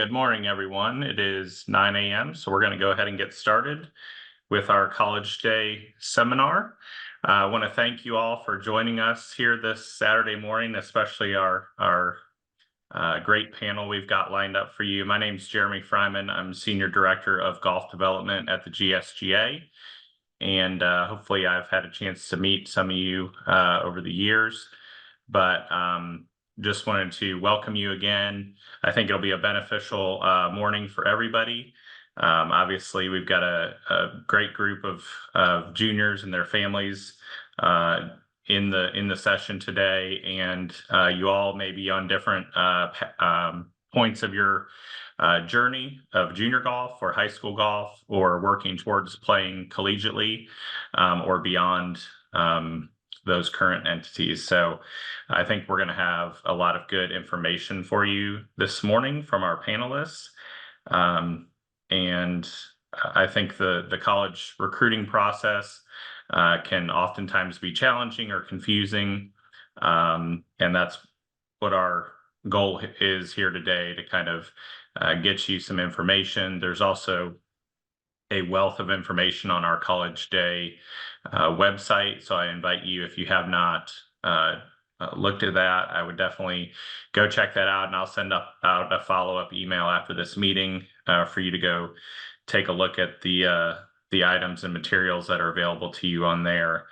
Good morning, everyone. It is 9 a.m., so we're going to go ahead and get started with our College Day seminar. I want to thank you all for joining us here this Saturday morning, especially our great panel we've got lined up for you. My name is Jeremy Fryman. I'm Senior Director of Golf Development at the GSGA, and hopefully I've had a chance to meet some of you over the years, but just wanted to welcome you again. I think it'll be a beneficial morning for everybody. Obviously, we've got a great group of juniors and their families in the session today, and you all may be on different points of your journey of junior golf or high school golf, or working towards playing collegiately or beyond those current entities. So I think we're going to have a lot of good information for you this morning from our panelists. And I think the college recruiting process can oftentimes be challenging or confusing. And that's what our goal is here today, to kind of get you some information. There's also a wealth of information on our College Day website. So I invite you, if you have not looked at that, I would definitely go check that out, and I'll send out a follow-up email after this meeting for you to go take a look at the items and materials that are available to you on there.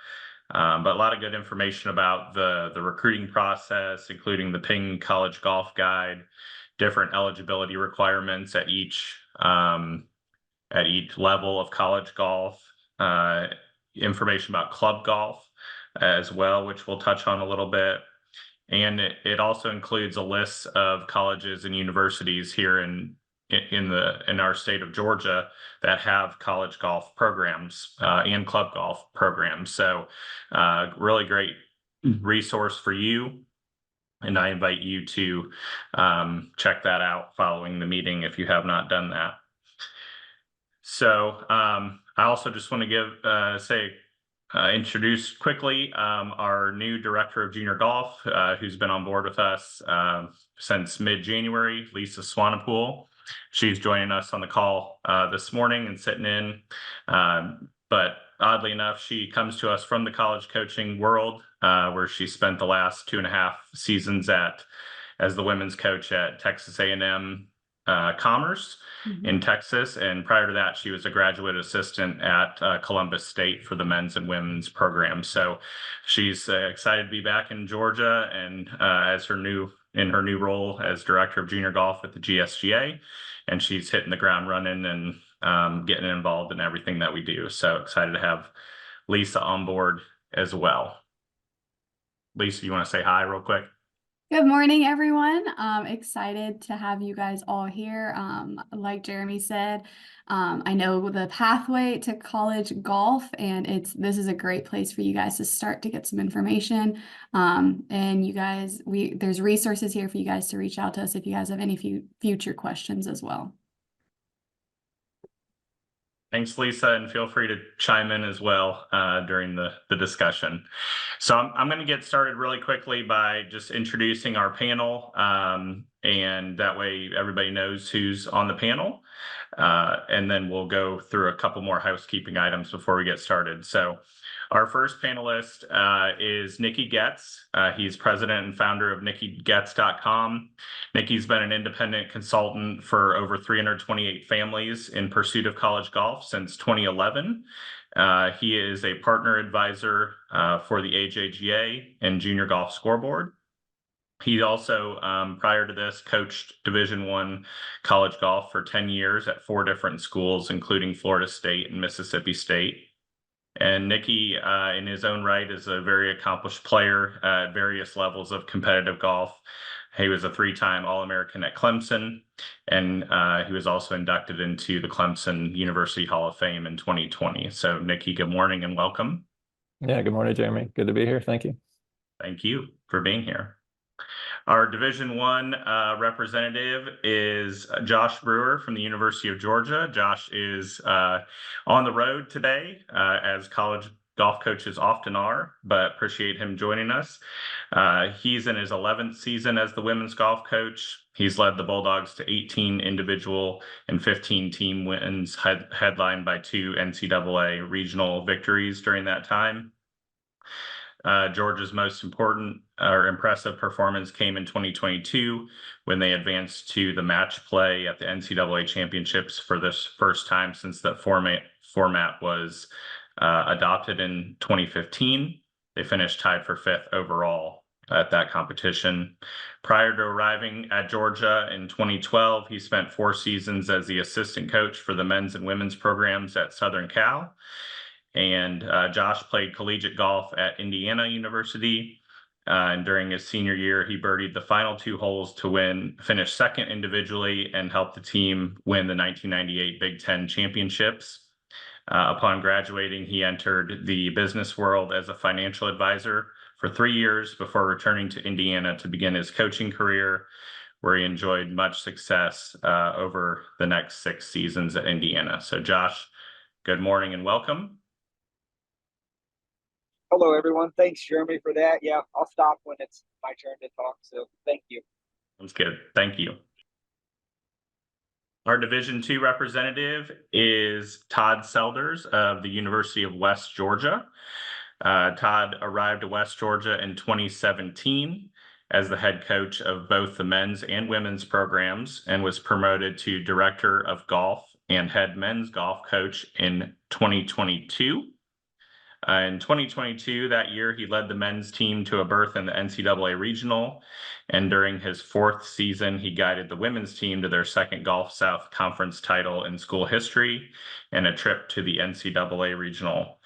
But a lot of good information about the recruiting process, including the Ping College Golf Guide, different eligibility requirements at each level of college golf, information about club golf as well, which we'll touch on a little bit. And it also includes a list of colleges and universities here in our state of Georgia that have college golf programs and club golf programs. So really great resource for you. And I invite you to check that out following the meeting if you have not done that. So I also just want to introduce quickly our new Director of Junior Golf, who's been on board with us since mid-January, Lisa Swanepoel. She's joining us on the call this morning and sitting in. But oddly enough, she comes to us from the college coaching world, where she spent the last 2.5 seasons as the women's coach at Texas A&M Commerce in Texas, and prior to that she was a graduate assistant at Columbus State for the men's and women's program. So she's excited to be back in Georgia, and in her new role as Director of Junior Golf at the GSGA, and she's hitting the ground running and getting involved in everything that we do. So excited to have Lisa on board as well. Lisa, you want to say hi real quick? Good morning, everyone. Excited to have you guys all here. Like Jeremy said, I know the pathway to college golf, and this is a great place for you guys to start to get some information. And you guys, there's resources here for you guys to reach out to us if you guys have any future questions as well. Thanks, Lisa, and feel free to chime in as well during the discussion. So I'm going to get started really quickly by just introducing our panel, and that way everybody knows who's on the panel. And then we'll go through a couple more housekeeping items before we get started. So our first panelist is Nikki Getz. He's president and founder of NikkiGetz.com. Nikki's been an independent consultant for over 328 families in pursuit of college golf since 2011. He is a partner advisor for the AJGA and Junior Golf Scoreboard. He also, prior to this, coached Division I college golf for 10 years at 4 different schools, including Florida State and Mississippi State. And Nikki, in his own right, is a very accomplished player at various levels of competitive golf. He was a 3-time All-American at Clemson, and he was also inducted into the Clemson University Hall of Fame in 2020. So Nikki, good morning and welcome. Yeah, good morning, Jeremy. Good to be here. Thank you. Thank you for being here. Our Division I representative is Josh Brewer from the University of Georgia. Josh is on the road today as college golf coaches often are, but appreciate him joining us. He's in his 11th season as the women's golf coach. He's led the Bulldogs to 18 individual and 15 team wins, headlined by 2 NCAA regional victories during that time. Georgia's most important or impressive performance came in 2022 when they advanced to the match play at the NCAA championships for this first time since that format was adopted in 2015. They finished tied for 5th overall at that competition. Prior to arriving at Georgia in 2012, he spent 4 seasons as the assistant coach for the men's and women's programs at Southern Cal. And Josh played collegiate golf at Indiana University. And during his senior year, he birdied the final 2 holes to finish second individually, and helped the team win the 1998 Big Ten championships. Upon graduating, he entered the business world as a financial advisor for 3 years before returning to Indiana to begin his coaching career, where he enjoyed much success over the next 6 seasons at Indiana. So Josh, good morning and welcome. Hello, everyone. Thanks, Jeremy, for that. Yeah, I'll stop when it's my turn to talk. So thank you. That's good. Thank you. Our Division II representative is Todd Selders of the University of West Georgia. Todd arrived at West Georgia in 2017 as the head coach of both the men's and women's programs, and was promoted to director of golf and head men's golf coach in 2022. In 2022, that year, he led the men's team to a berth in the NCAA regional. And during his 4th season, he guided the women's team to their 2nd Gulf South Conference title in school history and a trip to the NCAA regional.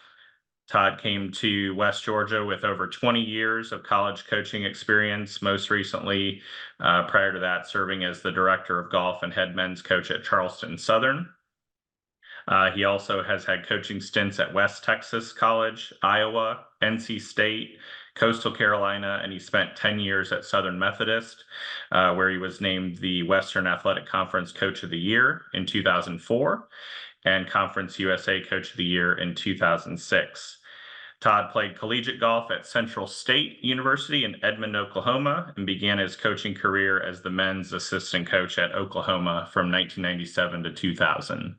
Todd came to West Georgia with over 20 years of college coaching experience, most recently, prior to that, serving as the director of golf and head men's coach at Charleston Southern. He also has had coaching stints at West Texas College, Iowa, NC State, Coastal Carolina, and he spent 10 years at Southern Methodist, where he was named the Western Athletic Conference Coach of the Year in 2004 and Conference USA Coach of the Year in 2006. Todd played collegiate golf at Central State University in Edmond, Oklahoma, and began his coaching career as the men's assistant coach at Oklahoma from 1997 to 2000.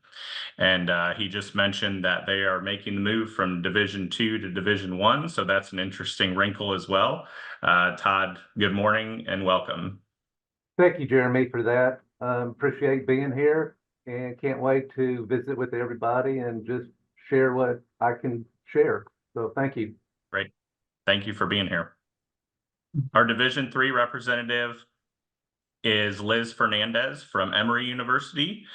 And he just mentioned that they are making the move from Division II to Division I, so that's an interesting wrinkle as well. Todd, good morning and welcome. Thank you, Jeremy, for that. Appreciate being here and can't wait to visit with everybody and just share what I can share. So thank you. Great. Thank you for being here. Our Division III representative is Liz Fernandez from Emory University.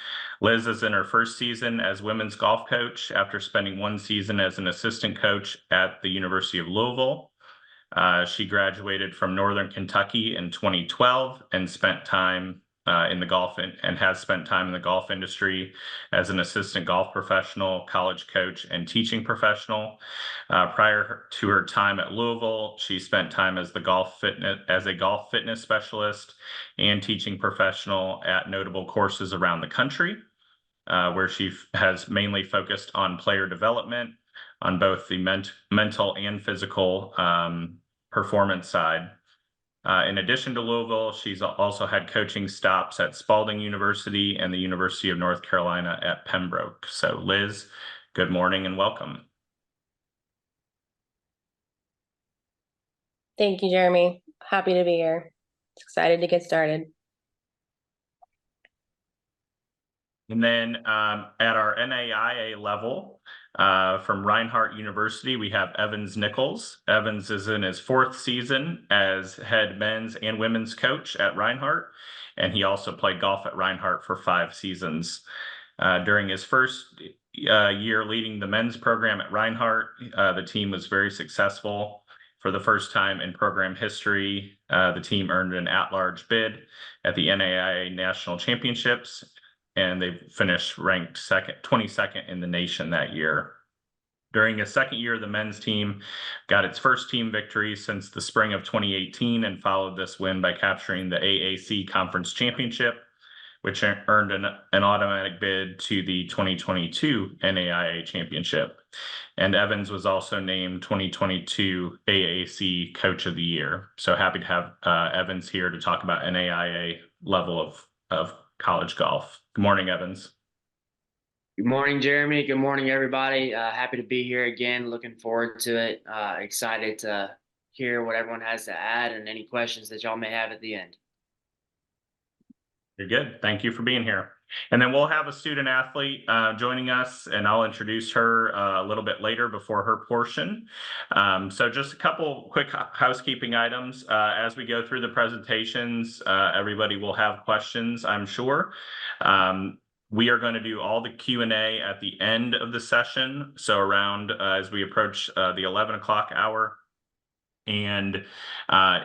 Liz is in her 1st season as women's golf coach after spending 1 season as an assistant coach at the University of Louisville. She graduated from Northern Kentucky in 2012 and spent time in the golf and has spent time in the golf industry as an assistant golf professional, college coach, and teaching professional. Prior to her time at Louisville, she spent time as a golf fitness specialist and teaching professional at notable courses around the country, where she has mainly focused on player development on both the mental and physical performance side. In addition to Louisville, she's also had coaching stops at Spalding University and the University of North Carolina at Pembroke. So Liz, good morning and welcome. Thank you, Jeremy. Happy to be here. Excited to get started. And then at our NAIA level, from Reinhardt University, we have Evans Nichols. Evans is in his 4th season as head men's and women's coach at Reinhardt, and he also played golf at Reinhardt for 5 seasons. During his 1st year leading the men's program at Reinhardt, the team was very successful. For the first time in program history, the team earned an at-large bid at the NAIA National Championships, and they finished ranked 22nd in the nation that year. During his 2nd year, the men's team got its first team victory since the spring of 2018 and followed this win by capturing the AAC Conference Championship, which earned an automatic bid to the 2022 NAIA Championship. And Evans was also named 2022 AAC Coach of the Year. So happy to have Evans here to talk about NAIA level of college golf. Good morning, Evans. Good morning, Jeremy. Good morning, everybody. Happy to be here again. Looking forward to it. Excited to hear what everyone has to add and any questions that y'all may have at the end. You're good. Thank you for being here. And then we'll have a student athlete joining us, and I'll introduce her a little bit later before her portion. So just a couple quick housekeeping items. As we go through the presentations, everybody will have questions, I'm sure. We are going to do all the Q&A at the end of the session. So around as we approach the 11 o'clock hour. And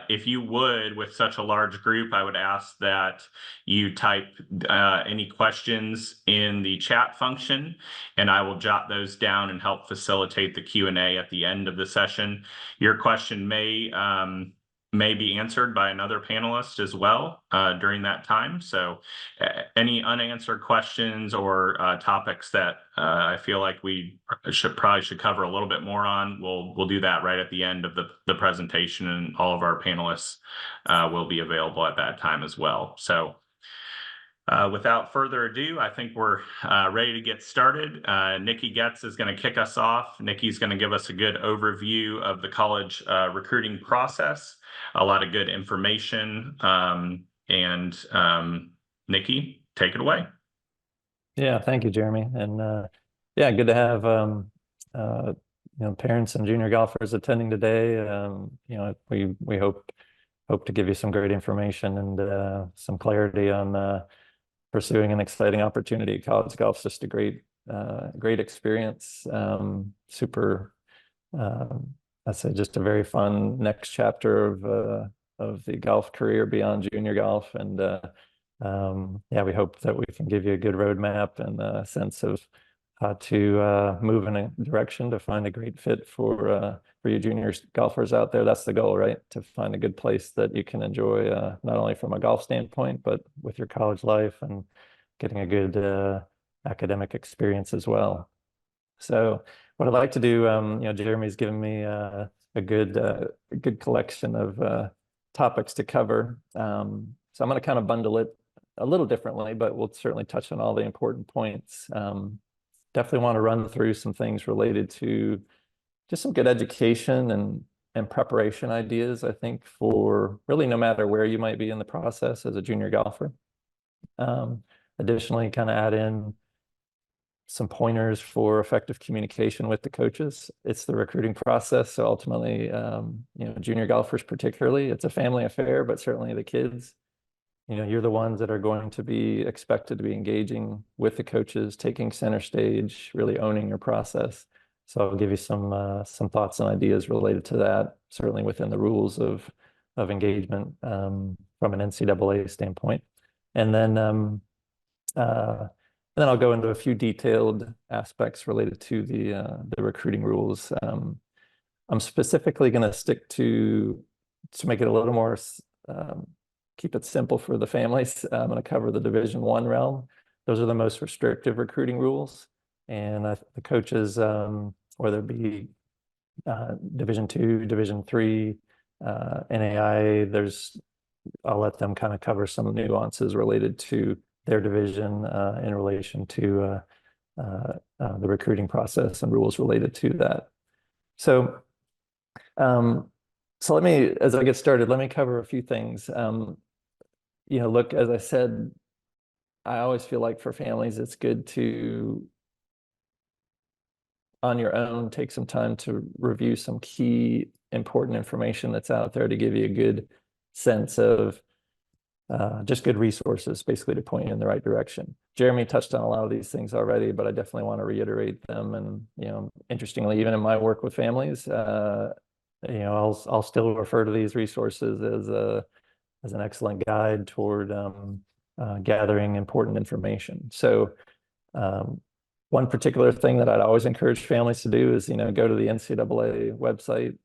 if you would, with such a large group, I would ask that you type any questions in the chat function, and I will jot those down and help facilitate the Q&A at the end of the session. Your question may be answered by another panelist as well during that time. So any unanswered questions or topics that I feel like we should cover a little bit more on, we'll do that right at the end of the presentation, and all of our panelists will be available at that time as well. So without further ado, I think we're ready to get started. Nikki Getz is going to kick us off. Nikki's going to give us a good overview of the college recruiting process, a lot of good information. Nikki, take it away. Yeah, thank you, Jeremy. And yeah, good to have parents and junior golfers attending today. We hope to give you some great information and some clarity on pursuing an exciting opportunity. College golf's just a great experience. I'd say just a very fun next chapter of the golf career beyond junior golf. And yeah, we hope that we can give you a good roadmap and a sense of how to move in a direction to find a great fit for you junior golfers out there. That's the goal, right? To find a good place that you can enjoy not only from a golf standpoint, but with your college life and getting a good academic experience as well. So what I'd like to do, Jeremy's given me a good collection of topics to cover. So I'm going to kind of bundle it a little differently, but we'll certainly touch on all the important points. Definitely want to run through some things related to just some good education and preparation ideas, I think, for really no matter where you might be in the process as a junior golfer. Additionally, kind of add in some pointers for effective communication with the coaches. It's the recruiting process. So ultimately, junior golfers particularly, it's a family affair, but certainly the kids, you're the ones that are going to be expected to be engaging with the coaches, taking center stage, really owning your process. So I'll give you some thoughts and ideas related to that, certainly within the rules of engagement from an NCAA standpoint. And then I'll go into a few detailed aspects related to the recruiting rules. I'm specifically going to stick to make it a little more, keep it simple for the families. I'm going to cover the Division I realm. Those are the most restrictive recruiting rules. And the coaches, whether it be Division II, Division III, NAIA, I'll let them kind of cover some nuances related to their division in relation to the recruiting process and rules related to that. So let me, as I get started, let me cover a few things. Look, as I said, I always feel like for families, it's good to, on your own, take some time to review some key important information that's out there to give you a good sense of just good resources, basically, to point you in the right direction. Jeremy touched on a lot of these things already, but I definitely want to reiterate them. And interestingly, even in my work with families, I'll still refer to these resources as an excellent guide toward gathering important information. So one particular thing that I'd always encourage families to do is go to the NCAA website,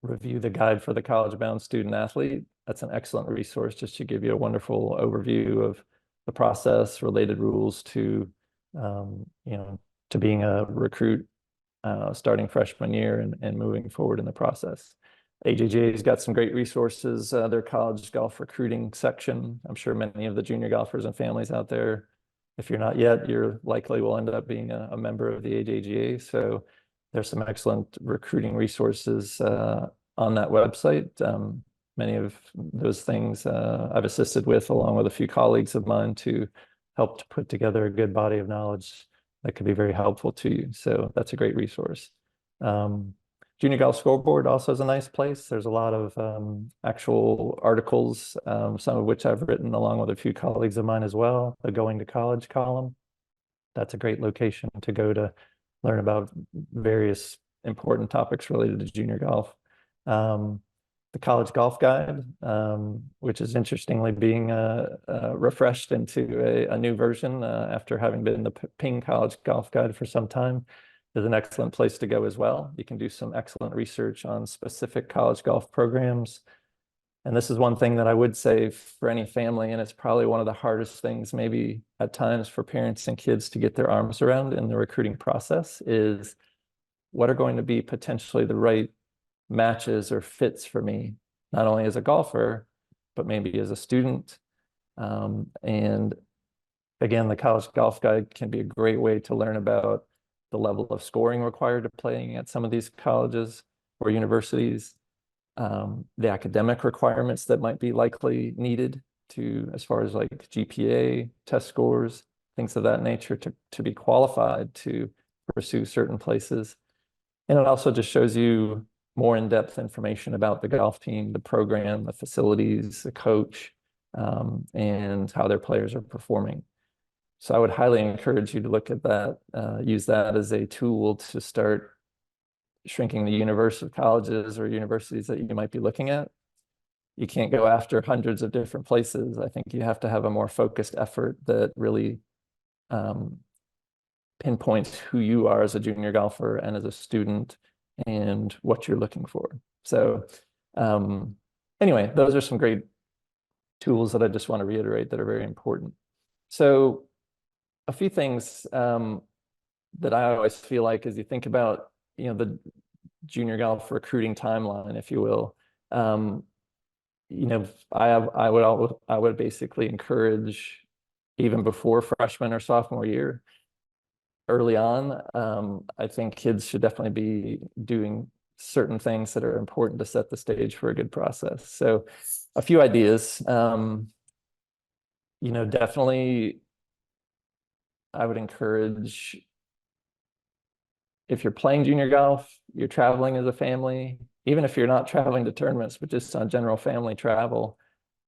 review the guide for the college-bound student athlete. That's an excellent resource just to give you a wonderful overview the process, related rules to, to being a recruit starting freshman year and moving forward in the process. AJGA's got some great resources, their college golf recruiting section. I'm sure many of the junior golfers and families out there, if you're not yet, you're likely will end up being a member of the AJGA. So there's some excellent recruiting resources on that website. Many of those things I've assisted with, along with a few colleagues of mine, to help to put together a good body of knowledge that could be very helpful to you. So that's a great resource. Junior Golf Scoreboard also is a nice place. There's a lot of actual articles, some of which I've written along with a few colleagues of mine as well. The Going to College column. That's a great location to go to learn about various important topics related to junior golf. The College Golf Guide, which is interestingly being refreshed into a new version after having been the Ping College Golf Guide for some time, is an excellent place to go as well. You can do some excellent research on specific college golf programs. And this is one thing that I would say for any family, and it's probably one of the hardest things maybe at times for parents and kids to get their arms around in the recruiting process, is what are going to be potentially the right matches or fits for me, not only as a golfer, but maybe as a student. And again, the College Golf Guide can be a great way to learn about the level of scoring required to playing at some of these colleges or universities, the academic requirements that might be likely needed to, as far as like GPA, test scores, things of that nature, to be qualified to pursue certain places. And it also just shows you more in-depth information about the golf team, the program, the facilities, the coach, and how their players are performing. So I would highly encourage you to look at that, use that as a tool to start shrinking the universe of colleges or universities that you might be looking at. You can't go after hundreds of different places. I think you have to have a more focused effort that really pinpoints who you are as a junior golfer and as a student and what you're looking for. So anyway, those are some great tools that I just want to reiterate that are very important. So a few things that I always feel like, as you think about, the junior golf recruiting timeline, if you will, I would basically encourage, even before freshman or sophomore year, early on, I think kids should definitely be doing certain things that are important to set the stage for a good process. So a few ideas, definitely I would encourage, if you're playing junior golf, you're traveling as a family, even if you're not traveling to tournaments, but just on general family travel.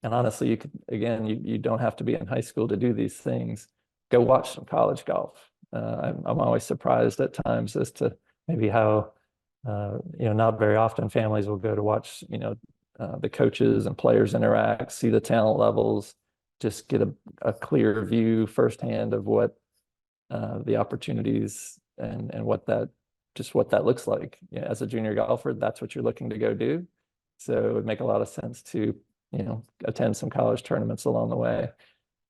And honestly, you could, again, you don't have to be in high school to do these things. Go watch some college golf. I'm always surprised at times as to maybe how, not very often families will go to watch, the coaches and players interact, see the talent levels, just get a clear view firsthand of what the opportunities and what that looks like. As a junior golfer, that's what you're looking to go do. So it would make a lot of sense to, attend some college tournaments along the way.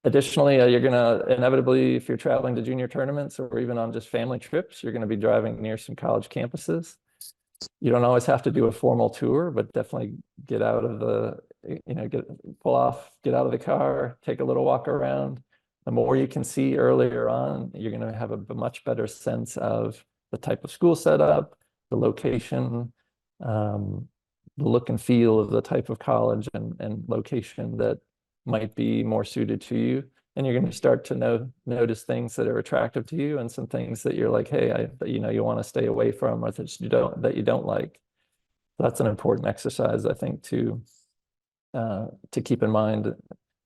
Additionally, you're going to inevitably, if you're traveling to junior tournaments or even on just family trips, you're going to be driving near some college campuses. You don't always have to do a formal tour, but definitely get out of the, get out of the car, take a little walk around. The more you can see earlier on, you're going to have a much better sense of the type of school setup, the location, the look and feel of the type of college and location that might be more suited to you. And you're going to start to notice things that are attractive to you and some things that you're like, hey, you want to stay away from, or that you don't like. That's an important exercise, I think, to keep in mind.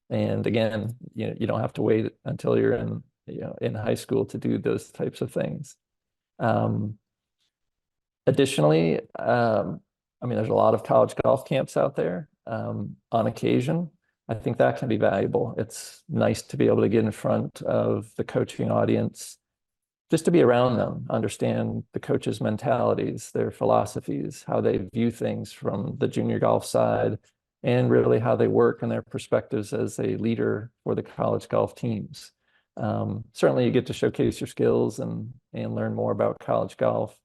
And again, you don't have to wait until you're in high school to do those types of things. Additionally, there's a lot of college golf camps out there on occasion. I think that can be valuable. It's nice to be able to get in front of the coaching audience, just to be around them, understand the coaches' mentalities, their philosophies, how they view things from the junior golf side, and really how they work and their perspectives as a leader for the college golf teams. Certainly you get to showcase your skills and learn more about college golf,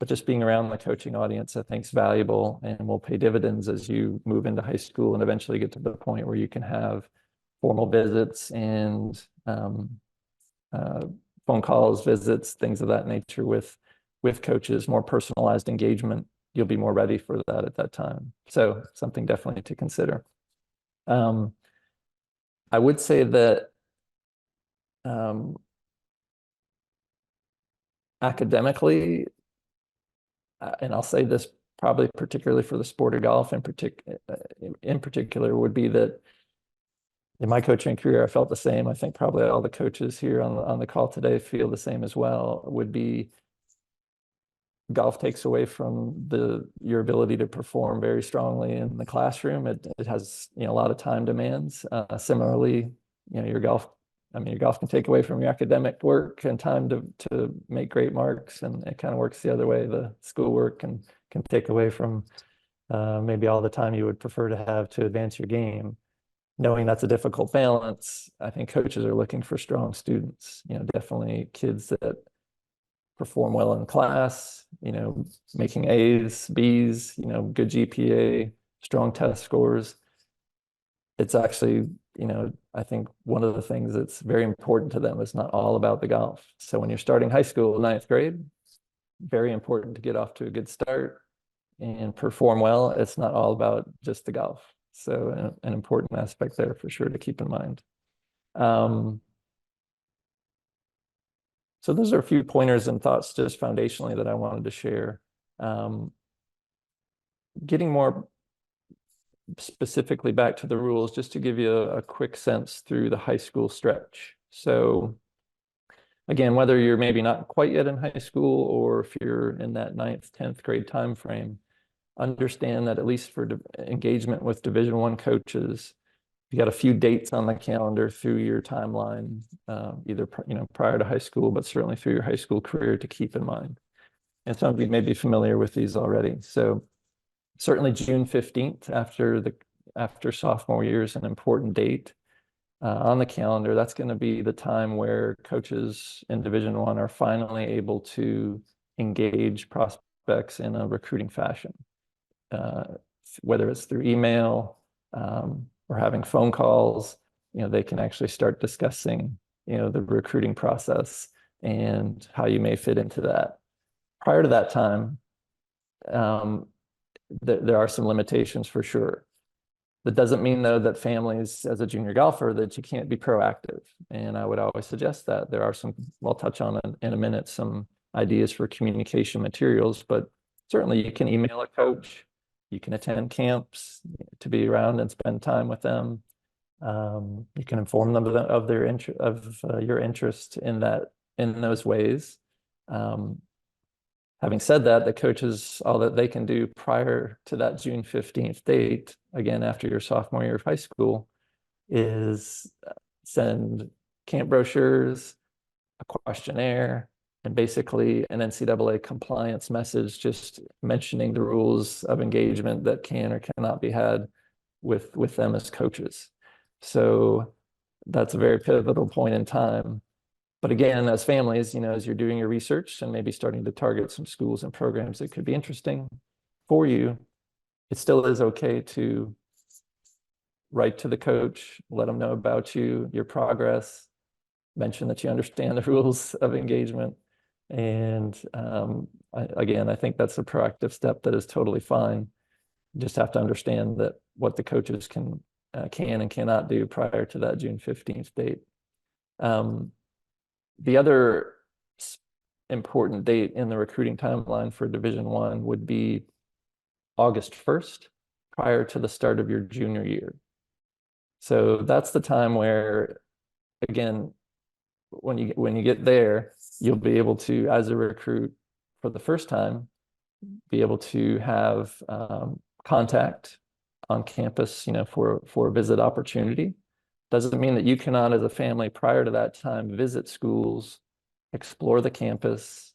but just being around the coaching audience, I think, is valuable and will pay dividends as you move into high school and eventually get to the point where you can have formal visits and phone calls, visits, things of that nature with coaches, more personalized engagement. You'll be more ready for that at that time. So something definitely to consider. I would say that academically, and I'll say this probably particularly for the sport of golf in particular, would be that in my coaching career, I felt the same. I think probably all the coaches here on the call today feel the same as well, would be golf takes away from your ability to perform very strongly in the classroom. It has, a lot of time demands. Similarly, your golf can take away from your academic work and time to make great marks, and it kind of works the other way. The schoolwork can take away from maybe all the time you would prefer to have to advance your game. Knowing that's a difficult balance, I think coaches are looking for strong students, definitely kids that perform well in class, making A's, B's, good GPA, strong test scores. It's actually, I think one of the things that's very important to them is not all about the golf. So when you're starting high school, 9th grade, very important to get off to a good start and perform well. It's not all about just the golf. So an important aspect there for sure to keep in mind. So those are a few pointers and thoughts just foundationally that I wanted to share. Getting more specifically back to the rules, just to give you a quick sense through the high school stretch. So again, whether you're maybe not quite yet in high school or if you're in that 9th, 10th grade time frame, understand that at least for engagement with Division I coaches, you got a few dates on the calendar through your timeline, either prior to high school, but certainly through your high school career to keep in mind. And some of you may be familiar with these already. So certainly June 15th after sophomore year is an important date on the calendar. That's going to be the time where coaches in Division I are finally able to engage prospects in a recruiting fashion. Whether it's through email or having phone calls, they can actually start discussing, the recruiting process and how you may fit into that. Prior to that time, there are some limitations for sure. That doesn't mean, though, that families as a junior golfer that you can't be proactive. And I would always suggest that there are some, we'll touch on in a minute, some ideas for communication materials, but certainly you can email a coach. You can attend camps to be around and spend time with them. You can inform them of your interest in those ways. Having said that, the coaches, all that they can do prior to that June 15th date, again after your sophomore year of high school, is send camp brochures, a questionnaire, and basically an NCAA compliance message just mentioning the rules of engagement that can or cannot be had with them as coaches. So that's a very pivotal point in time. But again, as families, as you're doing your research and maybe starting to target some schools and programs that could be interesting for you, it still is okay to write to the coach, let them know about you, your progress, mention that you understand the rules of engagement. And again, I think that's a proactive step that is totally fine. You just have to understand that what the coaches can and cannot do prior to that June 15th date. The other important date in the recruiting timeline for Division I would be August 1st, prior to the start of your junior year. So that's the time where, again, when you get there, you'll be able to, as a recruit for the first time, be able to have contact on campus, for a visit opportunity. Doesn't mean that you cannot, as a family, prior to that time, visit schools, explore the campus,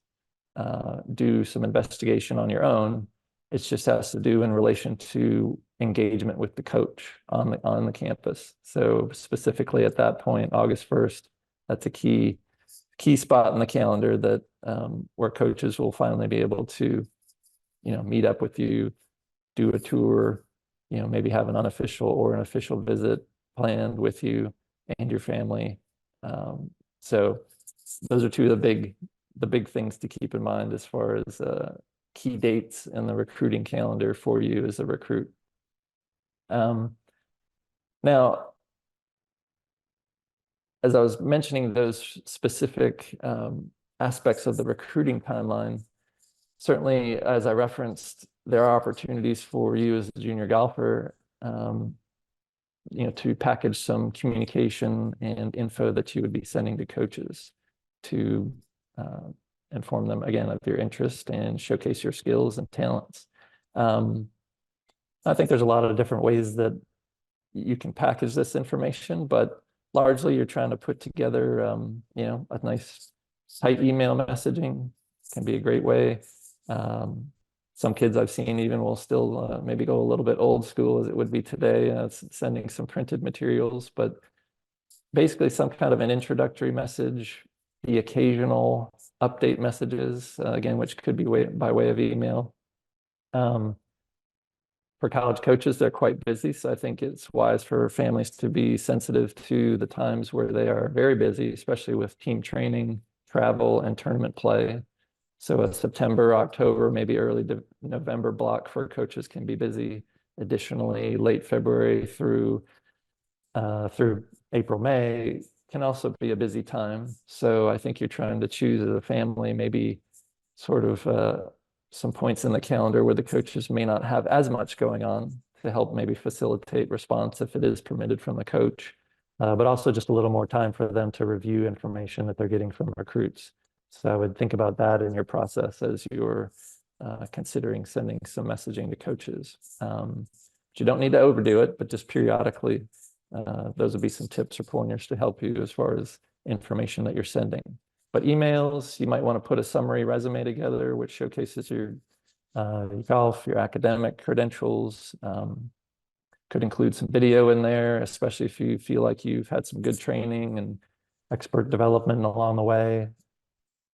do some investigation on your own. It just has to do in relation to engagement with the coach on the campus. So specifically at that point, August 1st, that's a key spot in the calendar that where coaches will finally be able to, meet up with you, do a tour, maybe have an unofficial or an official visit planned with you and your family. So those are two of the big things to keep in mind as far as key dates in the recruiting calendar for you as a recruit. Now, as I was mentioning those specific aspects of the recruiting timeline, certainly as I referenced, there are opportunities for you as a junior golfer, to package some communication and info that you would be sending to coaches to inform them again of your interest and showcase your skills and talents. I think there's a lot of different ways that you can package this information, but largely you're trying to put together, a nice tight email messaging can be a great way. Some kids I've seen even will still maybe go a little bit old school as it would be today, sending some printed materials, but basically some kind of an introductory message, the occasional update messages, again, which could be by way of email. For college coaches, they're quite busy, so I think it's wise for families to be sensitive to the times where they are very busy, especially with team training, travel, and tournament play. So a September, October, maybe early November block for coaches can be busy. Additionally, late February through April, May can also be a busy time. So I think you're trying to choose as a family, maybe sort of some points in the calendar where the coaches may not have as much going on to help maybe facilitate response if it is permitted from the coach, but also just a little more time for them to review information that they're getting from recruits. So I would think about that in your process as you're considering sending some messaging to coaches. You don't need to overdo it, but just periodically, those would be some tips or pointers to help you as far as information that you're sending. But emails, you might want to put a summary resume together, which showcases your golf, your academic credentials. Could include some video in there, especially if you feel like you've had some good training and expert development along the way.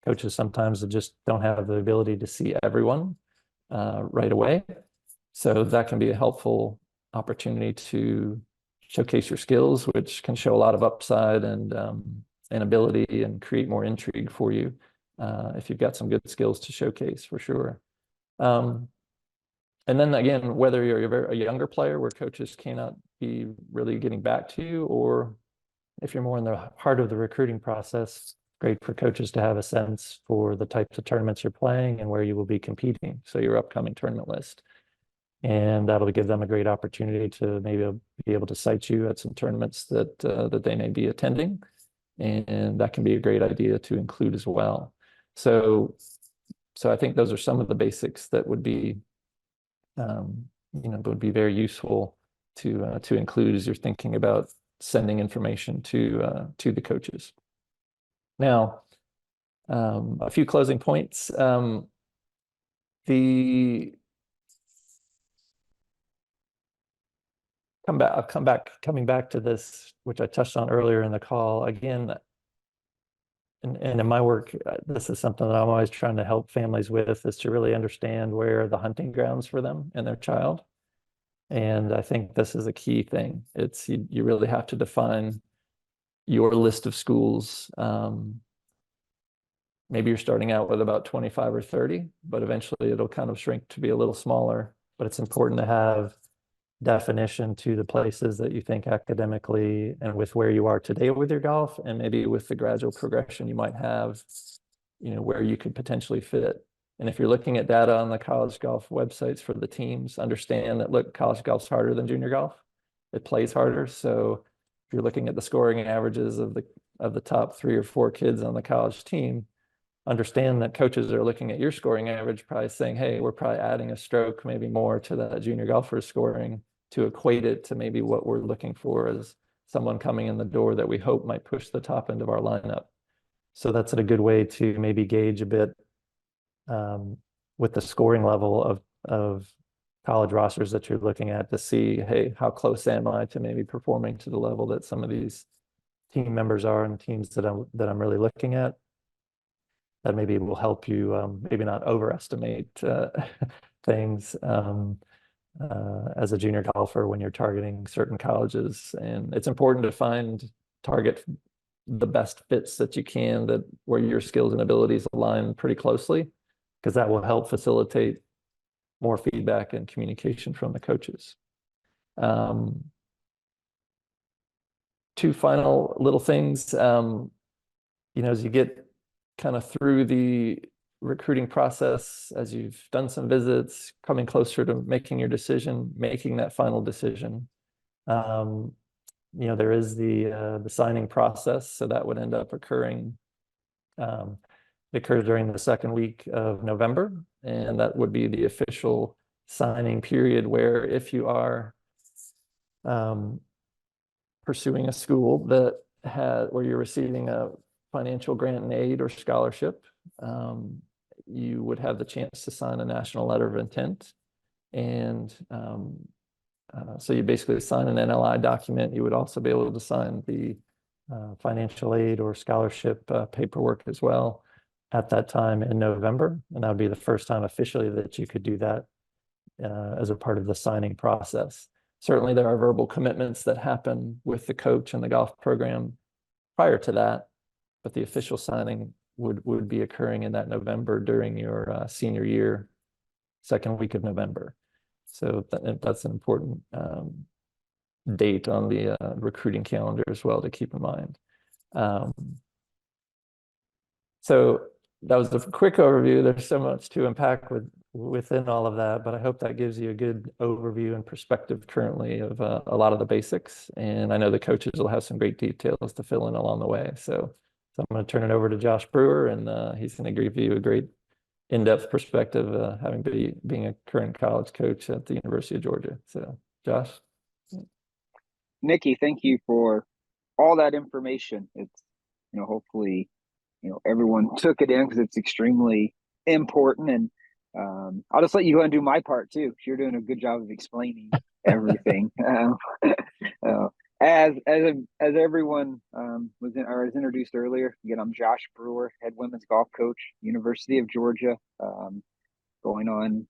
Coaches sometimes just don't have the ability to see everyone right away. So that can be a helpful opportunity to showcase your skills, which can show a lot of upside and ability and create more intrigue for you if you've got some good skills to showcase for sure. And then again, whether you're a younger player where coaches cannot be really getting back to you, or if you're more in the heart of the recruiting process, great for coaches to have a sense for the types of tournaments you're playing and where you will be competing. So your upcoming tournament list. And that'll give them a great opportunity to maybe be able to cite you at some tournaments that that they may be attending. And that can be a great idea to include as well. So I think those are some of the basics that would be, would be very useful to include as you're thinking about sending information to the coaches. Now, a few closing points. Coming back to this, which I touched on earlier in the call, again, and in my work, this is something that I'm always trying to help families with, is to really understand where are the hunting grounds for them and their child. And I think this is a key thing. It's you really have to define your list of schools. Maybe you're starting out with about 25 or 30, but eventually it'll kind of shrink to be a little smaller. But it's important to have definition to the places that you think academically and with where you are today with your golf, and maybe with the gradual progression you might have, where you could potentially fit. And if you're looking at data on the college golf websites for the teams, understand that, look, college golf's harder than junior golf. It plays harder. So if you're looking at the scoring averages of the top 3 or 4 kids on the college team, understand that coaches are looking at your scoring average, probably saying, hey, we're probably adding a stroke, maybe more to that junior golfer's scoring to equate it to maybe what we're looking for as someone coming in the door that we hope might push the top end of our lineup. So that's a good way to maybe gauge a bit with the scoring level of college rosters that you're looking at to see, hey, how close am I to maybe performing to the level that some of these team members are and teams that I'm really looking at. That maybe will help you maybe not overestimate things as a junior golfer when you're targeting certain colleges. And it's important to target the best fits that you can, that where your skills and abilities align pretty closely, because that will help facilitate more feedback and communication from the coaches. Two final little things, as you get kind of through the recruiting process, as you've done some visits, coming closer to making your decision, making that final decision. There is the signing process, so that would end up occurring. It occurs during the second week of November, and that would be the official signing period where if you are pursuing a school where you're receiving a financial grant and aid or scholarship, you would have the chance to sign a national letter of intent. And so you basically sign an NLI document. You would also be able to sign the financial aid or scholarship paperwork as well at that time in November. And that would be the first time officially that you could do that as a part of the signing process. Certainly there are verbal commitments that happen with the coach and the golf program prior to that, but the official signing would be occurring in that November during your senior year, second week of November. So that's an important date on the recruiting calendar as well to keep in mind. So that was a quick overview. There's so much to unpack within all of that, but I hope that gives you a good overview and perspective currently of a lot of the basics. And I know the coaches will have some great details to fill in along the way. So I'm going to turn it over to Josh Brewer, and he's going to give you a great in-depth perspective, being a current college coach at the University of Georgia. So, Josh. Nikki, thank you for all that information. It's, hopefully, everyone took it in because it's extremely important. And I'll just let you go and do my part too. You're doing a good job of explaining everything. As everyone was introduced earlier, again, I'm Josh Brewer, head women's golf coach, University of Georgia, going on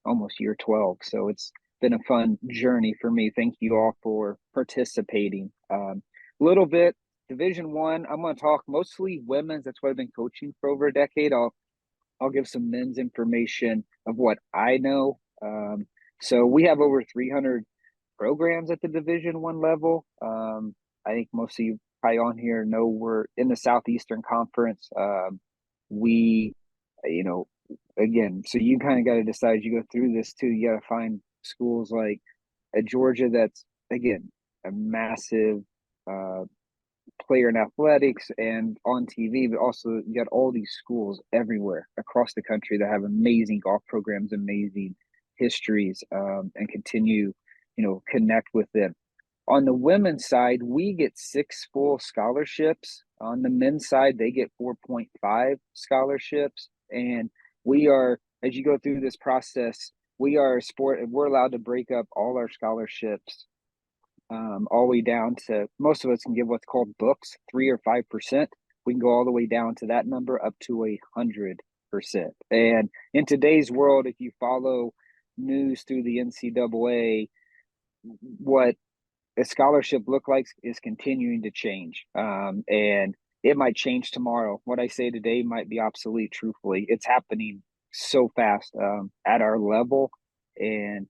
almost year 12. So it's been a fun journey for me. Thank you all for participating. A little bit Division I. I'm going to talk mostly women's. That's what I've been coaching for over a decade. I'll give some men's information of what I know. So we have over 300 programs at the Division I level. I think most of you probably on here know we're in the Southeastern Conference. We, again, so you kind of got to decide. You go through this too. You got to find schools like at Georgia that's, again, a massive player in athletics and on TV, but also you got all these schools everywhere across the country that have amazing golf programs, amazing histories, and continue, connect with them. On the women's side, we get 6 full scholarships. On the men's side, they get 4.5 scholarships. And we are, as you go through this process, we are a sport, and we're allowed to break up all our scholarships all the way down to, most of us can give what's called books, 3 or 5%. We can go all the way down to that number up to 100%. And in today's world, if you follow news through the NCAA, what a scholarship look like is continuing to change. And it might change tomorrow. What I say today might be obsolete, truthfully. It's happening so fast at our level. And,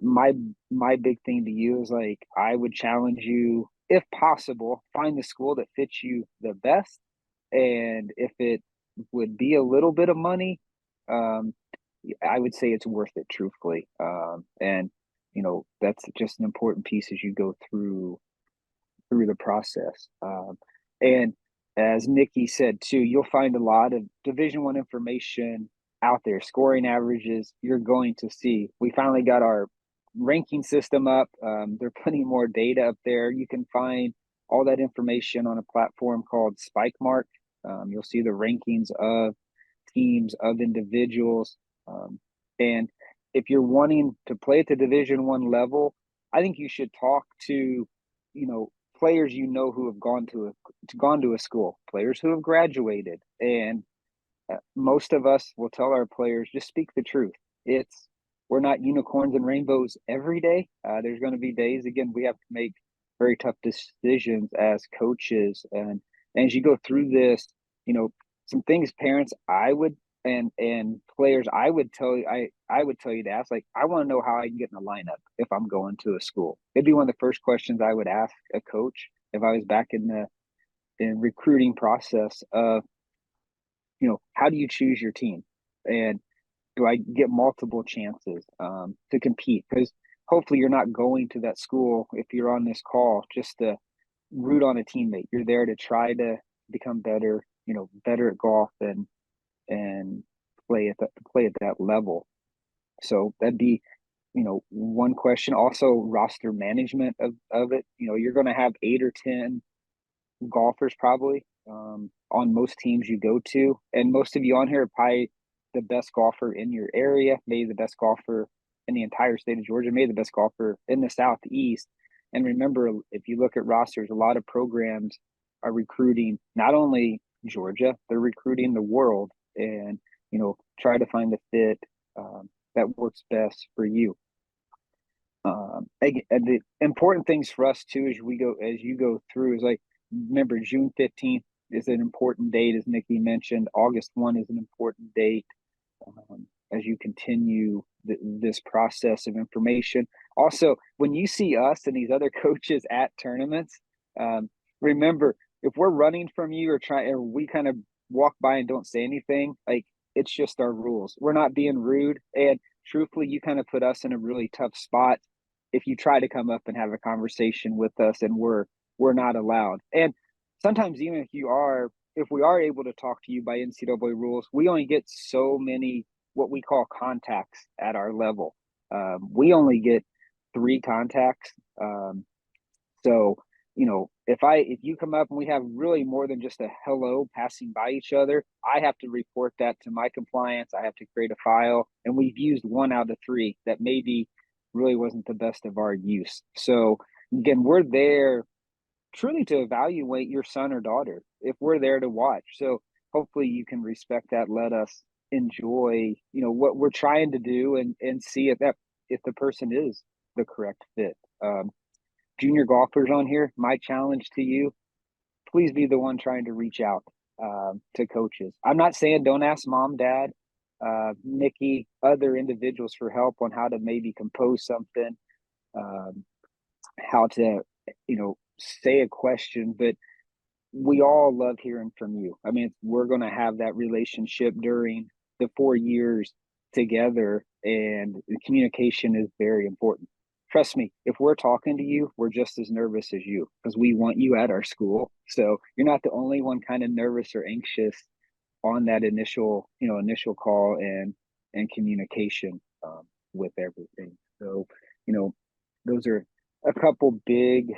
my big thing to you is, like, I would challenge you, if possible, find the school that fits you the best. And if it would be a little bit of money, I would say it's worth it, truthfully. And that's just an important piece as you go through the process. And as Nikki said too, you'll find a lot of Division I information out there, scoring averages. You're going to see. We finally got our ranking system up. They're putting more data up there. You can find all that information on a platform called SpikeMark. You'll see the rankings of teams, of individuals, and if you're wanting to play at the Division I level, I think you should talk to, players who have gone to a school, players who have graduated, and most of us will tell our players, just speak the truth. We're not unicorns and rainbows every day. There's going to be days, again, we have to make very tough decisions as coaches, and as you go through this, some things parents I would and players I would tell you I would tell you to ask, like, I want to know how I can get in a lineup if I'm going to a school. It'd be one of the first questions I would ask a coach if I was back in the recruiting process of, how do you choose your team, and do I get multiple chances to compete? Because hopefully you're not going to that school, if you're on this call, just to root on a teammate. You're there to try to become better, better at golf and play at that level. So that'd be, one question. Also, roster management of it. You're going to have 8 or 10 golfers probably on most teams you go to, and most of you on here are probably the best golfer in your area, maybe the best golfer in the entire state of Georgia, maybe the best golfer in the Southeast. And remember, if you look at rosters, a lot of programs are recruiting not only Georgia, they're recruiting the world, and try to find the fit that works best for you. And the important things for us too, as you go through, is like, remember, June 15th is an important date, as Nikki mentioned. August 1 is an important date as you continue this process of information. Also, when you see us and these other coaches at tournaments, remember, if we're running from you or we kind of walk by and don't say anything, like, it's just our rules. We're not being rude. And truthfully, you kind of put us in a really tough spot if you try to come up and have a conversation with us and we're not allowed. And sometimes, even if we are able to talk to you by NCAA rules, we only get so many what we call contacts at our level. We only get 3 contacts. So, if you come up and we have really more than just a hello passing by each other, I have to report that to my compliance. I have to create a file, and we've used 1 out of 3 that maybe really wasn't the best of our use. So again, we're there truly to evaluate your son or daughter if we're there to watch. So hopefully you can respect that. Let us enjoy, what we're trying to do, and see if the person is the correct fit. Junior golfers on here, my challenge to you, please be the one trying to reach out to coaches. I'm not saying don't ask mom, dad, Nikki, other individuals for help on how to maybe compose something, how to, say a question, but we all love hearing from you. I mean, we're going to have that relationship during the 4 years together, and the communication is very important. Trust me, if we're talking to you, we're just as nervous as you, because we want you at our school. So you're not the only one kind of nervous or anxious on that initial call and communication with everything. So, those are a couple big,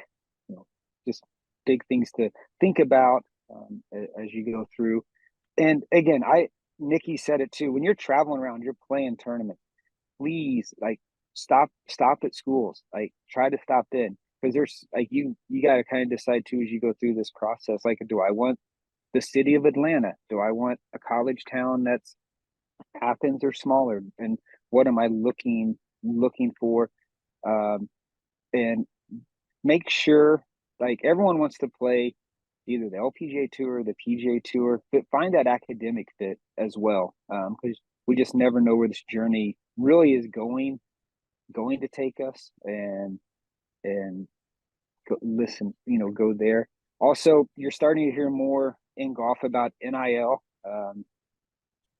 just big things to think about as you go through. And again, Nikki said it too, when you're traveling around, you're playing tournaments, please, like, stop at schools, like, try to stop in, because there's, like, you got to kind of decide too as you go through this process, like, do I want the city of Atlanta? Do I want a college town that's Athens or smaller? And what am I looking for? And make sure, like, everyone wants to play either the LPGA Tour or the PGA Tour, but find that academic fit as well, because we just never know where this journey really is going to take us, and go there. Also, you're starting to hear more in golf about NIL,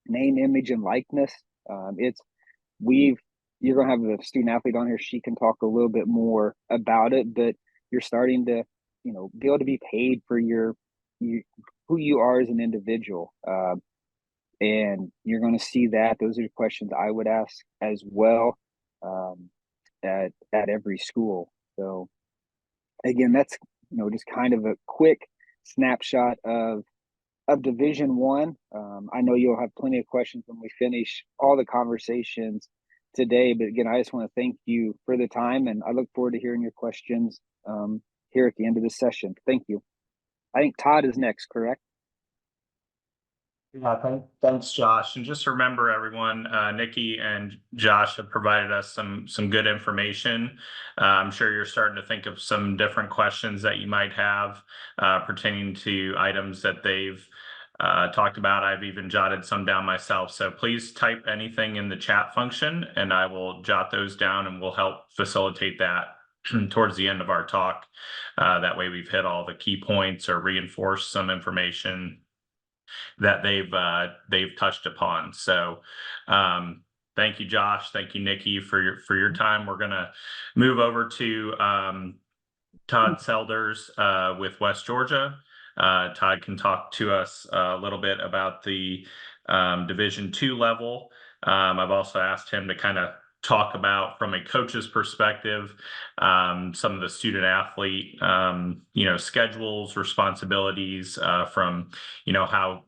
name, image, and likeness. You're going to have the student athlete on here. She can talk a little bit more about it, but you're starting to, be able to be paid for who you are as an individual. And you're going to see that. Those are the questions I would ask as well at every school. So again, that's, just kind of a quick snapshot of Division I. I know you'll have plenty of questions when we finish all the conversations today. But again, I just want to thank you for the time, and I look forward to hearing your questions here at the end of the session. Thank you. I think Todd is next, correct? Yeah, thanks, Josh. And just remember, everyone, Nikki and Josh have provided us some good information. I'm sure you're starting to think of some different questions that you might have pertaining to items that they've talked about. I've even jotted some down myself. So please type anything in the chat function, and I will jot those down, and we'll help facilitate that towards the end of our talk. That way, we've hit all the key points or reinforced some information that they've touched upon. So thank you, Josh. Thank you, Nikki, for your time. We're gonna move over to Todd Selders with West Georgia. Todd can talk to us a little bit about the Division II level. I've also asked him to kind of talk about, from a coach's perspective, some of the student athlete schedules, responsibilities, from how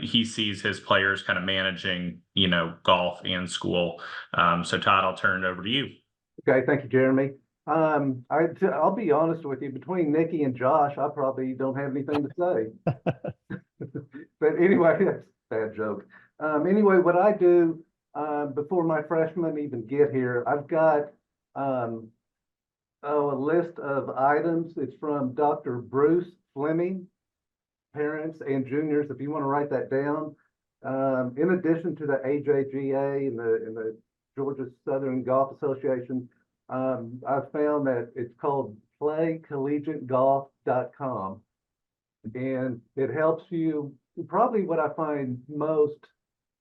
he sees his players kind of managing golf and school. So Todd, I'll turn it over to you. Okay, thank you, Jeremy. I'll be honest with you, between Nikki and Josh, I probably don't have anything to say. But anyway, that's a bad joke. Anyway, what I do before my freshmen even get here, I've got a list of items. It's from Dr. Bruce Fleming, parents and juniors, if you want to write that down. In addition to the AJGA and the Georgia Southern Golf Association, I've found that it's called playcollegiategolf.com, and it helps you. Probably what I find most,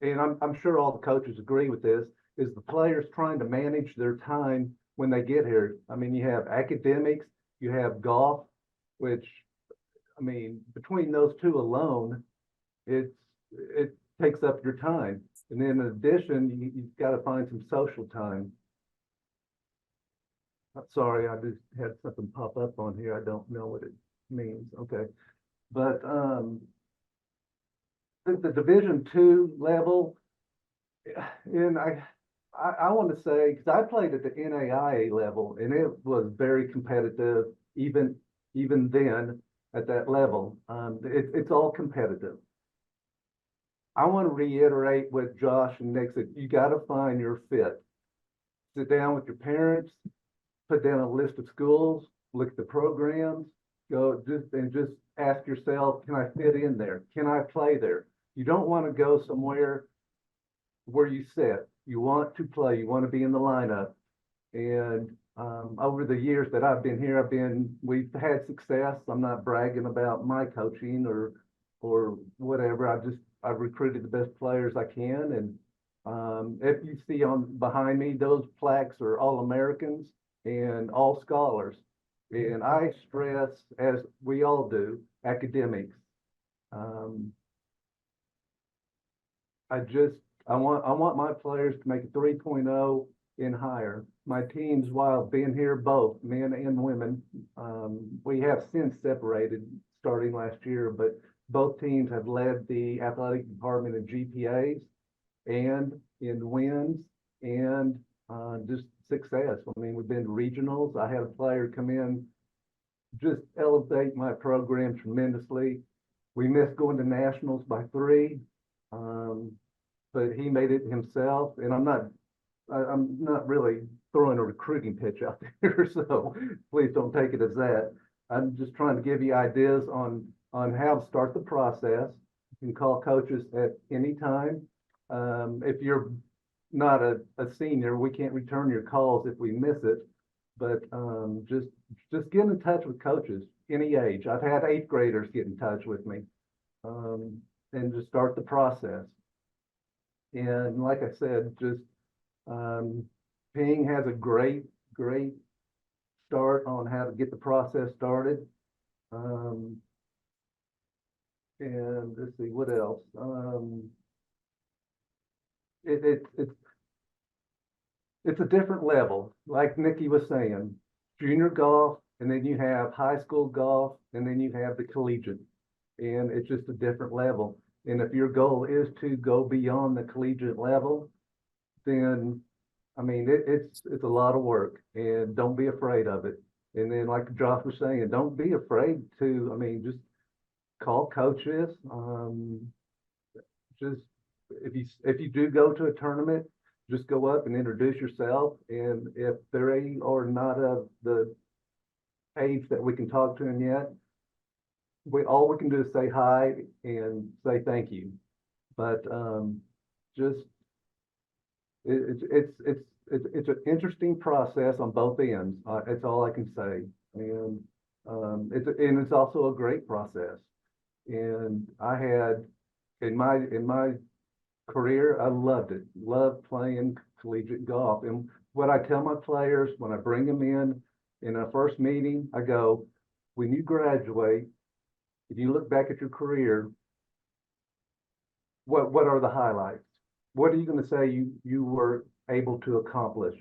and I'm sure all the coaches agree with this, is the players trying to manage their time when they get here. I mean, you have academics, you have golf, which, I mean, between those two alone, it takes up your time. And then in addition, you've got to find some social time. Sorry, I just had something pop up on here. I don't know what it means. Okay. But the Division II level, and I want to say, because I played at the NAIA level, and it was very competitive even then at that level. It's all competitive. I want to reiterate what Josh and Nick said. You got to find your fit. Sit down with your parents, put down a list of schools, look at the programs, just ask yourself, can I fit in there? Can I play there? You don't want to go somewhere where you sit. You want to play. You want to be in the lineup. And over the years that I've been here, we've had success. I'm not bragging about my coaching or whatever. I've recruited the best players I can. And if you see behind me, those plaques are all Americans and all scholars. And I stress, as we all do, academics. I want my players to make a 3.0 and higher. My teams, while being here, both men and women, we have since separated starting last year, but both teams have led the athletic department in GPAs and in wins and just success. I mean, we've been to regionals. I had a player come in, just elevate my program tremendously. We missed going to nationals by 3, but he made it himself. And I'm not really throwing a recruiting pitch out there, so please don't take it as that. I'm just trying to give you ideas on how to start the process. You can call coaches at any time. If you're not a senior, we can't return your calls if we miss it, but just get in touch with coaches any age. I've had 8th graders get in touch with me, and just start the process. And like I said, just Ping has a great start on how to get the process started. And let's see what else. It's a different level, like Nikki was saying. Junior golf, and then you have high school golf, and then you have the collegiate, and it's just a different level. And if your goal is to go beyond the collegiate level, then I mean, it's a lot of work, and don't be afraid of it. And then, like Josh was saying, don't be afraid to, I mean, just call coaches. Just if you do go to a tournament, just go up and introduce yourself. And if they are not of the age that we can talk to them yet, all we can do is say hi and say thank you. But just it's an interesting process on both ends. That's all I can say. And it's also a great process. And I had in my career, I loved it. Loved playing collegiate golf. And what I tell my players when I bring them in a first meeting, I go, when you graduate, if you look back at your career, what are the highlights? What are you going to say you were able to accomplish?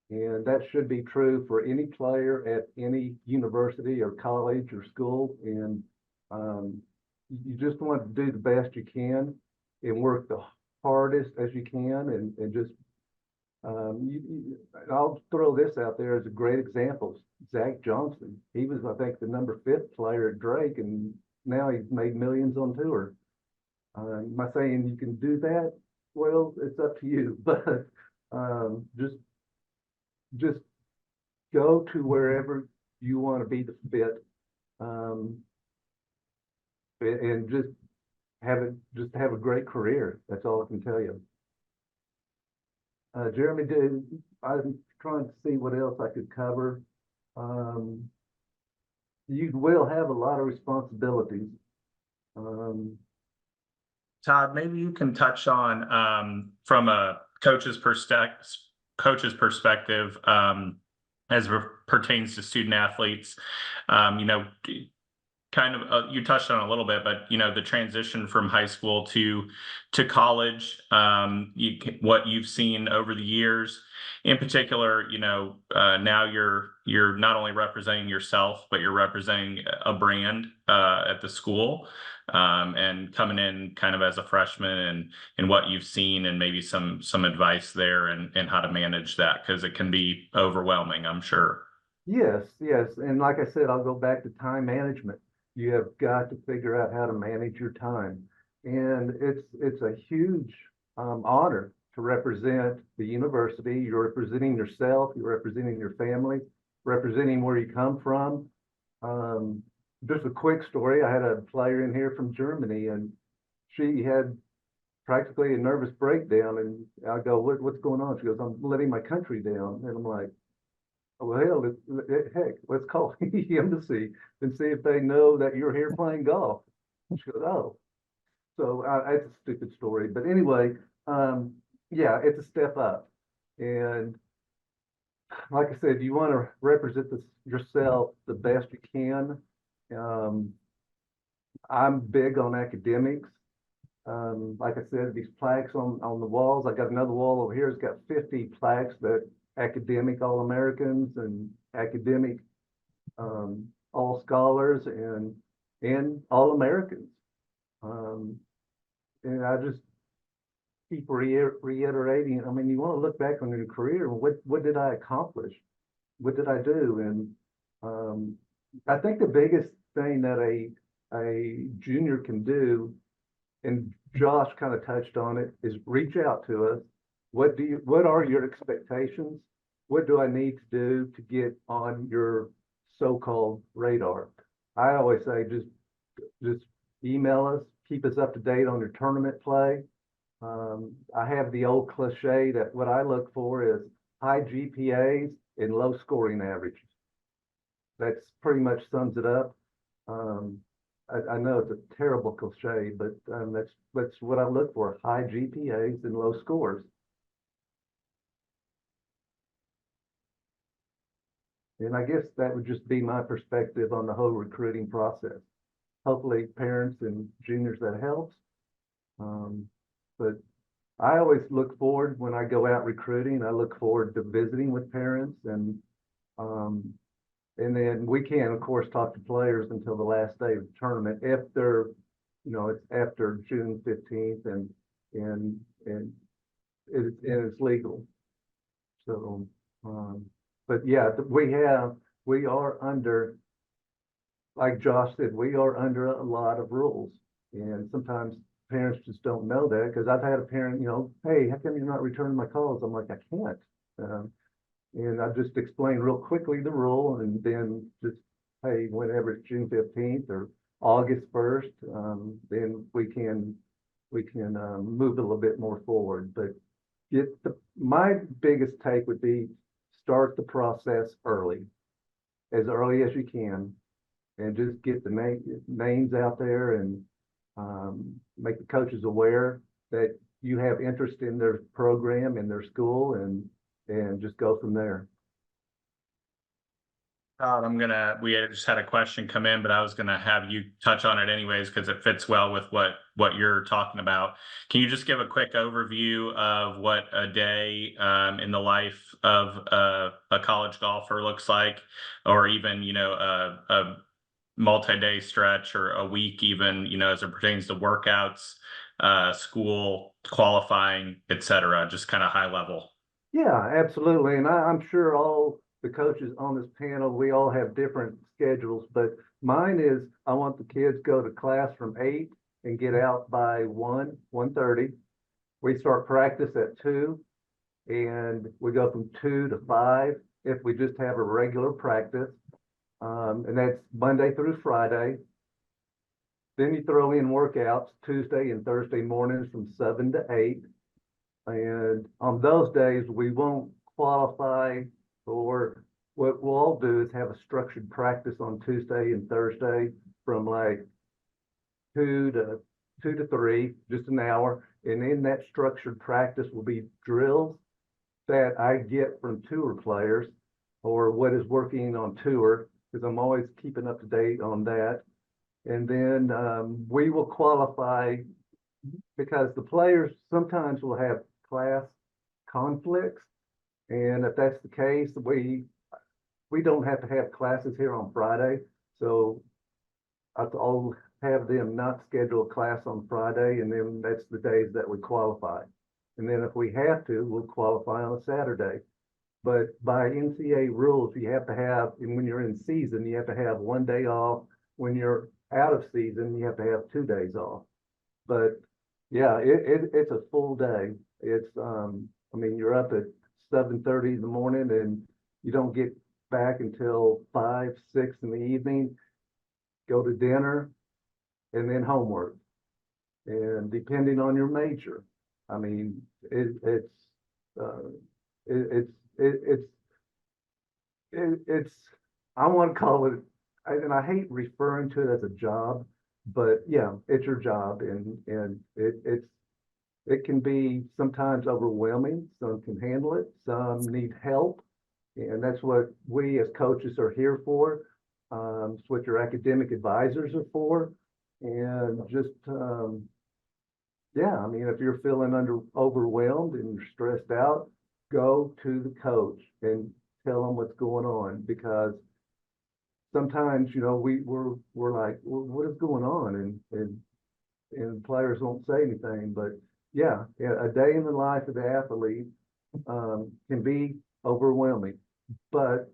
And that should be true for any player at any university or college or school. And you just want to do the best you can and work the hardest as you can, and just I'll throw this out there as a great example. Zach Johnson, he was, I think, the number 5th player at Drake, and now he's made millions on tour. Am I saying you can do that? Well, it's up to you, but just go to wherever you want to be the fit, and just have a great career. That's all I can tell you. Jeremy, I'm trying to see what else I could cover. You will have a lot of responsibilities. Todd, maybe you can touch on from a coach's perspective as pertains to student athletes. Kind of you touched on a little bit, but the transition from high school to college, what you've seen over the years. In particular, now you're not only representing yourself, but you're representing a brand at the school, and coming in kind of as a freshman, and what you've seen, and maybe some advice there, and how to manage that, because it can be overwhelming, I'm sure. Yes, and like I said, I'll go back to time management. You have got to figure out how to manage your time, and it's a huge honor to represent the university. You're representing yourself, you're representing your family, representing where you come from. Just a quick story, I had a player in here from Germany, and she had practically a nervous breakdown, and I go, what's going on? She goes, I'm letting my country down. And I'm like, well, heck, let's call the embassy and see if they know that you're here playing golf. She goes, oh. So it's a stupid story. But anyway, yeah, it's a step up. And like I said, you want to represent yourself the best you can. I'm big on academics. Like I said, these plaques on the walls. I got another wall over here. It's got 50 plaques that academic All-Americans and academic all scholars and All-Americans. And I just keep reiterating. I mean, you want to look back on your career. What did I accomplish? What did I do? And I think the biggest thing that a junior can do, and Josh kind of touched on it, is reach out to us. What are your expectations? What do I need to do to get on your so-called radar? I always say just email us, keep us up to date on your tournament play. I have the old cliche that what I look for is high GPAs and low scoring averages. That's pretty much sums it up. I know it's a terrible cliche, but that's what I look for: high GPAs and low scores. And I guess that would just be my perspective on the whole recruiting process. Hopefully, parents and juniors, that helps. But I always look forward when I go out recruiting. I look forward to visiting with parents, and then we can, of course, talk to players until the last day of the tournament if they're, it's after June 15th and it's legal. So, but yeah, we are under, like Josh said, we are under a lot of rules. And sometimes parents just don't know that, because I've had a parent, hey, how come you're not returning my calls? I'm like, I can't. And I just explain real quickly the rule, and then just, hey, whenever it's June 15th or August 1st, then we can move a little bit more forward. But my biggest take would be start the process early as you can, and just get the names out there, and make the coaches aware that you have interest in their program, in their school, and just go from there. We just had a question come in, but I was gonna have you touch on it anyways, because it fits well with what you're talking about. Can you just give a quick overview of what a day in the life of a college golfer looks like, or even, a multi-day stretch or a week, even, as it pertains to workouts, school, qualifying, etc., just kind of high level? Yeah, absolutely. And I'm sure all the coaches on this panel, we all have different schedules, but mine is, I want the kids go to class from 8 and get out by 1:30. We start practice at 2, and we go from 2 to 5 if we just have a regular practice. And that's Monday through Friday. Then you throw in workouts Tuesday and Thursday mornings from 7 to 8. And on those days, we won't qualify, or what we'll all do is have a structured practice on Tuesday and Thursday from like 2 to 3, just an hour. And in that structured practice will be drills that I get from tour players, or what is working on tour, because I'm always keeping up to date on that. And then we will qualify, because the players sometimes will have class conflicts. And if that's the case, we don't have to have classes here on Friday. So I'll have them not schedule a class on Friday, and then that's the days that we qualify. And then if we have to, we'll qualify on a Saturday. But by NCAA rules, you have to have, and when you're in season, you have to have 1 day off. When you're out of season, you have to have 2 days off. But yeah, it's a full day. It's you're up at 7:30 in the morning, and you don't get back until 5, 6 in the evening. Go to dinner, and then homework. And depending on your major, it's I want to call it, and I hate referring to it as a job, but yeah, it's your job, and it can be sometimes overwhelming. Some can handle it, some need help, and that's what we as coaches are here for. It's what your academic advisors are for, and just yeah, if you're feeling overwhelmed and you're stressed out, go to the coach and tell them what's going on, because sometimes, we're like, well, what is going on? And players won't say anything, but yeah, a day in the life of the athlete can be overwhelming, but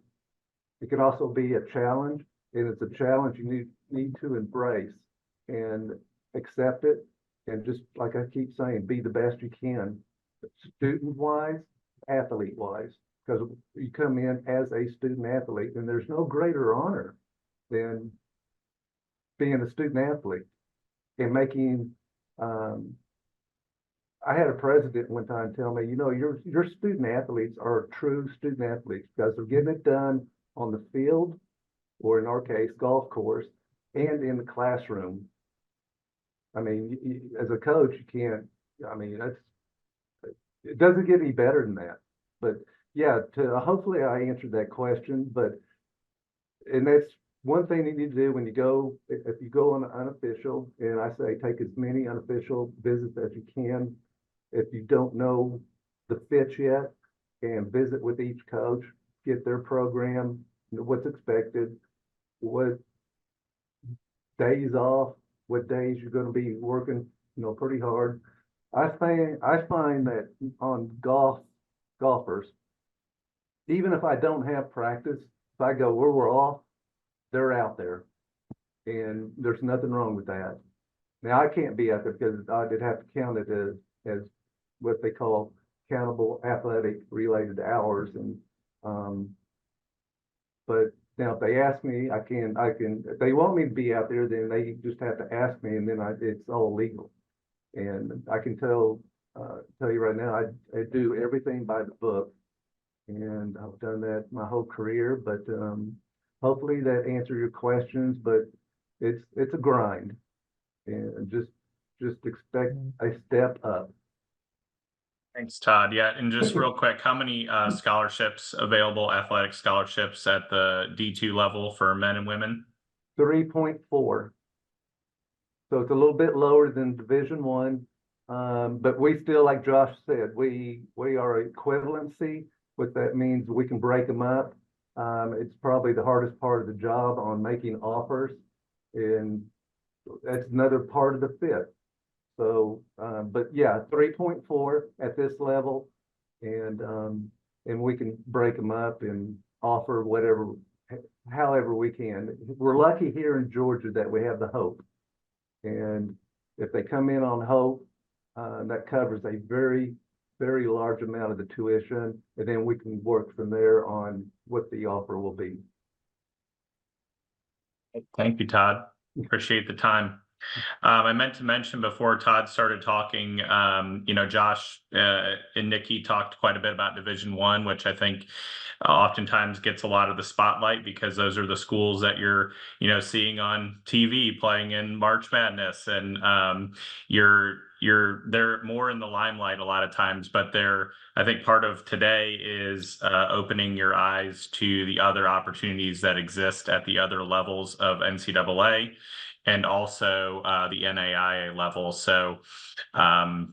it can also be a challenge, and it's a challenge you need to embrace and accept it. And just like I keep saying, be the best you can, student wise, athlete wise, because you come in as a student athlete, and there's no greater honor than being a student athlete and making. I had a president one time tell me, your student athletes are true student athletes, because they're getting it done on the field, or in our case, golf course, and in the classroom. As a coach, you can't, it doesn't get any better than that. But yeah, hopefully I answered that question, and that's one thing you need to do when you go, if you go on unofficial, and I say take as many unofficial visits as you can. If you don't know the fit yet, and visit with each coach, get their program, what's expected, what days off, what days you're going to be working, pretty hard. I find that on golfers, even if I don't have practice, if I go where we're off, they're out there. And there's nothing wrong with that. Now I can't be out there because I'd have to count it as what they call countable athletic related hours. And but now if they ask me, I can if they want me to be out there, then they just have to ask me, and then it's all legal. And I can tell you right now, I do everything by the book, and I've done that my whole career. But hopefully that answers your questions. But it's a grind, and just expect a step up. Thanks, Todd. Yeah, and just real quick, how many scholarships, available athletic scholarships at the D2 level for men and women? 3.4. So it's a little bit lower than Division One, but we still, like Josh said, we are equivalency. What that means, we can break them up. It's probably the hardest part of the job on making offers, and that's another part of the fit. So, but yeah, 3.4 at this level, and we can break them up and offer whatever, however we can. We're lucky here in Georgia that we have the Hope, and if they come in on Hope, that covers a very, very large amount of the tuition, and then we can work from there on what the offer will be. Thank you, Todd. Appreciate the time. I meant to mention before Todd started talking, Josh and Nikki talked quite a bit about Division One, which I think oftentimes gets a lot of the spotlight because those are the schools that you're, seeing on TV playing in March Madness, and they're more in the limelight a lot of times. But I think part of today is opening your eyes to the other opportunities that exist at the other levels of NCAA. And also the NAIA level. So, that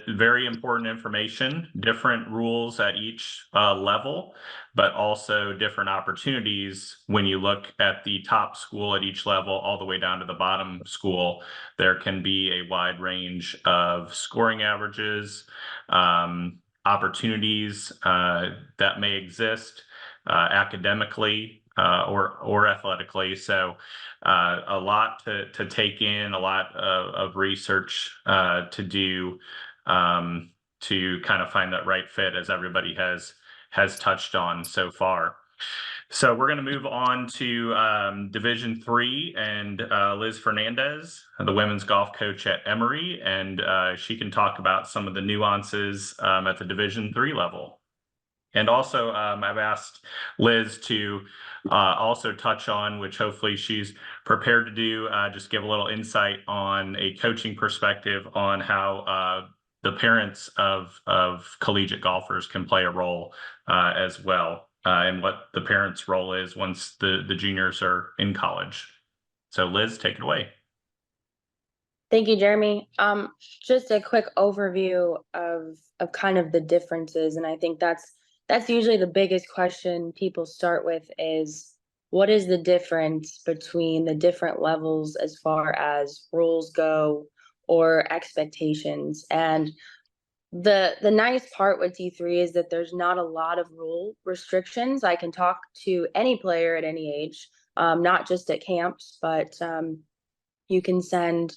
very important information, different rules at each level, but also different opportunities when you look at the top school at each level all the way down to the bottom school. There can be a wide range of scoring averages, opportunities that may exist academically or athletically. So a lot to take in, a lot of research to do to kind of find that right fit, as everybody has touched on so far. So we're going to move on to Division III and Liz Fernandez, the women's golf coach at Emory, and she can talk about some of the nuances at the Division III level. And also, I've asked Liz to also touch on, which hopefully she's prepared to do, just give a little insight on a coaching perspective on how the parents of collegiate golfers can play a role as well, and what the parents' role is once the juniors are in college. So Liz, take it away. Thank you, Jeremy. Just a quick overview of kind of the differences, and I think that's usually the biggest question people start with is, what is the difference between the different levels as far as rules go or expectations? And the nice part with D3 is that there's not a lot of rule restrictions. I can talk to any player at any age, not just at camps, but you can send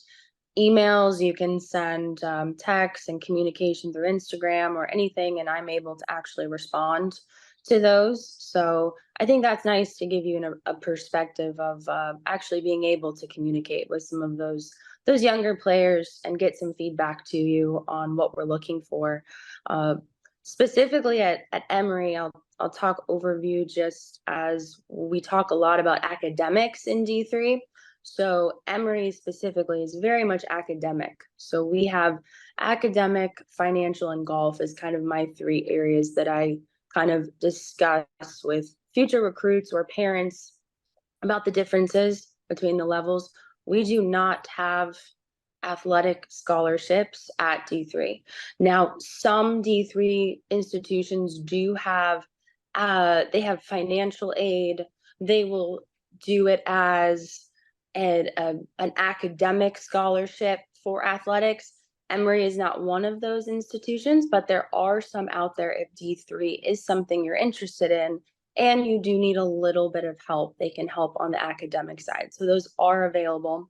emails, you can send texts and communication through Instagram or anything, and I'm able to actually respond to those. So I think that's nice to give you a perspective of actually being able to communicate with some of those younger players and get some feedback to you on what we're looking for. Specifically at Emory, I'll talk overview, just as we talk a lot about academics in D3. So Emory specifically is very much academic. So we have academic, financial, and golf as kind of my three areas that I kind of discuss with future recruits or parents about the differences between the levels. We do not have athletic scholarships at D3. Now, some D3 institutions do have, they have financial aid. They will do it as an academic scholarship for athletics, Emory is not one of those institutions, but there are some out there if D3 is something you're interested in and you do need a little bit of help. They can help on the academic side. So those are available,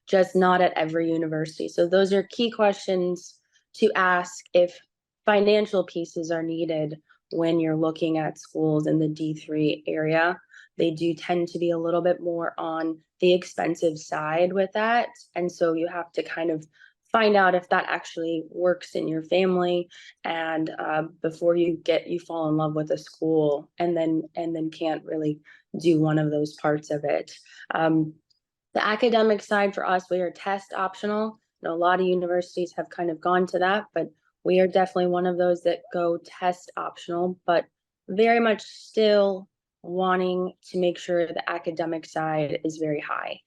just not at every university. So those are key questions to ask if financial pieces are needed when you're looking at schools in the D3 area. They do tend to be a little bit more on the expensive side with that. And so you have to kind of find out if that actually works in your family, and before you fall in love with a school and then can't really do one of those parts of it. The academic side for us, we are test optional. You know, a lot of universities have kind of gone to that, but we are definitely one of those that go test optional, but very much still wanting to make sure the academic side is very high.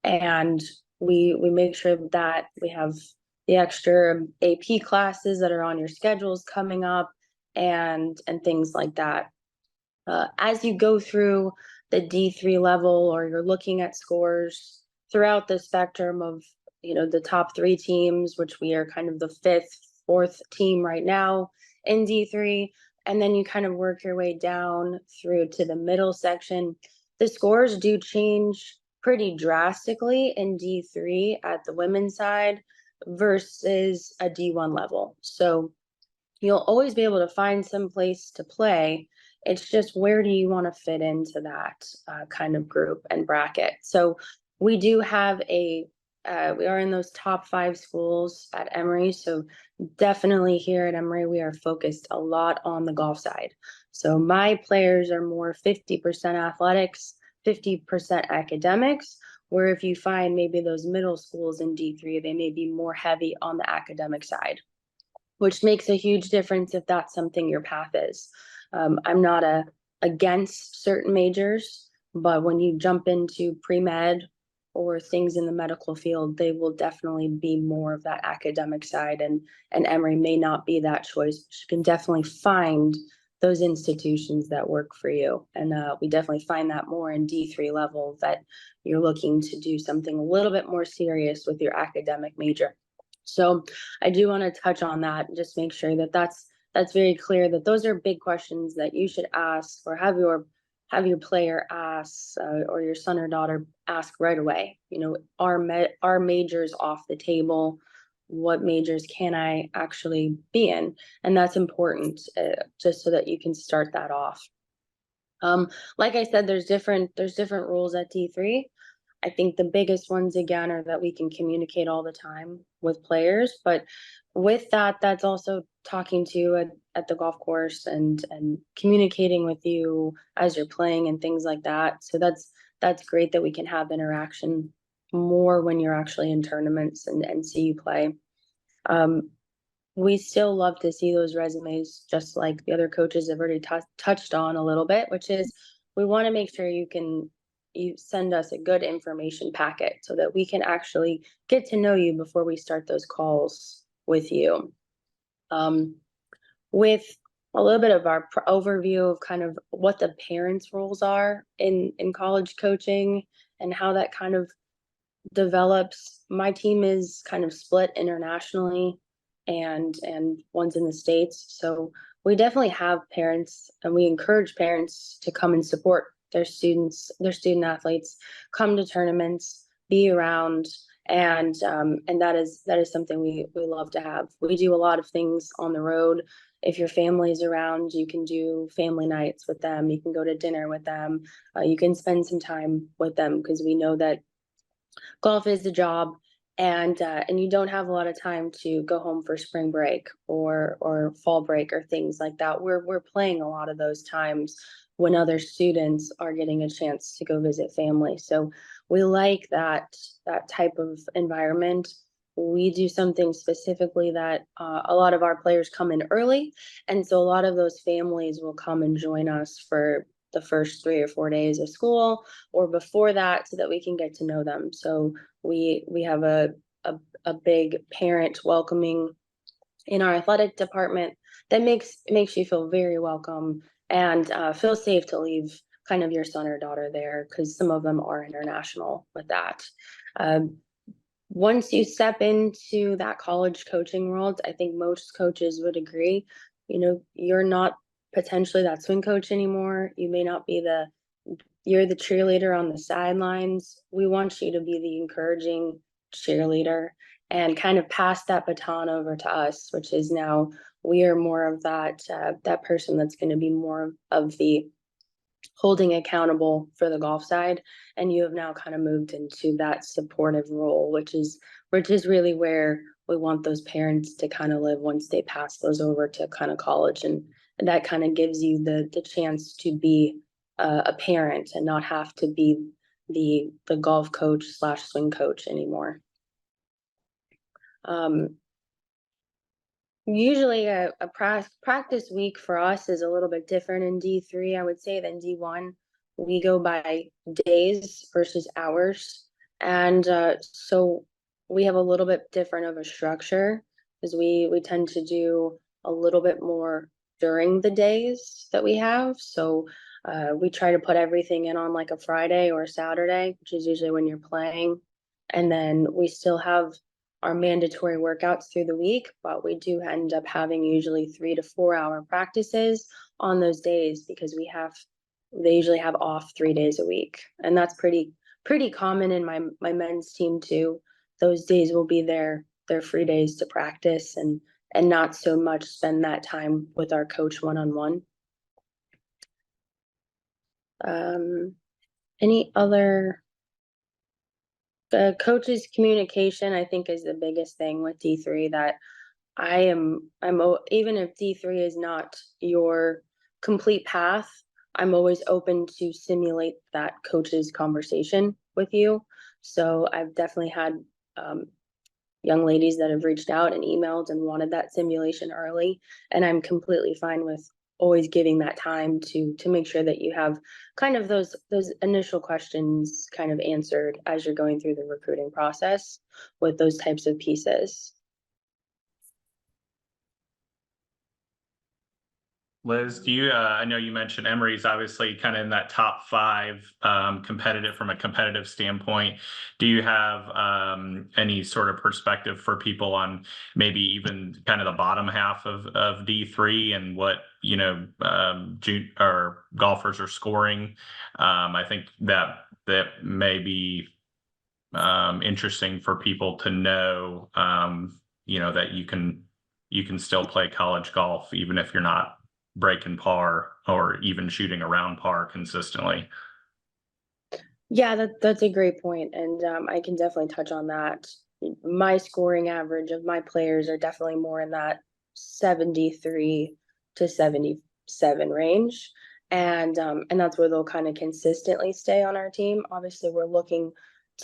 And we make sure that we have the extra AP classes that are on your schedules coming up, and things like that. As you go through the D3 level, or you're looking at scores throughout the spectrum of, the top 3 teams, which we are kind of the 4th team right now in D3, and then you kind of work your way down through to the middle section. The scores do change pretty drastically in D3 at the women's side versus a D1 level. So you'll always be able to find some place to play. It's just, where do you want to fit into that kind of group and bracket? So we do have we are in those top 5 schools at Emory. So definitely here at Emory, we are focused a lot on the golf side. So my players are more 50% athletics, 50% academics, where if you find maybe those middle schools in D3, they may be more heavy on the academic side, which makes a huge difference if that's something your path is. I'm not against certain majors, but when you jump into pre-med or things in the medical field, they will definitely be more of that academic side, and Emory may not be that choice. But you can definitely find those institutions that work for you. And we definitely find that more in D3 level, that you're looking to do something a little bit more serious with your academic major. So I do want to touch on that and just make sure that that's very clear, that those are big questions that you should ask, or have your player ask, or your son or daughter ask right away. Are majors off the table? What majors can I actually be in? And that's important, just so that you can start that off. Like I said, there's different rules at D3. I think the biggest ones, again, are that we can communicate all the time with players, but with that, that's also talking to you at the golf course, and communicating with you as you're playing and things like that. So that's great that we can have interaction more when you're actually in tournaments and see you play. We still love to see those resumes, just like the other coaches have already touched on a little bit, which is, we want to make sure you send us a good information packet so that we can actually get to know you before we start those calls with you. With a little bit of our overview of kind of what the parents' roles are in college coaching and how that kind of develops. My team is kind of split internationally, and one's in the States. So we definitely have parents, and we encourage parents to come and support their students, their student athletes, come to tournaments, be around, and that is something we love to have. We do a lot of things on the road. If your family is around, you can do family nights with them. You can go to dinner with them. You can spend some time with them, because we know that golf is a job, and you don't have a lot of time to go home for spring break or fall break or things like that. We're playing a lot of those times when other students are getting a chance to go visit family. So we like that type of environment. We do something specifically that a lot of our players come in early, and so a lot of those families will come and join us for the first 3 or 4 days of school, or before that, so that we can get to know them. So we have a big parent welcoming in our athletic department that makes you feel very welcome, and feel safe to leave kind of your son or daughter there, because some of them are international with that. once you step into that college coaching world, I think most coaches would agree, you're not potentially that swing coach anymore. You may not be you're the cheerleader on the sidelines. We want you to be the encouraging cheerleader and kind of pass that baton over to us, which is now we are more of that person that's going to be more of the holding accountable for the golf side, and you have now kind of moved into that supportive role, which is really where we want those parents to kind of live once they pass those over to kind of college, and that kind of gives you the chance to be a parent and not have to be the golf coach / swing coach anymore. Usually a practice week for us is a little bit different in D3, I would say, than D1. We go by days versus hours. And so we have a little bit different of a structure because we tend to do a little bit more during the days that we have. So we try to put everything in on like a Friday or a Saturday, which is usually when you're playing. And then we still have our mandatory workouts through the week, but we do end up having usually 3 to 4 hour practices on those days because they usually have off 3 days a week. And that's pretty common in my men's team too. Those days will be their free days to practice and not so much spend that time with our coach one-on-one. Any other the coach's communication, I think, is the biggest thing with D3 that I'm even if D3 is not your complete path, I'm always open to simulate that coach's conversation with you. So I've definitely had young ladies that have reached out and emailed and wanted that simulation early, and I'm completely fine with always giving that time to make sure that you have kind of those initial questions kind of answered as you're going through the recruiting process with those types of pieces. Liz, do you, I know you mentioned Emory's obviously kind of in that top 5 competitive from a competitive standpoint. Do you have any sort of perspective for people on maybe even kind of the bottom half of D3 and what, or golfers are scoring? I think that may be interesting for people to know, that you can still play college golf even if you're not breaking par or even shooting around par consistently. Yeah, that's a great point, and I can definitely touch on that. My scoring average of my players are definitely more in that 73 to 77 range, and that's where they'll kind of consistently stay on our team. Obviously, we're looking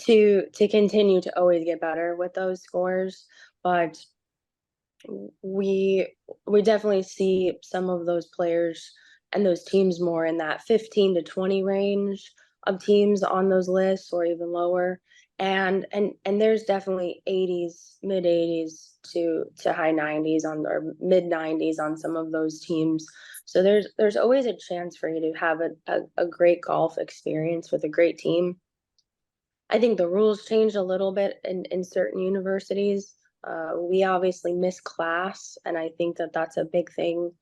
to continue to always get better with those scores, but we definitely see some of those players and those teams more in that 15 to 20 range of teams on those lists or even lower, and there's definitely 80s, mid 80s to high 90s on or mid 90s on some of those teams. So there's always a chance for you to have a great golf experience with a great team. I think the rules changed a little bit in certain universities. We obviously miss class, and I think that that's a big thing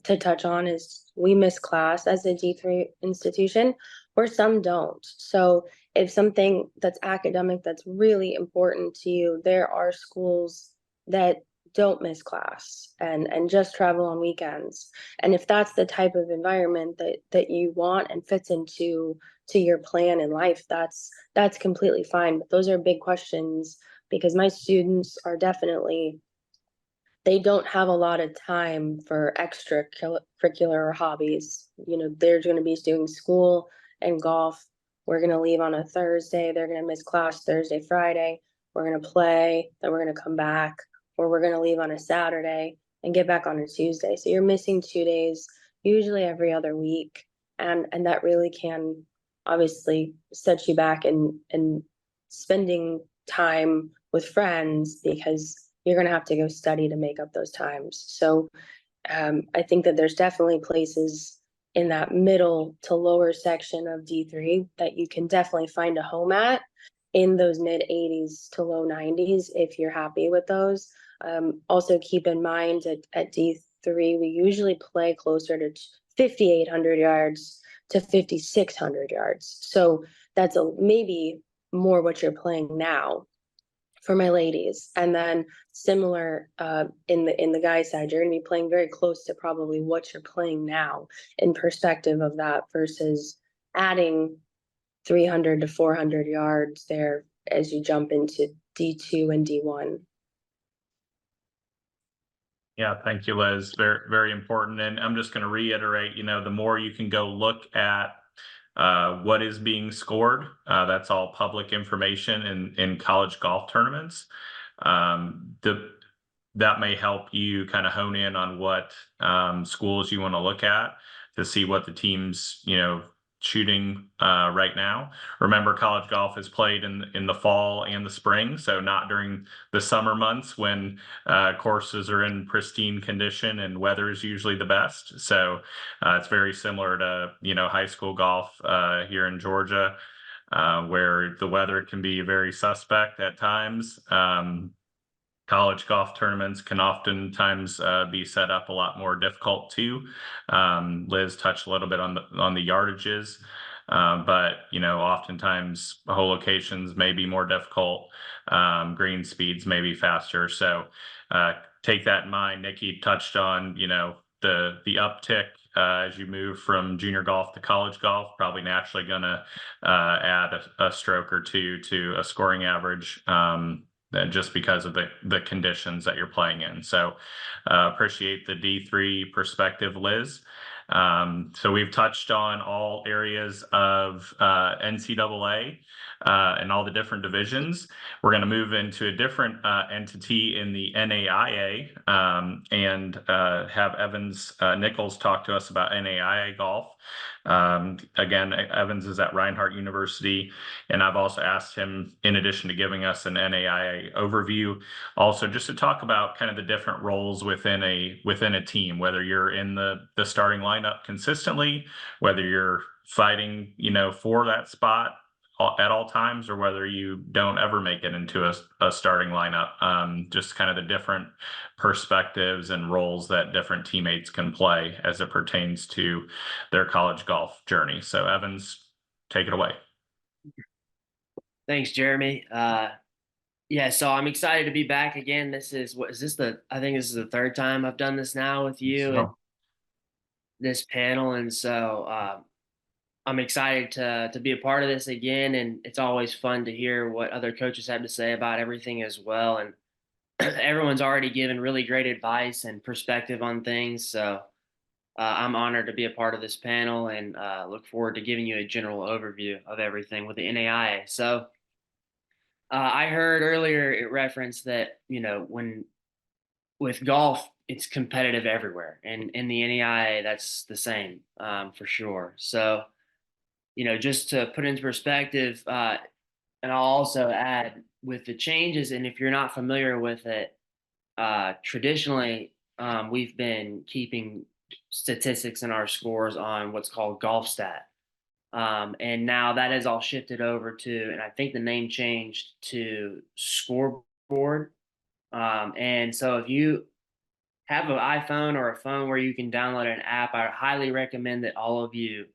to touch on is we miss class as a D3 institution, where some don't. So if something that's academic that's really important to you, there are schools that don't miss class and just travel on weekends. And if that's the type of environment that you want and fits into your plan in life, that's completely fine. But those are big questions because my students are definitely, they don't have a lot of time for extracurricular hobbies. They're going to be doing school and golf. We're going to leave on a Thursday. They're going to miss class Thursday, Friday. We're going to play, then we're going to come back, or we're going to leave on a Saturday and get back on a Tuesday. So you're missing 2 days, usually every other week. And that really can obviously set you back in spending time with friends because you're going to have to go study to make up those times. So I think that there's definitely places in that middle to lower section of D3 that you can definitely find a home at. in those mid 80s to low 90s if you're happy with those. Also keep in mind at D3, we usually play closer to 5,800 yards to 5,600 yards. So that's maybe more what you're playing now for my ladies. And then similar in the guys side, you're going to be playing very close to probably what you're playing now in perspective of that versus adding 300 to 400 yards there as you jump into D2 and D1. Yeah, thank you, Liz. Very, very important. And I'm just going to reiterate, the more you can go look at what is being scored, that's all public information in college golf tournaments. That may help you kind of hone in on what schools you want to look at to see what the team's, shooting right now. Remember, college golf is played in the fall and the spring, so not during the summer months when courses are in pristine condition and weather is usually the best. So it's very similar to high school golf here in Georgia, where the weather can be very suspect at times. College golf tournaments can oftentimes be set up a lot more difficult too. Liz touched a little bit on the yardages, but oftentimes hole locations may be more difficult. Green speeds may be faster. So take that in mind. Nikki touched on the uptick as you move from junior golf to college golf, probably naturally going to add a stroke or two to a scoring average. Just because of the conditions that you're playing in. So appreciate the D3 perspective, Liz. So we've touched on all areas of NCAA and all the different divisions. We're going to move into a different entity in the NAIA and have Evans Nichols talk to us about NAIA golf. Again, Evans is at Reinhardt University, and I've also asked him, in addition to giving us an NAIA overview, also just to talk about kind of the different roles within a team, whether you're in the starting lineup consistently, whether you're fighting, for that spot at all times, or whether you don't ever make it into a starting lineup. Just kind of the different perspectives and roles that different teammates can play as it pertains to their college golf journey. So Evans, take it away. Thanks, Jeremy. Yeah, so I'm excited to be back again. I think this is the third time I've done this now with you and this panel. And so I'm excited to be a part of this again. And it's always fun to hear what other coaches have to say about everything as well. And everyone's already given really great advice and perspective on things. So I'm honored to be a part of this panel and look forward to giving you a general overview of everything with the NAIA. So I heard earlier it referenced that, when with golf, it's competitive everywhere. And in the NAIA, that's the same for sure. So, just to put into perspective, and I'll also add with the changes, and if you're not familiar with it, traditionally, we've been keeping statistics in our scores on what's called golf stat. And now that has all shifted over to, and I think the name changed to scoreboard. And so if you have an iPhone or a phone where you can download an app, I highly recommend that all of you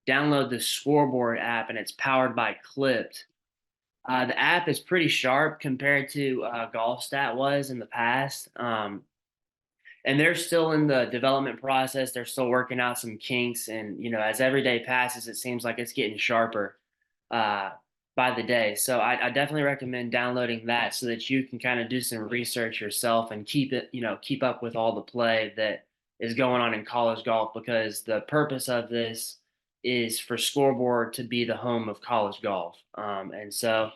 download the scoreboard app, and it's powered by Clipped. The app is pretty sharp compared to Golf Stat was in the past. And they're still in the development process. They're still working out some kinks. And, as every day passes, it seems like it's getting sharper by the day. So I definitely recommend downloading that so that you can kind of do some research yourself and keep up with all the play that is going on in college golf, because the purpose of this is for Scoreboard to be the home of college golf. And so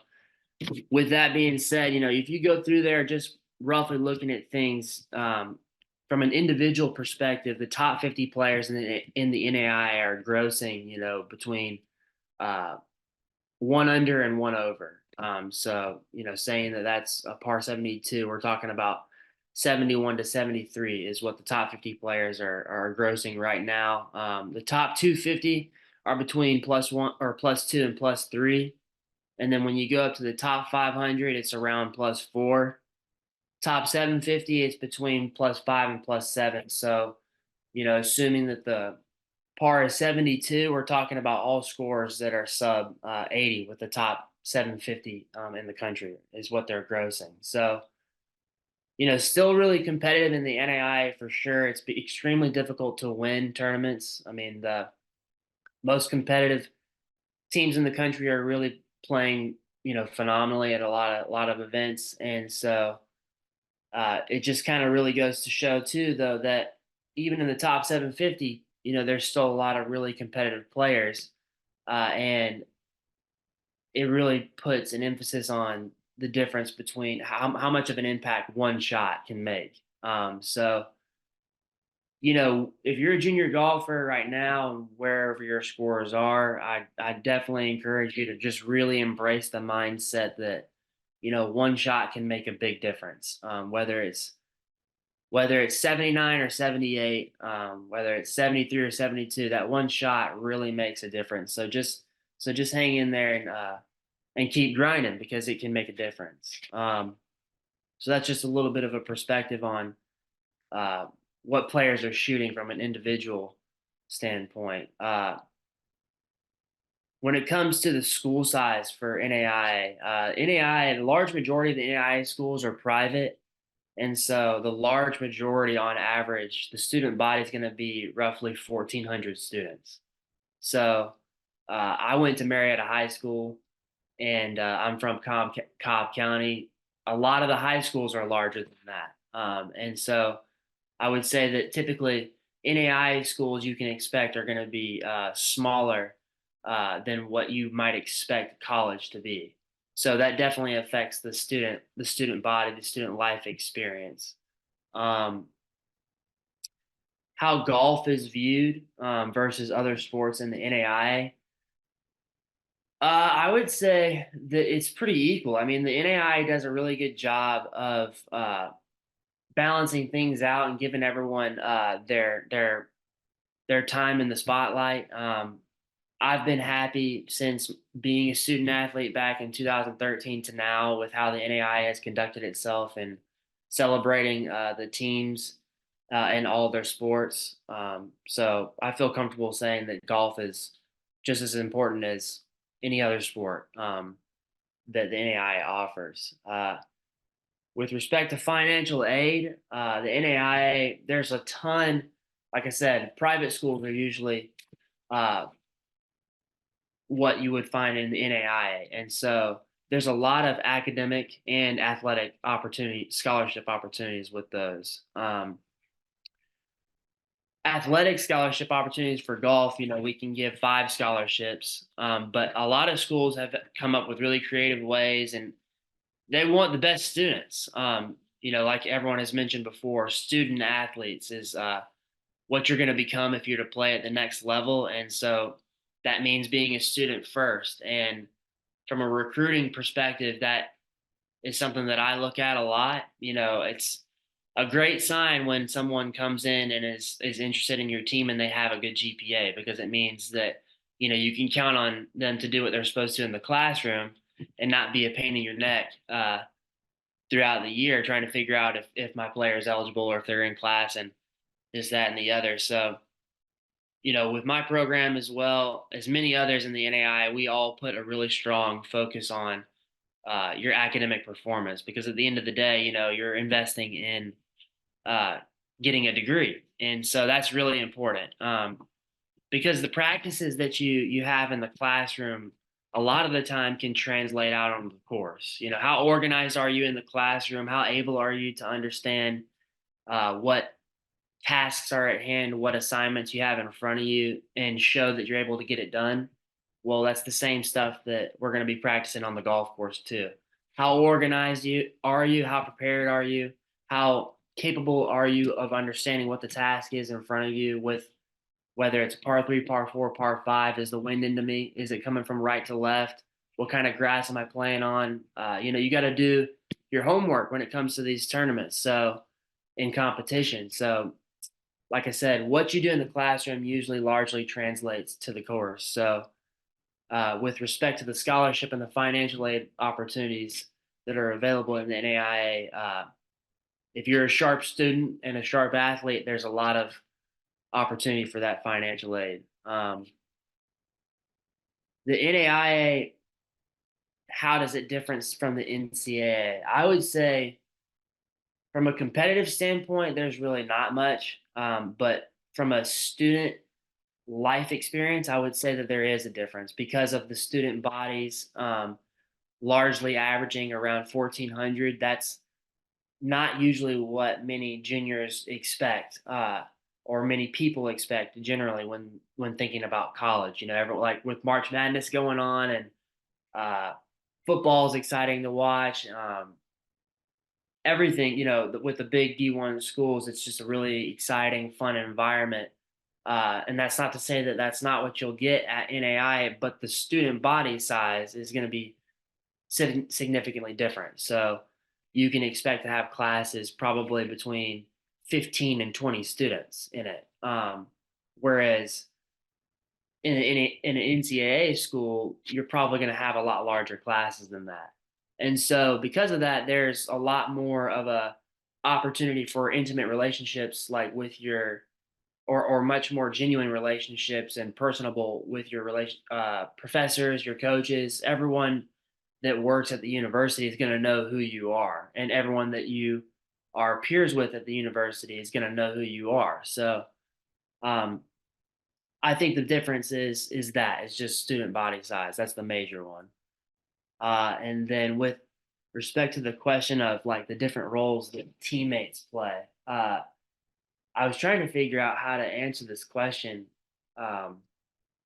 with that being said, if you go through there just roughly looking at things from an individual perspective, the top 50 players in the NAIA are grossing, between 1 under and 1 over. So, saying that that's a par 72, we're talking about 71 to 73 is what the top 50 players are grossing right now. The top 250 are between +1 or +2 and +3. And then when you go up to the top 500, it's around +4. Top 750, it's between +5 and +7. So, assuming that the par is 72, we're talking about all scores that are sub 80 with the top 750 in the country is what they're grossing. So, still really competitive in the NAI for sure. It's extremely difficult to win tournaments. I mean, the most competitive teams in the country are really playing, phenomenally at a lot of events, and so it just kind of really goes to show too, though, that even in the top 750, there's still a lot of really competitive players, and it really puts an emphasis on the difference between how much of an impact one shot can make. So, if you're a junior golfer right now, wherever your scores are, I definitely encourage you to just really embrace the mindset that, one shot can make a big difference. Whether it's 79 or 78, whether it's 73 or 72, that one shot really makes a difference. So just hang in there and keep grinding because it can make a difference. So that's just a little bit of a perspective on what players are shooting from an individual standpoint. When it comes to the school size for NAIA, the large majority of the NAIA schools are private. And so the large majority on average, the student body is going to be roughly 1,400 students. So I went to Marietta High School, and I'm from Cobb County. A lot of the high schools are larger than that. And so I would say that typically NAIA schools you can expect are going to be smaller than what you might expect college to be. So that definitely affects the student body, the student life experience. How golf is viewed versus other sports in the NAIA. I would say that it's pretty equal. I mean, the NAIA does a really good job of balancing things out and giving everyone their time in the spotlight. I've been happy since being a student athlete back in 2013 to now with how the NAIA has conducted itself and celebrating the teams in all of their sports. So I feel comfortable saying that golf is just as important as any other sport that the NAIA offers. With respect to financial aid, the NAIA, there's a ton, like I said, private schools are usually what you would find in the NAIA. And so there's a lot of academic and athletic scholarship opportunities with those. Athletic scholarship opportunities for golf, we can give 5 scholarships, but a lot of schools have come up with really creative ways, and they want the best students. Like everyone has mentioned before, student athletes is what you're going to become if you're to play at the next level. And so that means being a student first. And from a recruiting perspective, that is something that I look at a lot. It's a great sign when someone comes in and is interested in your team and they have a good GPA, because it means that, you can count on them to do what they're supposed to in the classroom and not be a pain in your neck throughout the year trying to figure out if my player is eligible or if they're in class and this, that, and the other. So, with my program as well as many others in the NAI, we all put a really strong focus on your academic performance, because at the end of the day, you're investing in getting a degree. And so that's really important because the practices that you have in the classroom a lot of the time can translate out on the course. How organized are you in the classroom? How able are you to understand what tasks are at hand, what assignments you have in front of you, and show that you're able to get it done? Well, that's the same stuff that we're going to be practicing on the golf course too. How organized are you? How prepared are you? How capable are you of understanding what the task is in front of you, with whether it's par 3, par 4, par 5? Is the wind into me? Is it coming from right to left? What kind of grass am I playing on? You got to do your homework when it comes to these tournaments. So in competition. So like I said, what you do in the classroom usually largely translates to the course. So with respect to the scholarship and the financial aid opportunities that are available in the NAIA. If you're a sharp student and a sharp athlete, there's a lot of opportunity for that financial aid. The NAIA, how does it differ from the NCAA? I would say from a competitive standpoint, there's really not much. But from a student life experience, I would say that there is a difference because of the student bodies largely averaging around 1,400. That's not usually what many juniors expect, or many people expect generally when thinking about college. You know, like with March Madness going on, and football is exciting to watch. Everything, you know, with the big D1 schools, it's just a really exciting, fun environment. And that's not to say that that's not what you'll get at NAI, but the student body size is going to be significantly different. So you can expect to have classes probably between 15 and 20 students in it. Whereas in an NCAA school, you're probably going to have a lot larger classes than that. And so because of that, there's a lot more of a opportunity for intimate relationships, like with your, or much more genuine relationships and personable with your professors, your coaches, everyone that works at the university is going to know who you are, and everyone that you are peers with at the university is going to know who you are. So, I think the difference is that it's just student body size. That's the major one. And then with respect to the question of like the different roles that teammates play, I was trying to figure out how to answer this question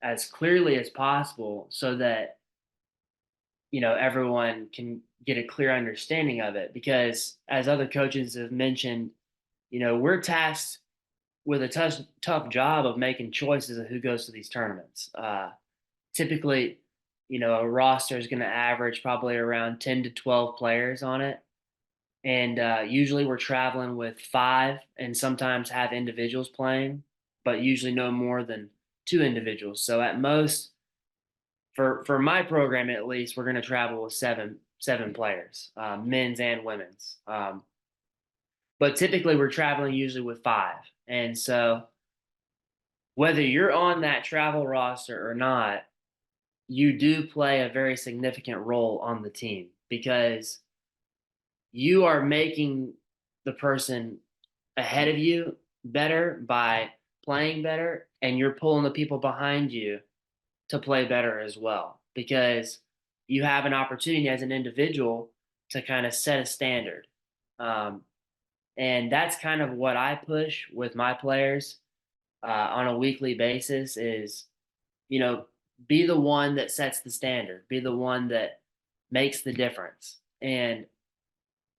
as clearly as possible so that everyone can get a clear understanding of it. Because as other coaches have mentioned, we're tasked with a tough job of making choices of who goes to these tournaments. Typically, a roster is going to average probably around 10 to 12 players on it. And usually we're traveling with 5 and sometimes have individuals playing, but usually no more than 2 individuals. So at most, for my program at least, we're going to travel with seven players, men's and women's. But typically we're traveling usually with 5. And so whether you're on that travel roster or not, you do play a very significant role on the team because you are making the person ahead of you better by playing better, and you're pulling the people behind you to play better as well, because you have an opportunity as an individual to kind of set a standard. And that's kind of what I push with my players on a weekly basis is, be the one that sets the standard, be the one that makes the difference. And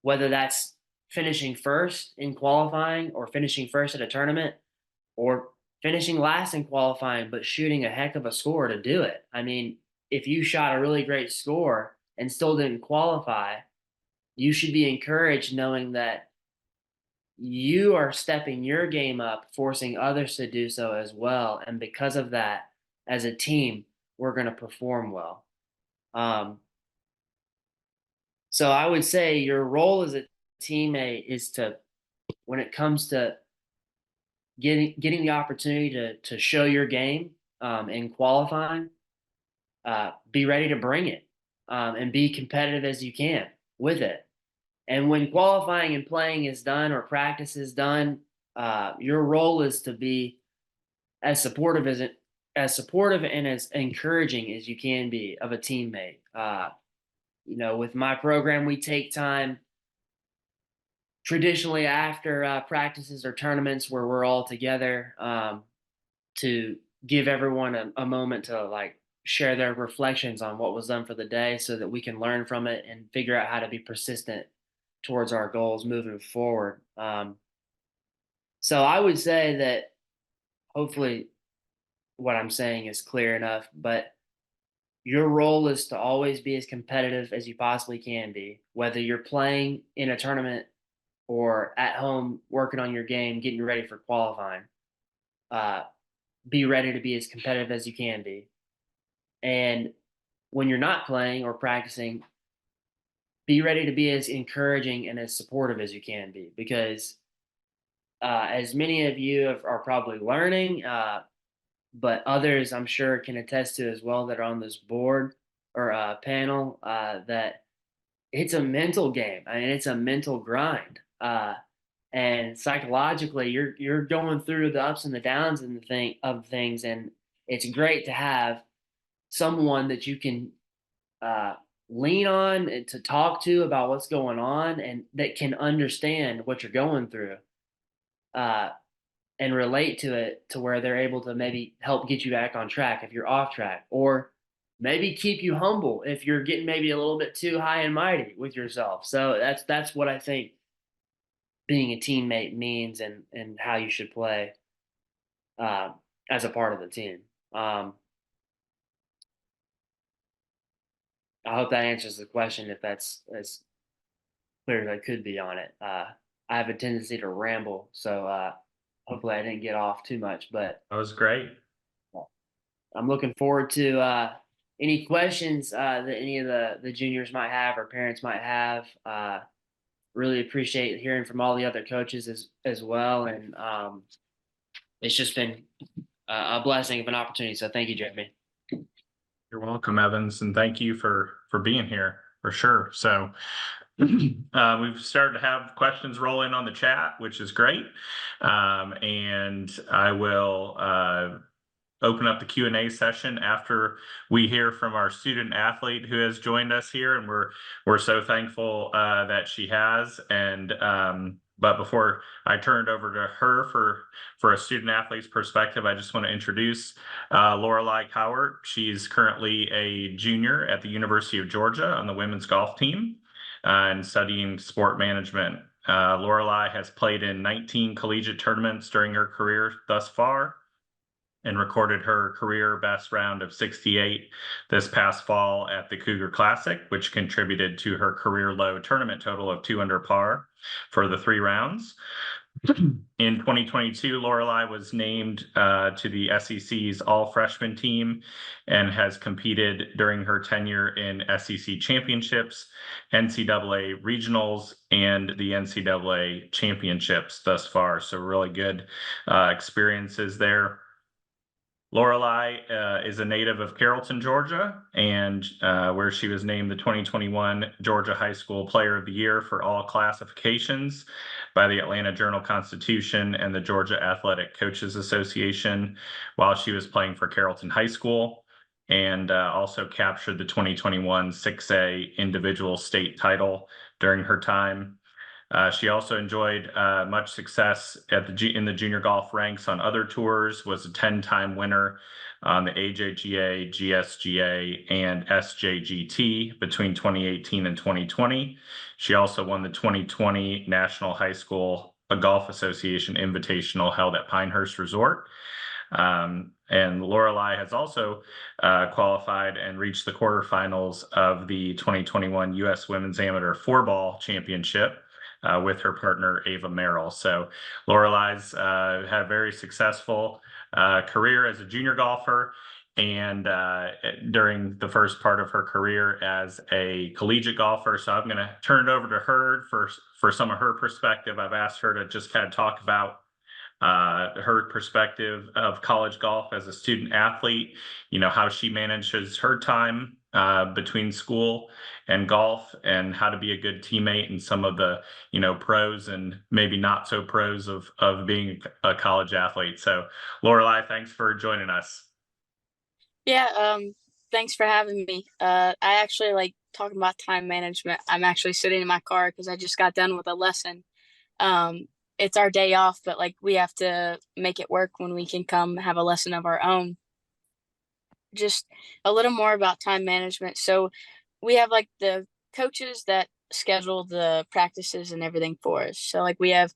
whether that's finishing first in qualifying or finishing first at a tournament or finishing last in qualifying, but shooting a heck of a score to do it. I mean, if you shot a really great score and still didn't qualify, you should be encouraged knowing that you are stepping your game up, forcing others to do so as well. And because of that, as a team, we're going to perform well. So I would say your role as a teammate is to, when it comes to getting the opportunity to show your game in qualifying, be ready to bring it and be competitive as you can with it. And when qualifying and playing is done or practice is done, your role is to be as supportive and as encouraging as you can be of a teammate. With my program, we take time traditionally after practices or tournaments where we're all together to give everyone a moment to like share their reflections on what was done for the day so that we can learn from it and figure out how to be persistent towards our goals moving forward. So I would say that hopefully what I'm saying is clear enough, but your role is to always be as competitive as you possibly can be, whether you're playing in a tournament or at home working on your game, getting ready for qualifying. Be ready to be as competitive as you can be. And when you're not playing or practicing, be ready to be as encouraging and as supportive as you can be, because as many of you are probably learning, but others I'm sure can attest to as well that are on this board or panel, that it's a mental game. I mean, it's a mental grind. And psychologically, you're going through the ups and the downs and the thing of things, and it's great to have someone that you can uh, lean on and to talk to about what's going on, and that can understand what you're going through, uh, and relate to it to where they're able to maybe help get you back on track if you're off track, or maybe keep you humble if you're getting maybe a little bit too high and mighty with yourself. So that's what I think being a teammate means, and how you should play uh, as a part of the team. Um, I hope that answers the question. If that's as clear as I could be on it. I have a tendency to ramble, so hopefully I didn't get off too much. But That was great. I'm looking forward to any questions that any of the juniors might have or parents might have. Really appreciate hearing from all the other coaches as well, and it's just been a blessing of an opportunity. So thank you, Jeremy. You're welcome, Evans, and thank you for being here for sure. So we've started to have questions roll in on the chat, which is great. And I will open up the Q&A session after we hear from our student athlete who has joined us here, and we're so thankful that she has. And but before I turn it over to her for a student athlete's perspective, I just want to introduce Lorelei Cowart. She's currently a junior at the University of Georgia on the women's golf team and studying sport management. Lorelei has played in 19 collegiate tournaments during her career thus far, and recorded her career best round of 68 this past fall at the Cougar Classic, which contributed to her career low tournament total of 2 under par for the 3 rounds. In 2022, Lorelei was named to the SEC's all-freshman team and has competed during her tenure in SEC championships, NCAA regionals, and the NCAA championships thus far. So really good experiences there. Lorelei is a native of Carrollton, Georgia, and where she was named the 2021 Georgia High School Player of the Year for all classifications by the Atlanta Journal-Constitution and the Georgia Athletic Coaches Association while she was playing for Carrollton High School, and also captured the 2021 6A individual state title during her time. She also enjoyed much success in the junior golf ranks on other tours, was a 10-time winner on the AJGA, GSGA, and SJGT between 2018 and 2020. She also won the 2020 National High School Golf Association Invitational held at Pinehurst Resort. And Lorelei has also qualified and reached the quarterfinals of the 2021 U.S. Women's Amateur 4-Ball Championship with her partner, Ava Merrill. So Lorelei's had a very successful career as a junior golfer, and during the first part of her career as a collegiate golfer. So I'm going to turn it over to her for some of her perspective. I've asked her to just kind of talk about her perspective of college golf as a student athlete, how she manages her time between school and golf, and how to be a good teammate, and some of the pros and maybe not so pros of being a college athlete. So Lorelei, thanks for joining us. Yeah, thanks for having me. I actually like talking about time management. I'm actually sitting in my car because I just got done with a lesson. It's our day off, but like we have to make it work when we can come have a lesson of our own. Just a little more about time management. So we have like the coaches that schedule the practices and everything for us. So like we have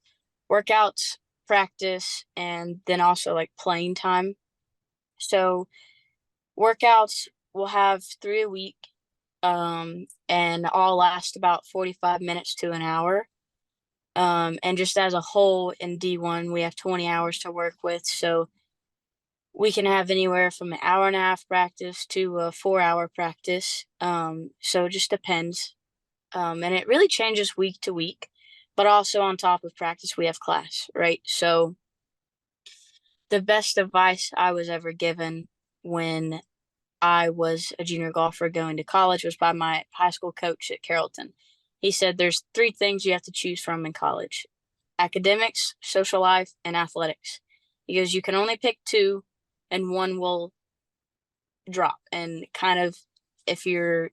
workouts, practice, and then also like playing time. So workouts we'll have 3 a week, and all last about 45 minutes to an hour. And just as a whole in D1, we have 20 hours to work with. So we can have anywhere from an hour and a half practice to a 4 hour practice. So it just depends. And it really changes week to week. But also on top of practice, we have class, right? So the best advice I was ever given when I was a junior golfer going to college was by my high school coach at Carrollton. He said there's 3 things you have to choose from in college: academics, social life, and athletics. He goes, you can only pick 2 and one will drop. And kind of, if you're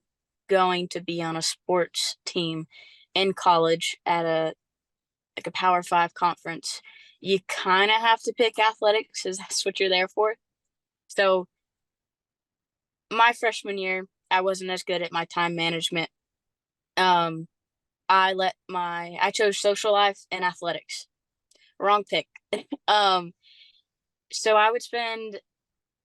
going to be on a sports team in college at a Power 5 conference, you kind of have to pick athletics because that's what you're there for. So my freshman year, I wasn't as good at my time management. I chose social life and athletics. Wrong pick. um, so I would spend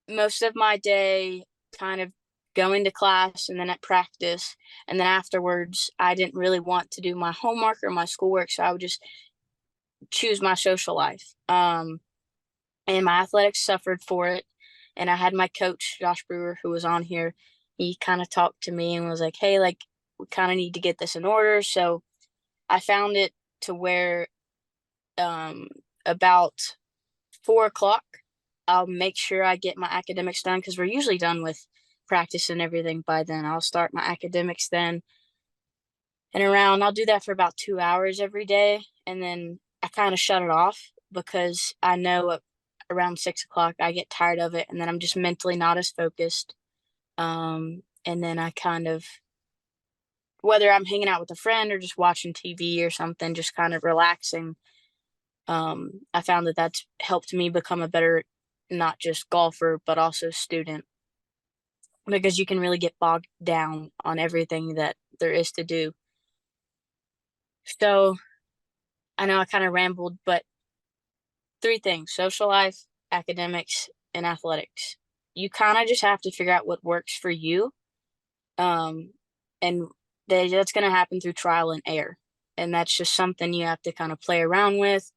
most of my day kind of going to class and then at practice. And then afterwards, I didn't really want to do my homework or my schoolwork. So I would just choose my social life. And my athletics suffered for it. And I had my coach, Josh Brewer, who was on here. He kind of talked to me and was like, hey, like, we kind of need to get this in order. So I found it to where about 4 o'clock, I'll make sure I get my academics done because we're usually done with practice and everything by then. I'll start my academics then. And I'll do that for about 2 hours every day. And then I kind of shut it off because I know around 6 o'clock I get tired of it and then I'm just mentally not as focused. And then I kind of, whether I'm hanging out with a friend or just watching TV or something, just kind of relaxing, I found that that's helped me become a better, not just golfer, but also student, because you can really get bogged down on everything that there is to do. So I know I kind of rambled, but 3 things: social life, academics, and athletics. You kind of just have to figure out what works for you. Um, and that's going to happen through trial and error. And that's just something you have to kind of play around with.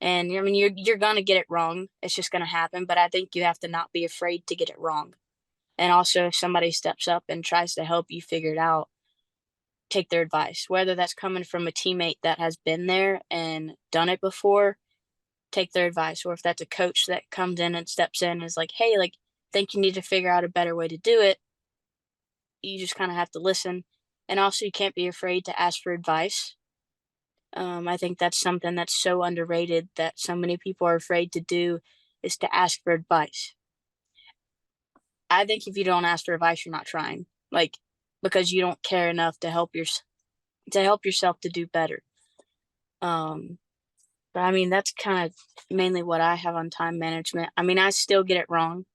And I mean, you're going to get it wrong. It's just going to happen. But I think you have to not be afraid to get it wrong. And also, if somebody steps up and tries to help you figure it out, take their advice, whether that's coming from a teammate that has been there and done it before, take their advice. Or if that's a coach that comes in and steps in and is like, hey, like, think you need to figure out a better way to do it. You just kind of have to listen. And also, you can't be afraid to ask for advice. I think that's something that's so underrated that so many people are afraid to do, is to ask for advice. I think if you don't ask for advice, you're not trying, like, because you don't care enough to help yourself to do better. But I mean, that's kind of mainly what I have on time management. I mean, I still get it wrong.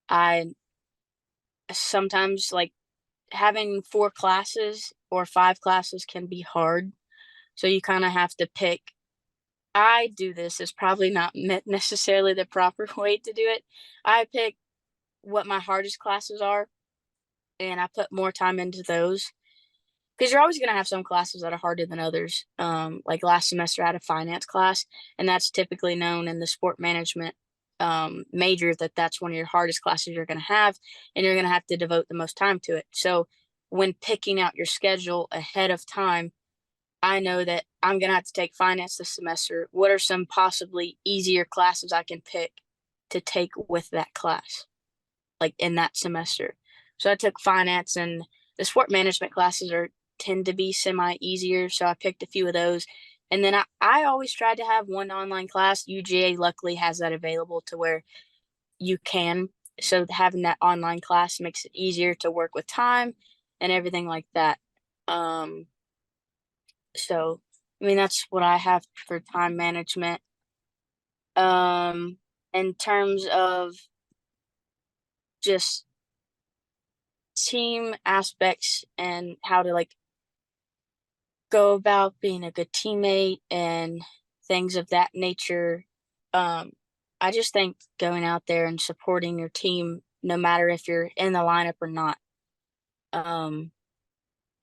I sometimes, like, having 4 classes or 5 classes can be hard. So you kind of have to pick. I do this is probably not necessarily the proper way to do it. I pick what my hardest classes are and I put more time into those, because you're always going to have some classes that are harder than others. Like last semester, I had a finance class, and that's typically known in the sport management major that that's one of your hardest classes you're going to have, and you're going to have to devote the most time to it. So when picking out your schedule ahead of time, I know that I'm going to have to take finance this semester. What are some possibly easier classes I can pick to take with that class, like in that semester? So I took finance, and the sport management classes tend to be semi easier. So I picked a few of those. And then I always tried to have one online class. UGA luckily has that available to where you can. So having that online class makes it easier to work with time and everything like that. So, I mean, that's what I have for time management. In terms of just team aspects and how to, like, go about being a good teammate and things of that nature, I just think going out there and supporting your team, no matter if you're in the lineup or not.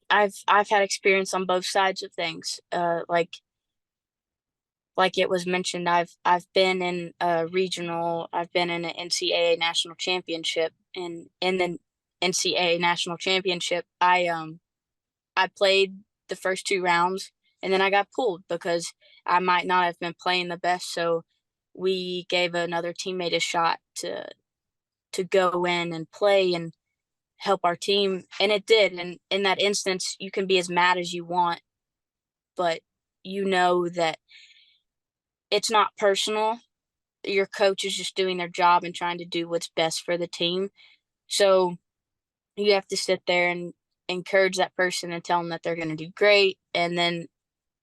I've had experience on both sides of things. Like, like it was mentioned, I've been in a regional, I've been in an NCAA national championship, and in the NCAA national championship, I played the first 2 rounds, and then I got pulled because I might not have been playing the best. So we gave another teammate a shot to go in and play and help our team, and it did. And in that instance, you can be as mad as you want, but you know that it's not personal. Your coach is just doing their job and trying to do what's best for the team. So you have to sit there and encourage that person and tell them that they're going to do great. And then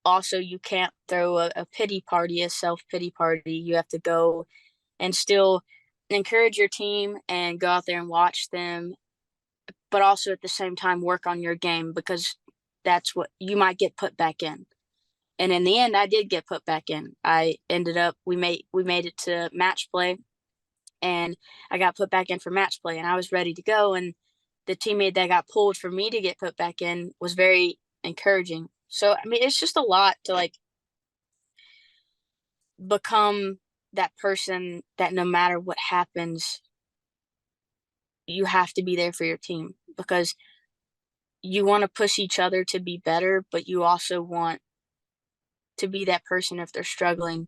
also, you can't throw a pity party, a self-pity party. You have to go and still encourage your team and go out there and watch them, but also at the same time work on your game, because that's what you might get put back in. And in the end, I did get put back in. I ended up we made it to match play, and I got put back in for match play, and I was ready to go. And the teammate that got pulled for me to get put back in was very encouraging. So I mean, it's just a lot to like become that person that no matter what happens, you have to be there for your team, because you want to push each other to be better, but you also want to be that person if they're struggling,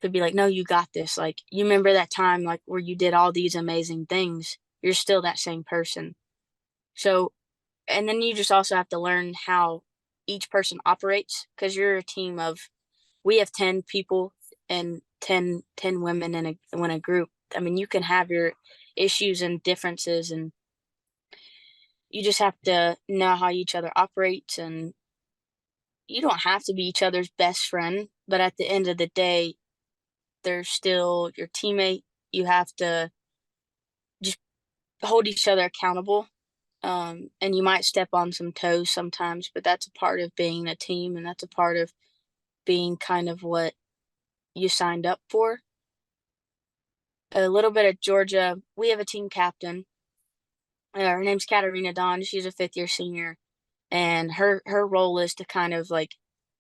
to be like, no, you got this. Like, you remember that time like where you did all these amazing things, you're still that same person. So, and then you just also have to learn how each person operates, because you're a team of, we have 10 people and 10 women in a group. I mean, you can have your issues and differences, and you just have to know how each other operates. And you don't have to be each other's best friend, but at the end of the day, they're still your teammate. You have to just hold each other accountable. And you might step on some toes sometimes, but that's a part of being a team, and that's a part of being kind of what you signed up for. A little bit of Georgia, we have a team captain. Her name's Katarina Don. She's a 5th-year senior, and her role is to kind of like,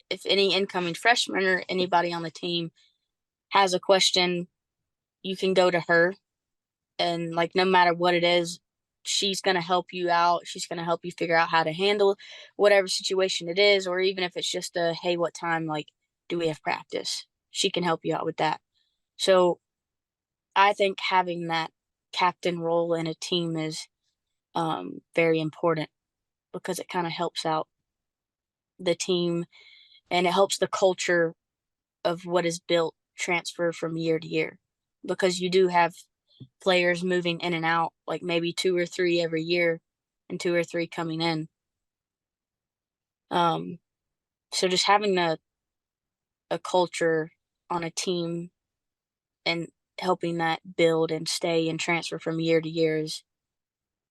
if any incoming freshman or anybody on the team has a question, you can go to her, and like no matter what it is, she's going to help you out. She's going to help you figure out how to handle whatever situation it is, or even if it's just a, hey, what time, like, do we have practice? She can help you out with that. So I think having that captain role in a team is very important, because it kind of helps out the team, and it helps the culture of what is built transfer from year to year, because you do have players moving in and out, like maybe 2 or 3 every year and 2 or 3 coming in. So just having a culture on a team and helping that build and stay and transfer from year to year is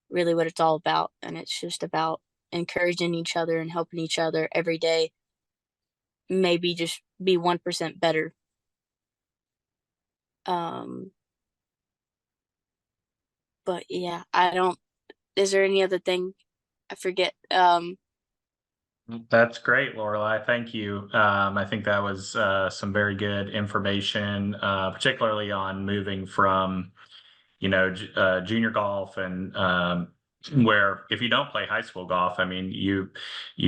really what it's all about. And it's just about encouraging each other and helping each other every day, maybe just be 1% better. But yeah, is there any other thing I forget? That's great, Lorelai. Thank you. I think that was some very good information, particularly on moving from, junior golf, and where if you don't play high school golf, I mean, you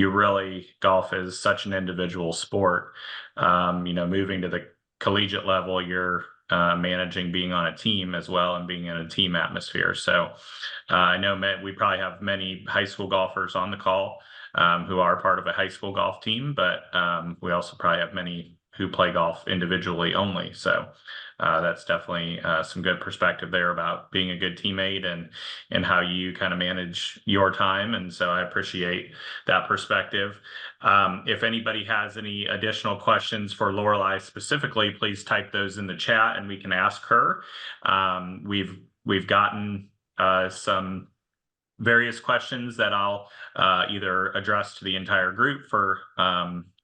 really, golf is such an individual sport. Moving to the collegiate level, you're managing being on a team as well and being in a team atmosphere. So I know we probably have many high school golfers on the call who are part of a high school golf team, but we also probably have many who play golf individually only. So that's definitely some good perspective there about being a good teammate and how you kind of manage your time. And so I appreciate that perspective. If anybody has any additional questions for Lorelai specifically, please type those in the chat and we can ask her. We've gotten some various questions that I'll either address to the entire group for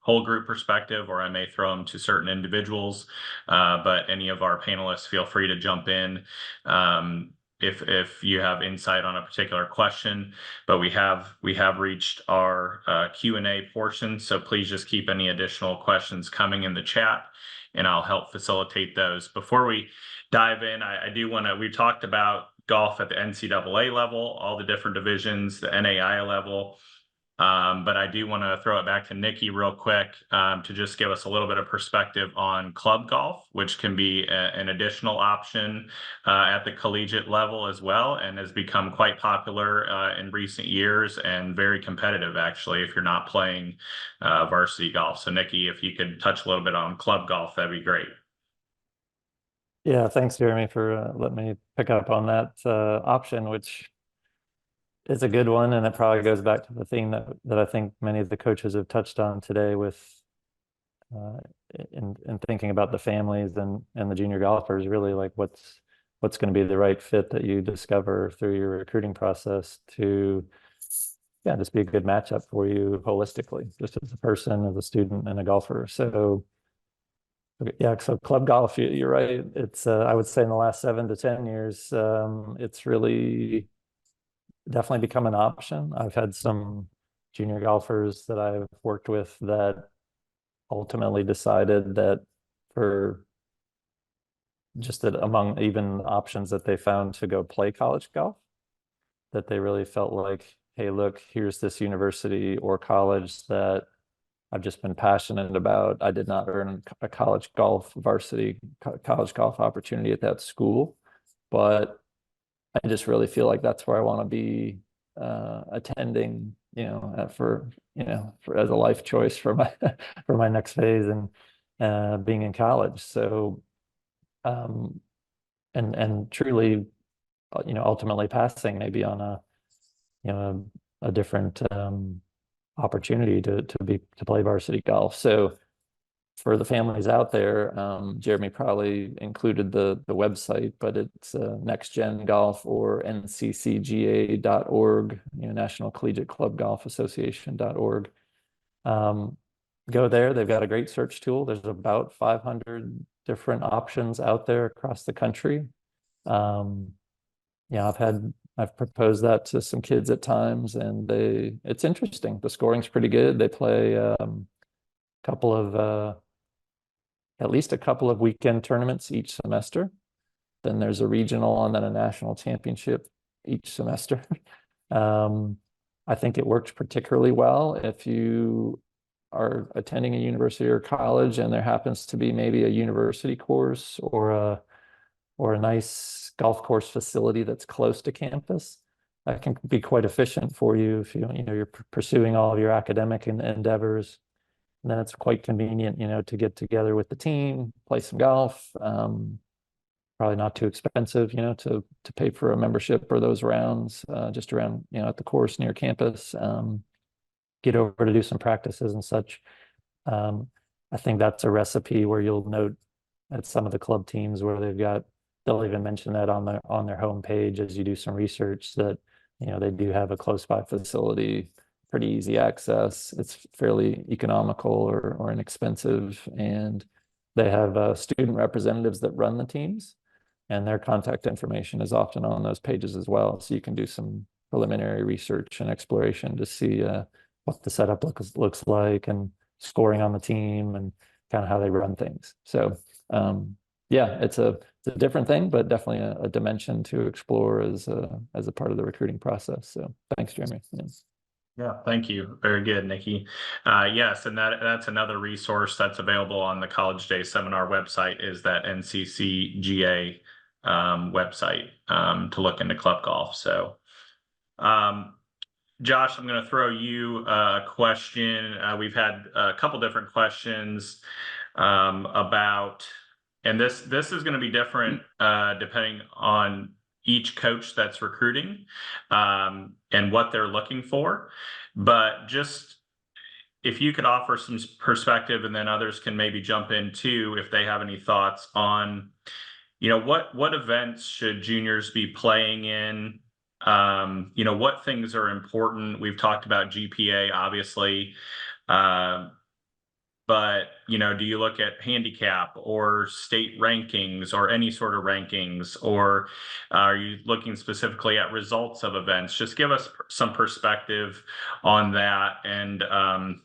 whole group perspective, or I may throw them to certain individuals. But any of our panelists, feel free to jump in. if you have insight on a particular question, but we have reached our Q&A portion, so please just keep any additional questions coming in the chat, and I'll help facilitate those. Before we dive in, I do want to, we talked about golf at the NCAA level, all the different divisions, the NAIA level. But I do want to throw it back to Nikki real quick to just give us a little bit of perspective on club golf, which can be an additional option at the collegiate level as well, and has become quite popular in recent years and very competitive, actually, if you're not playing varsity golf. So Nikki, if you could touch a little bit on club golf, that'd be great. Yeah, thanks, Jeremy, for letting me pick up on that option, which is a good one, and it probably goes back to the theme that I think many of the coaches have touched on today with in thinking about the families and the junior golfers, really like what's going to be the right fit that you discover through your recruiting process to just be a good matchup for you holistically, just as a person, as a student, and a golfer. So yeah, so club golf, you're right. It's I would say in the last 7 to 10 years, it's really definitely become an option. I've had some junior golfers that I've worked with that ultimately decided that for just that among even options that they found to go play college golf, that they really felt like, hey, look, here's this university or college that I've just been passionate about. I did not earn a college golf varsity college golf opportunity at that school, but I just really feel like that's where I want to be attending, for as a life choice for my for my next phase and being in college. So and truly, ultimately passing maybe on a different opportunity to play varsity golf. So for the families out there, Jeremy probably included the website, but it's Next Gen Golf or NCCGA.org, National Collegiate Club Golf Association.org. Go there. They've got a great search tool. There's about 500 different options out there across the country. I've proposed that to some kids at times, and it's interesting. The scoring's pretty good. They play at least a couple of weekend tournaments each semester. Then there's a regional and then a national championship each semester. I think it works particularly well if you are attending a university or college and there happens to be maybe a university course or a nice golf course facility that's close to campus. That can be quite efficient for you if you're pursuing all of your academic endeavors. And then it's quite convenient, to get together with the team, play some golf. Probably not too expensive, to pay for a membership for those rounds, just around, at the course near campus. Get over to do some practices and such. I think that's a recipe where you'll note at some of the club teams where they'll even mention that on their homepage as you do some research that, they do have a close by facility, pretty easy access. It's fairly economical or inexpensive, and they have student representatives that run the teams, and their contact information is often on those pages as well. So you can do some preliminary research and exploration to see what the setup looks like and scoring on the team and kind of how they run things. So it's a different thing, but definitely a dimension to explore as a part of the recruiting process. So thanks, Jeremy. Yeah, thank you. Very good, Nikki. Yes, and that's another resource that's available on the College Day Seminar website, is that NCCGA website to look into club golf. So Josh, I'm going to throw you a question. We've had a couple different questions about, and this is going to be different depending on each coach that's recruiting and what they're looking for. But just if you could offer some perspective, and then others can maybe jump in too if they have any thoughts on, what events should juniors be playing in? What things are important? We've talked about GPA, obviously. but, do you look at handicap or state rankings or any sort of rankings, or are you looking specifically at results of events? Just give us some perspective on that, and,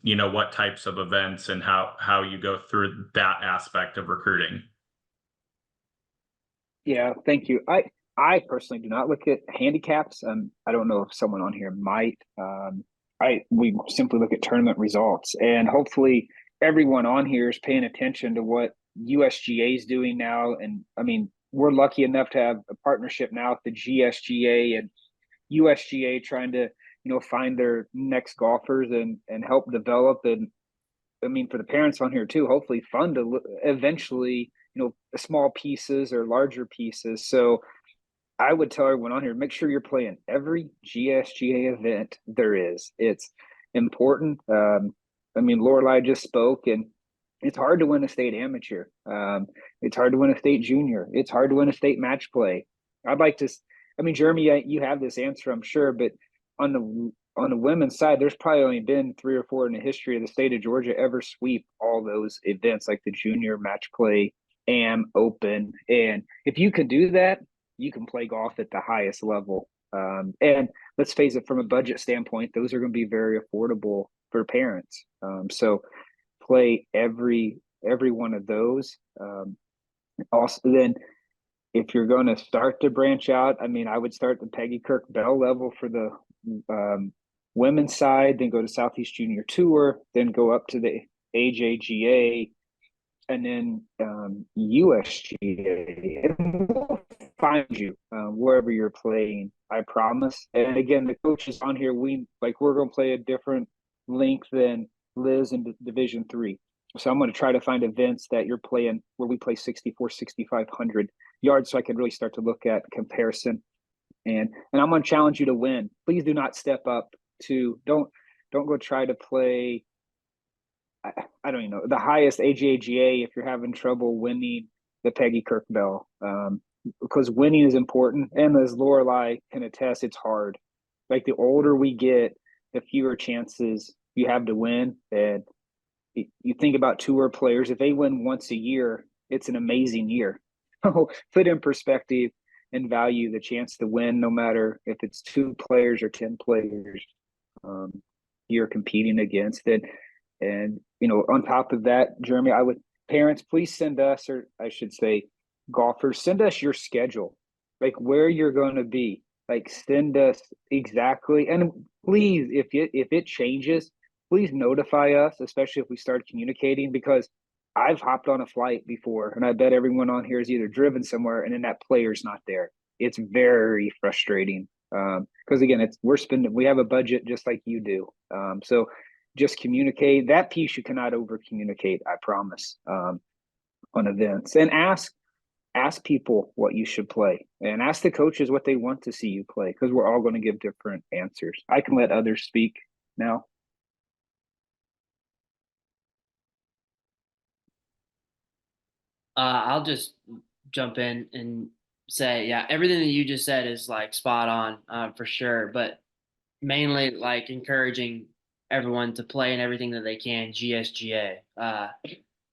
what types of events and how you go through that aspect of recruiting. Yeah, thank you. I personally do not look at handicaps. I don't know if someone on here might. We simply look at tournament results, and hopefully everyone on here is paying attention to what USGA is doing now. And I mean, we're lucky enough to have a partnership now with the GSGA and USGA, trying to find their next golfers and help develop. And I mean, for the parents on here too, hopefully fund eventually small pieces or larger pieces. So I would tell everyone on here, make sure you're playing every GSGA event there is. It's important. I mean, Lorelai just spoke, and it's hard to win a state amateur. It's hard to win a state junior. It's hard to win a state match play. I'd like to. I mean, Jeremy, you have this answer, I'm sure, but on the women's side, there's probably only been 3 or 4 in the history of the state of Georgia ever sweep all those events, like the junior match play, open. And if you can do that, you can play golf at the highest level. And let's face it, from a budget standpoint, those are going to be very affordable for parents. So play every one of those. Also, then if you're going to start to branch out, I mean, I would start the Peggy Kirk Bell level for the women's side, then go to Southeast Junior Tour, then go up to the AJGA, and then USGA, and we'll find you wherever you're playing, I promise. And again, the coaches on here, we're going to play a different length than Liz in Division 3. So I'm going to try to find events that you're playing where we play 6,500 yards, so I can really start to look at comparison. And I'm going to challenge you to win. Please do not step up to don't go try to play. I don't even know the highest AJGA if you're having trouble winning the Peggy Kirk Bell, because winning is important. And as Lorelai can attest, it's hard. Like, the older we get, the fewer chances you have to win. And you think about tour players, if they win once a year, it's an amazing year. Put in perspective and value the chance to win, no matter if it's 2 players or 10 players you're competing against it. And on top of that, Jeremy, parents, please send us, or I should say golfers, send us your schedule, like where you're going to be. Like, send us exactly. And please, if it changes, please notify us, especially if we start communicating, because I've hopped on a flight before, and I bet everyone on here has either driven somewhere and then that player's not there. It's very frustrating. Because again, we have a budget just like you do. So just communicate. That piece you cannot over communicate, I promise, on events. And ask people what you should play, and ask the coaches what they want to see you play, because we're all going to give different answers. I can let others speak now. I'll just jump in and say, yeah, everything that you just said is like spot on, for sure. But mainly like encouraging everyone to play in everything that they can. GSGA,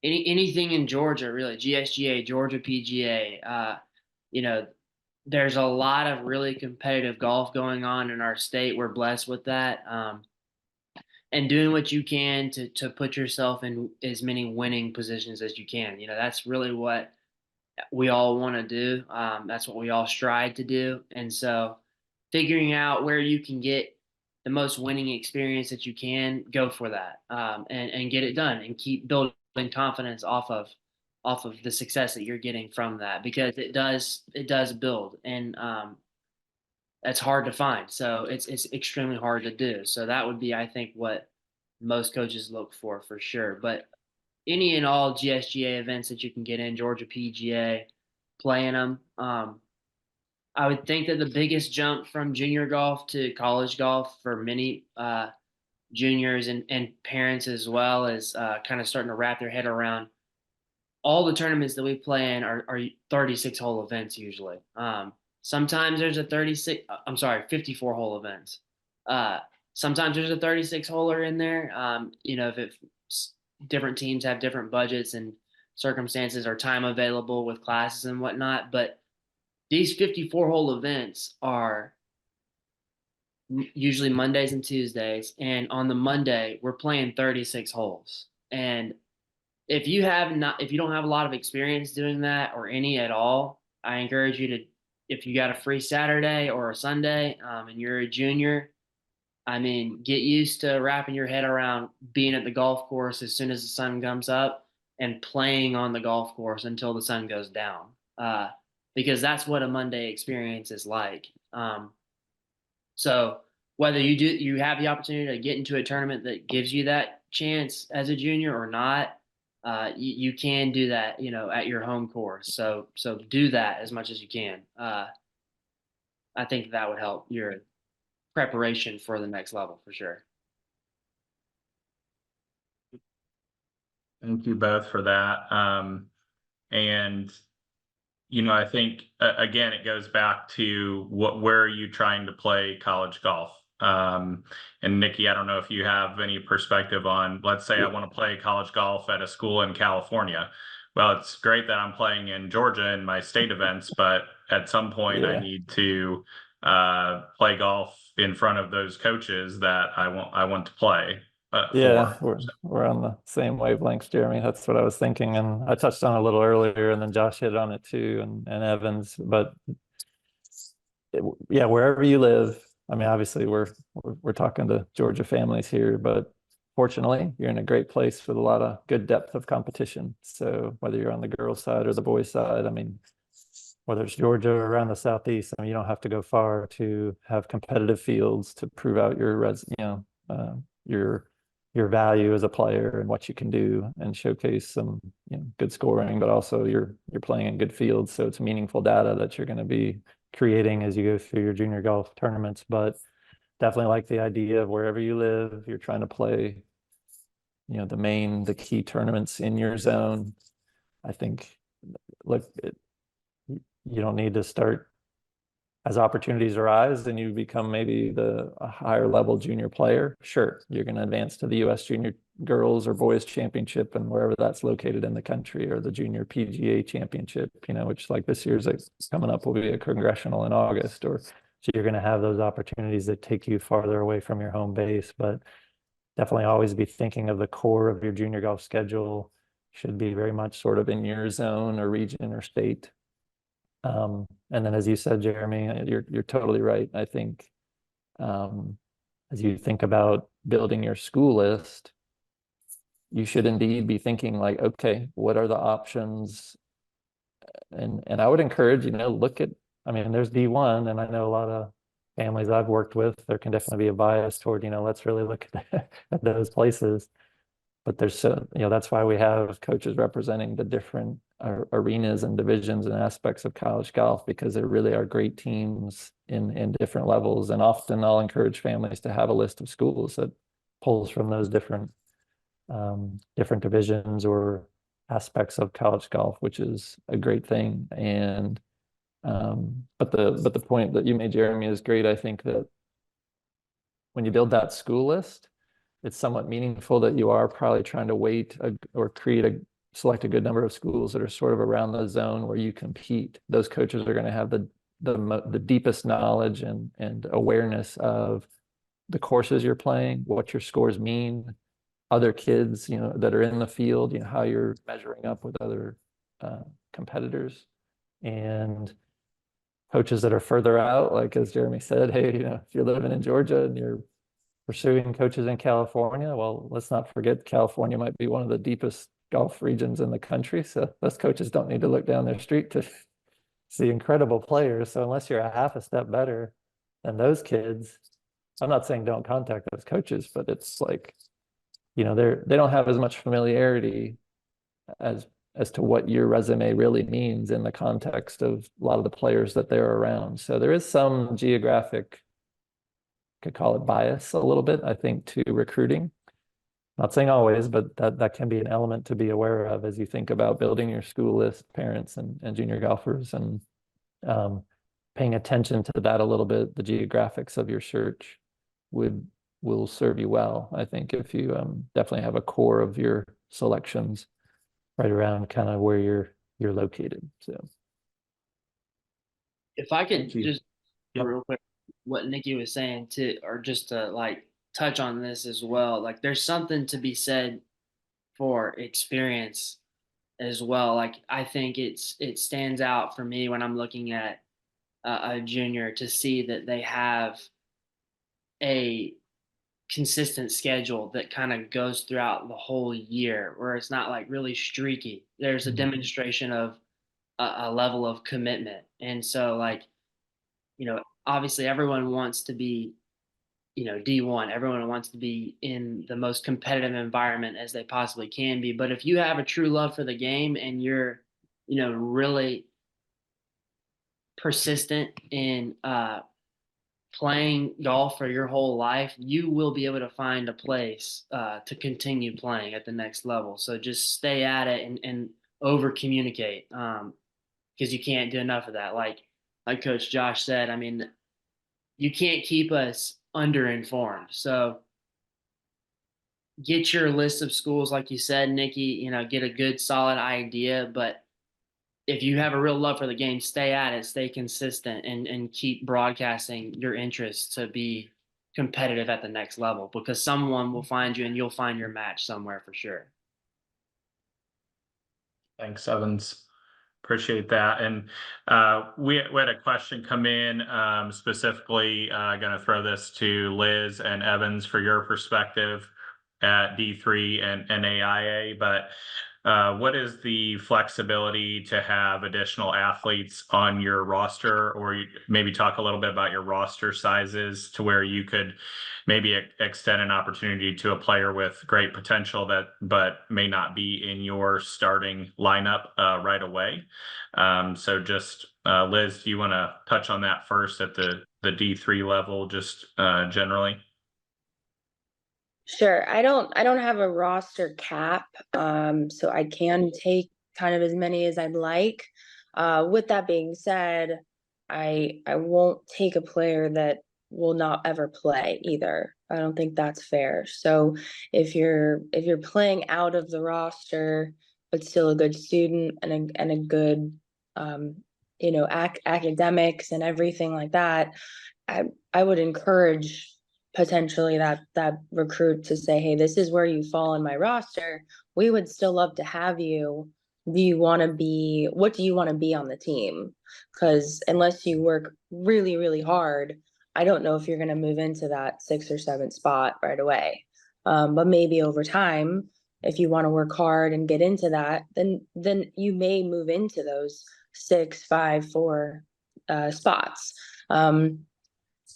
anything in Georgia, really. GSGA, Georgia PGA. There's a lot of really competitive golf going on in our state. We're blessed with that. And doing what you can to put yourself in as many winning positions as you can. That's really what we all want to do. That's what we all strive to do. And so figuring out where you can get the most winning experience that you can, go for that, and get it done, and keep building confidence off of the success that you're getting from that, because it does build, and that's hard to find. So it's extremely hard to do. So that would be, I think, what most coaches look for sure. But any and all GSGA events that you can get in, Georgia PGA, playing them. I would think that the biggest jump from junior golf to college golf for many juniors and parents as well is kind of starting to wrap their head around all the tournaments that we play in are 36 hole events usually. Sometimes there's a 54 hole events. Sometimes there's a 36 holer in there. If it's different teams have different budgets and circumstances or time available with classes and whatnot. But these 54 hole events are usually Mondays and Tuesdays. And on the Monday, we're playing 36 holes. And if you don't have a lot of experience doing that or any at all, I encourage you to, if you got a free Saturday or a Sunday, and you're a junior, I mean, get used to wrapping your head around being at the golf course as soon as the sun comes up and playing on the golf course until the sun goes down. Because that's what a Monday experience is like. So whether you have the opportunity to get into a tournament that gives you that chance as a junior or not, you can do that, at your home course. So do that as much as you can. I think that would help your preparation for the next level for sure. Thank you both for that. And I think again, it goes back to where are you trying to play college golf? And Nikki, I don't know if you have any perspective on, let's say I want to play college golf at a school in California. Well, it's great that I'm playing in Georgia in my state events, but at some point I need to play golf in front of those coaches that I want to play. Yeah, we're on the same wavelengths, Jeremy. That's what I was thinking, and I touched on it a little earlier, and then Josh hit on it too, and Evans. But yeah, wherever you live, I mean, obviously we're talking to Georgia families here, but fortunately, you're in a great place with a lot of good depth of competition. So whether you're on the girls' side or the boys' side, I mean, whether it's Georgia or around the Southeast, I mean, you don't have to go far to have competitive fields to prove out your value as a player and what you can do and showcase some good scoring, but also you're playing in good fields. So it's meaningful data that you're going to be creating as you go through your junior golf tournaments. But definitely like the idea of wherever you live, you're trying to play, the key tournaments in your zone. I think, look, you don't need to start as opportunities arise and you become maybe a higher level junior player. Sure, you're going to advance to the U.S. Junior Girls or Boys Championship and wherever that's located in the country, or the Junior PGA Championship, which like this year's coming up will be a congressional in August. Or so you're going to have those opportunities that take you farther away from your home base. But definitely always be thinking of the core of your junior golf schedule should be very much sort of in your zone or region or state. And then, as you said, Jeremy, you're totally right. I think as you think about building your school list, you should indeed be thinking like, okay, what are the options? And I would encourage, look at, I mean, there's D1, and I know a lot of families I've worked with, there can definitely be a bias toward, let's really look at those places. But there's that's why we have coaches representing the different arenas and divisions and aspects of college golf, because there really are great teams in different levels. And often I'll encourage families to have a list of schools that pulls from those different divisions or aspects of college golf, which is a great thing. And but the point that you made, Jeremy, is great. I think that when you build that school list, it's somewhat meaningful that you are probably trying to select a good number of schools that are sort of around the zone where you compete. Those coaches are going to have the deepest knowledge and awareness of the courses you're playing, what your scores mean, other kids, that are in the field, how you're measuring up with other competitors. And coaches that are further out, like as Jeremy said, hey, if you're living in Georgia and you're pursuing coaches in California, well, let's not forget California might be one of the deepest golf regions in the country. So those coaches don't need to look down their street to see incredible players. So unless you're a half a step better than those kids, I'm not saying don't contact those coaches, but it's like, they don't have as much familiarity as to what your resume really means in the context of a lot of the players that they're around. So there is some geographic, could call it bias a little bit, I think, to recruiting. Not saying always, but that can be an element to be aware of as you think about building your school list, parents and junior golfers, and paying attention to that a little bit. The geographics of your search will serve you well, I think, if you definitely have a core of your selections right around kind of where you're located. So If I could Thank you. just Yep. real quick, what Nikki was saying to, or just to like touch on this as well. Like, there's something to be said for experience as well. Like, I think it stands out for me when I'm looking at a junior to see that they have a consistent schedule that kind of goes throughout the whole year, where it's not like really streaky. There's a demonstration of a level of commitment, and so like, obviously everyone wants to be, D1. Everyone wants to be in the most competitive environment as they possibly can be. But if you have a true love for the game and you're, really persistent in playing golf for your whole life, you will be able to find a place to continue playing at the next level. So just stay at it and over communicate, because you can't do enough of that. Like Coach Josh said, I mean, you can't keep us underinformed. So get your list of schools, like you said, Nikki, get a good solid idea. But if you have a real love for the game, stay at it, stay consistent, and keep broadcasting your interest to be competitive at the next level, because someone will find you and you'll find your match somewhere for sure. Thanks, Evans. Appreciate that. And we had a question come in, specifically going to throw this to Liz and Evans for your perspective at D3 and NAIA. But what is the flexibility to have additional athletes on your roster, or maybe talk a little bit about your roster sizes to where you could maybe extend an opportunity to a player with great potential but may not be in your starting lineup right away. So just Liz, do you want to touch on that first at the D3 level, just generally? Sure. I don't have a roster cap, so I can take kind of as many as I'd like. With that being said, I won't take a player that will not ever play either. I don't think that's fair. So if you're playing out of the roster but still a good student and a good academics and everything like that, I would encourage potentially that recruit to say, hey, this is where you fall in my roster. We would still love to have you. What do you want to be on the team? Because unless you work really, really hard, I don't know if you're going to move into that 6 or 7 spot right away. But maybe over time, if you want to work hard and get into that, then you may move into those 6, 5, 4 spots.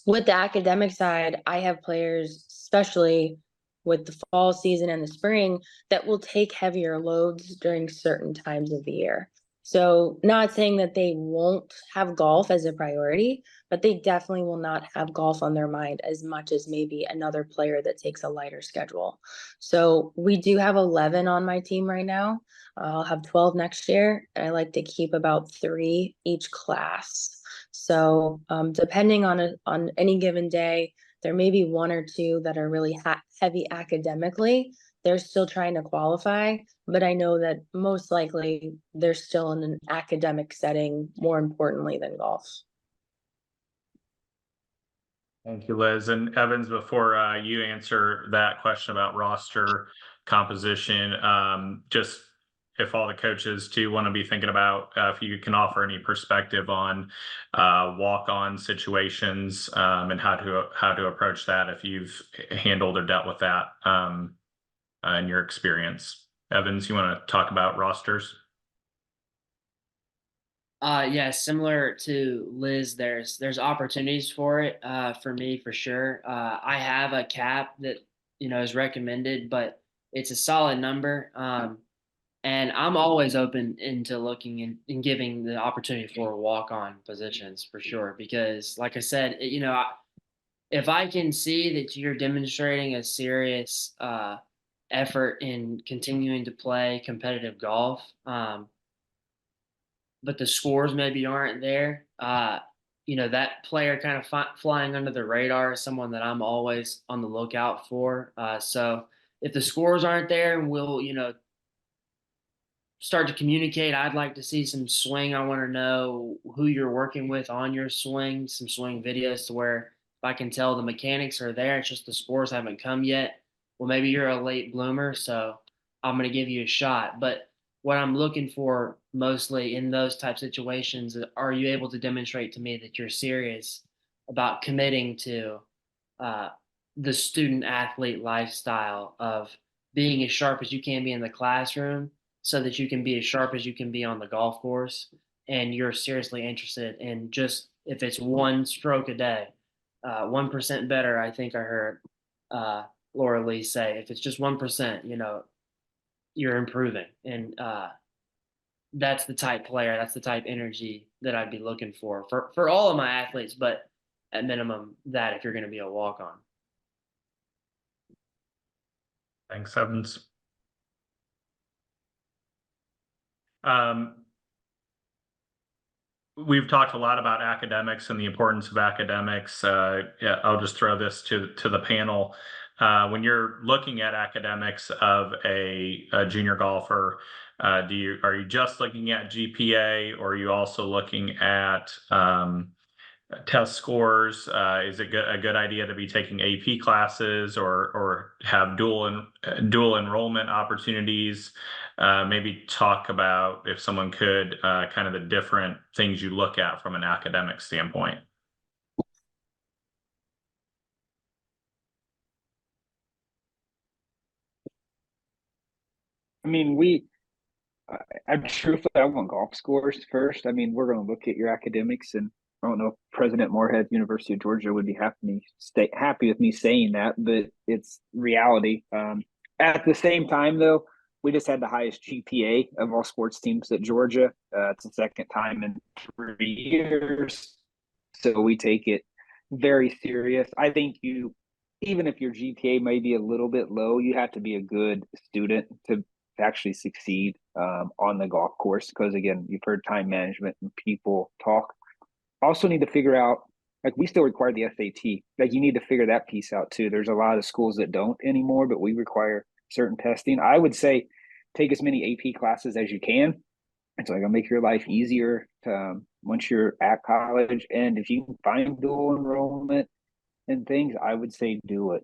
With the academic side, I have players, especially with the fall season and the spring, that will take heavier loads during certain times of the year. So not saying that they won't have golf as a priority, but they definitely will not have golf on their mind as much as maybe another player that takes a lighter schedule. So we do have 11 on my team right now. I'll have 12 next year, and I like to keep about 3 each class. So depending on any given day, there may be 1 or 2 that are really heavy academically. They're still trying to qualify, but I know that most likely they're still in an academic setting, more importantly than golf. Thank you, Liz. And Evans, before you answer that question about roster composition, just if all the coaches too want to be thinking about, if you can offer any perspective on walk-on situations and how to approach that, if you've handled or dealt with that in your experience. Evans, you want to talk about rosters? Yeah, similar to Liz, there's opportunities for it for me for sure. I have a cap that is recommended, but it's a solid number. And I'm always open into looking and giving the opportunity for walk-on positions for sure, because like I said, if I can see that you're demonstrating a serious effort in continuing to play competitive golf, but the scores maybe aren't there, that player kind of flying under the radar is someone that I'm always on the lookout for. So if the scores aren't there, and we'll, start to communicate. I'd like to see some swing. I want to know who you're working with on your swing, some swing videos to where if I can tell the mechanics are there, it's just the scores haven't come yet. Well, maybe you're a late bloomer, so I'm going to give you a shot. But what I'm looking for mostly in those type situations, are you able to demonstrate to me that you're serious about committing to uh, the student athlete lifestyle of being as sharp as you can be in the classroom so that you can be as sharp as you can be on the golf course, and you're seriously interested in just if it's one stroke a day, 1% better. I think I heard Laura Lee say if it's just 1%, you're improving, and that's the type player, that's the type energy that I'd be looking for all of my athletes, but at minimum that if you're going to be a walk on. Thanks, Evans. We've talked a lot about academics and the importance of academics. Yeah, I'll just throw this to the panel. When you're looking at academics of a junior golfer, are you just looking at GPA, or are you also looking at test scores? Is it a good idea to be taking AP classes or have dual enrollment opportunities? Maybe talk about, if someone could, kind of the different things you look at from an academic standpoint. I mean, I'm truthfully, I want golf scores first. I mean, we're going to look at your academics, and I don't know if President Moorhead, University of Georgia, would be happy with me saying that, but it's reality. At the same time, though, we just had the highest GPA of all sports teams at Georgia. It's the second time in 3 years, so we take it very serious. I think even if your GPA may be a little bit low, you have to be a good student to actually succeed on the golf course, because again, you've heard time management and people talk. Also need to figure out, like, we still require the SAT. Like, you need to figure that piece out too. There's a lot of schools that don't anymore, but we require certain testing. I would say take as many AP classes as you can. It's like, it'll make your life easier once you're at college. And if you can find dual enrollment and things, I would say do it.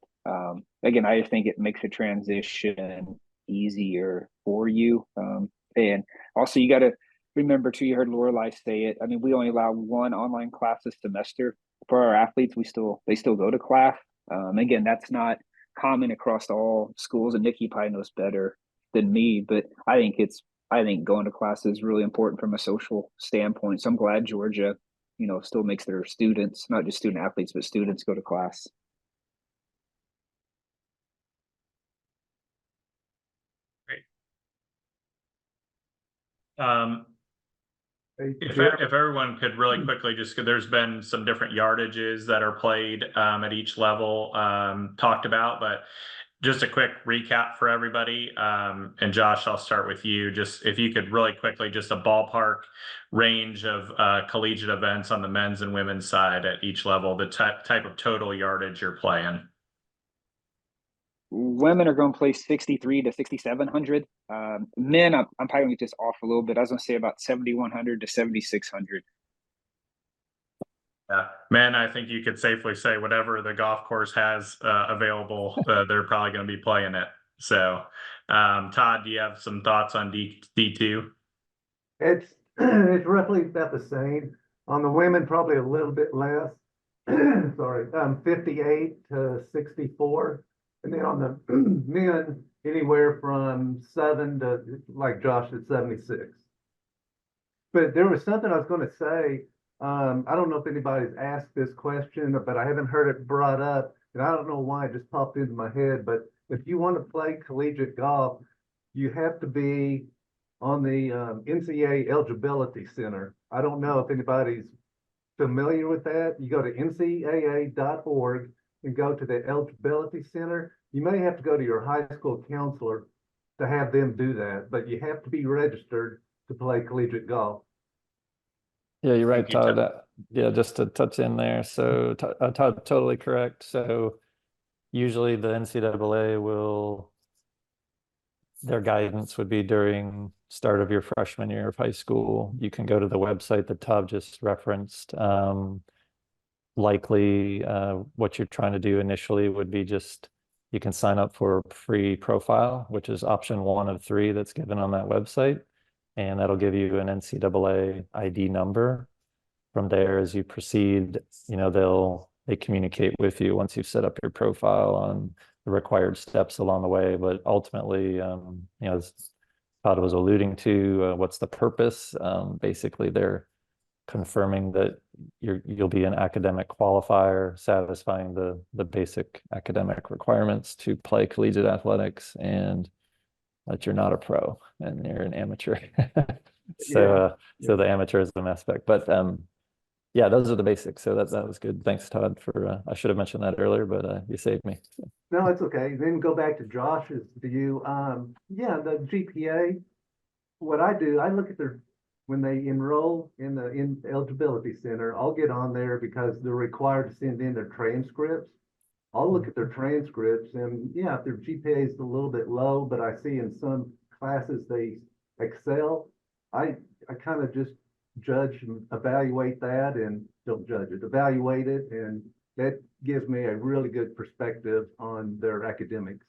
Again, I just think it makes a transition easier for you. And also, you got to remember too, you heard Lorelai say it. I mean, we only allow one online class a semester for our athletes. They still go to class. Again, that's not common across all schools, and Nikki probably knows better than me, but I think going to class is really important from a social standpoint. So I'm glad Georgia, still makes their students, not just student athletes, but students, go to class. Great. If everyone could really quickly, just because there's been some different yardages that are played at each level talked about, but just a quick recap for everybody. And Josh, I'll start with you. Just if you could really quickly, just a ballpark range of collegiate events on the men's and women's side at each level, the type of total yardage you're playing. Women are going to play 6,300 to 6,700. Men, I'm probably going to get this off a little bit. I was going to say about 7,100 to 7,600. Yeah, men, I think you could safely say whatever the golf course has available, they're probably going to be playing it. So, Todd, do you have some thoughts on D2? It's roughly about the same. On the women, probably a little bit less. Sorry, 58 to 64. And then on the men, anywhere from 7 to, like Josh, at 76. But there was something I was going to say. I don't know if anybody's asked this question, but I haven't heard it brought up, and I don't know why it just popped into my head. But if you want to play collegiate golf, you have to be on the NCAA Eligibility Center. I don't know if anybody's familiar with that. You go to ncaa.org and go to the Eligibility Center. You may have to go to your high school counselor to have them do that, but you have to be registered to play collegiate golf. Yeah, you're right, Todd. Yeah, just to touch in there. So Todd, totally correct. So usually the NCAA will their guidance would be during start of your freshman year of high school. You can go to the website that Tav just referenced. Likely, what you're trying to do initially would be just you can sign up for a free profile, which is option 1 of 3 that's given on that website, and that'll give you an NCAA ID number. From there, as you proceed, they communicate with you once you've set up your profile on the required steps along the way. But ultimately, as Todd was alluding to, what's the purpose? Basically, they're confirming that you'll be an academic qualifier, satisfying the basic academic requirements to play collegiate athletics, and that you're not a pro and you're an amateur. So the amateurism aspect. But yeah, those are the basics. So that was good. Thanks, Todd, for I should have mentioned that earlier, but you saved me. No, it's okay. Then go back to Josh's view. The GPA, what I do, I look at when they enroll in the eligibility center, I'll get on there because they're required to send in their transcripts. I'll look at their transcripts, and yeah, if their GPA is a little bit low, but I see in some classes they excel, I kind of just judge and evaluate that, and don't judge it, evaluate it, and that gives me a really good perspective on their academics.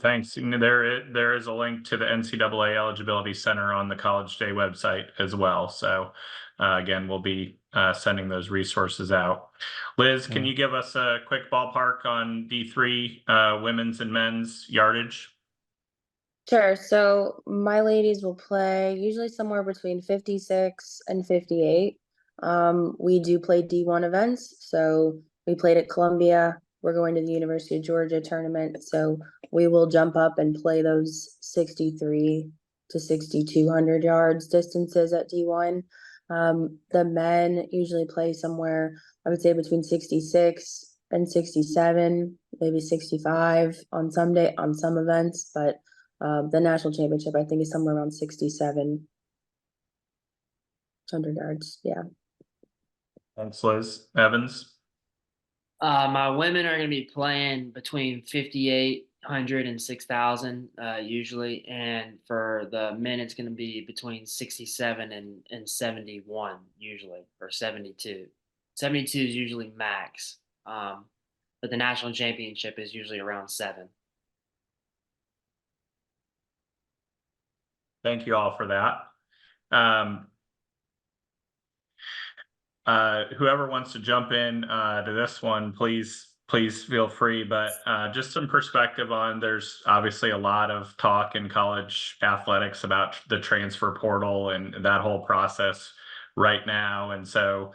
Thanks. There is a link to the NCAA Eligibility Center on the College Day website as well. So again, we'll be sending those resources out. Liz, can you give us a quick ballpark on D3 women's and men's yardage? Sure. So my ladies will play usually somewhere between 56 and 58. We do play D1 events. So we played at Columbia. We're going to the University of Georgia tournament. So we will jump up and play those 63 to 6,200 yards distances at D1. The men usually play somewhere, I would say, between 66 and 67, maybe 65 on some events, but the national championship, I think, is somewhere around 6,700 yards. Yeah. Thanks, Liz. Evans? My women are going to be playing between 5,800 and 6,000 usually. And for the men, it's going to be between 67 and 71 usually, or 72. 72 is usually max. But the national championship is usually around 7. Thank you all for that. Whoever wants to jump in to this one, please feel free. But just some perspective on, there's obviously a lot of talk in college athletics about the transfer portal and that whole process right now. And so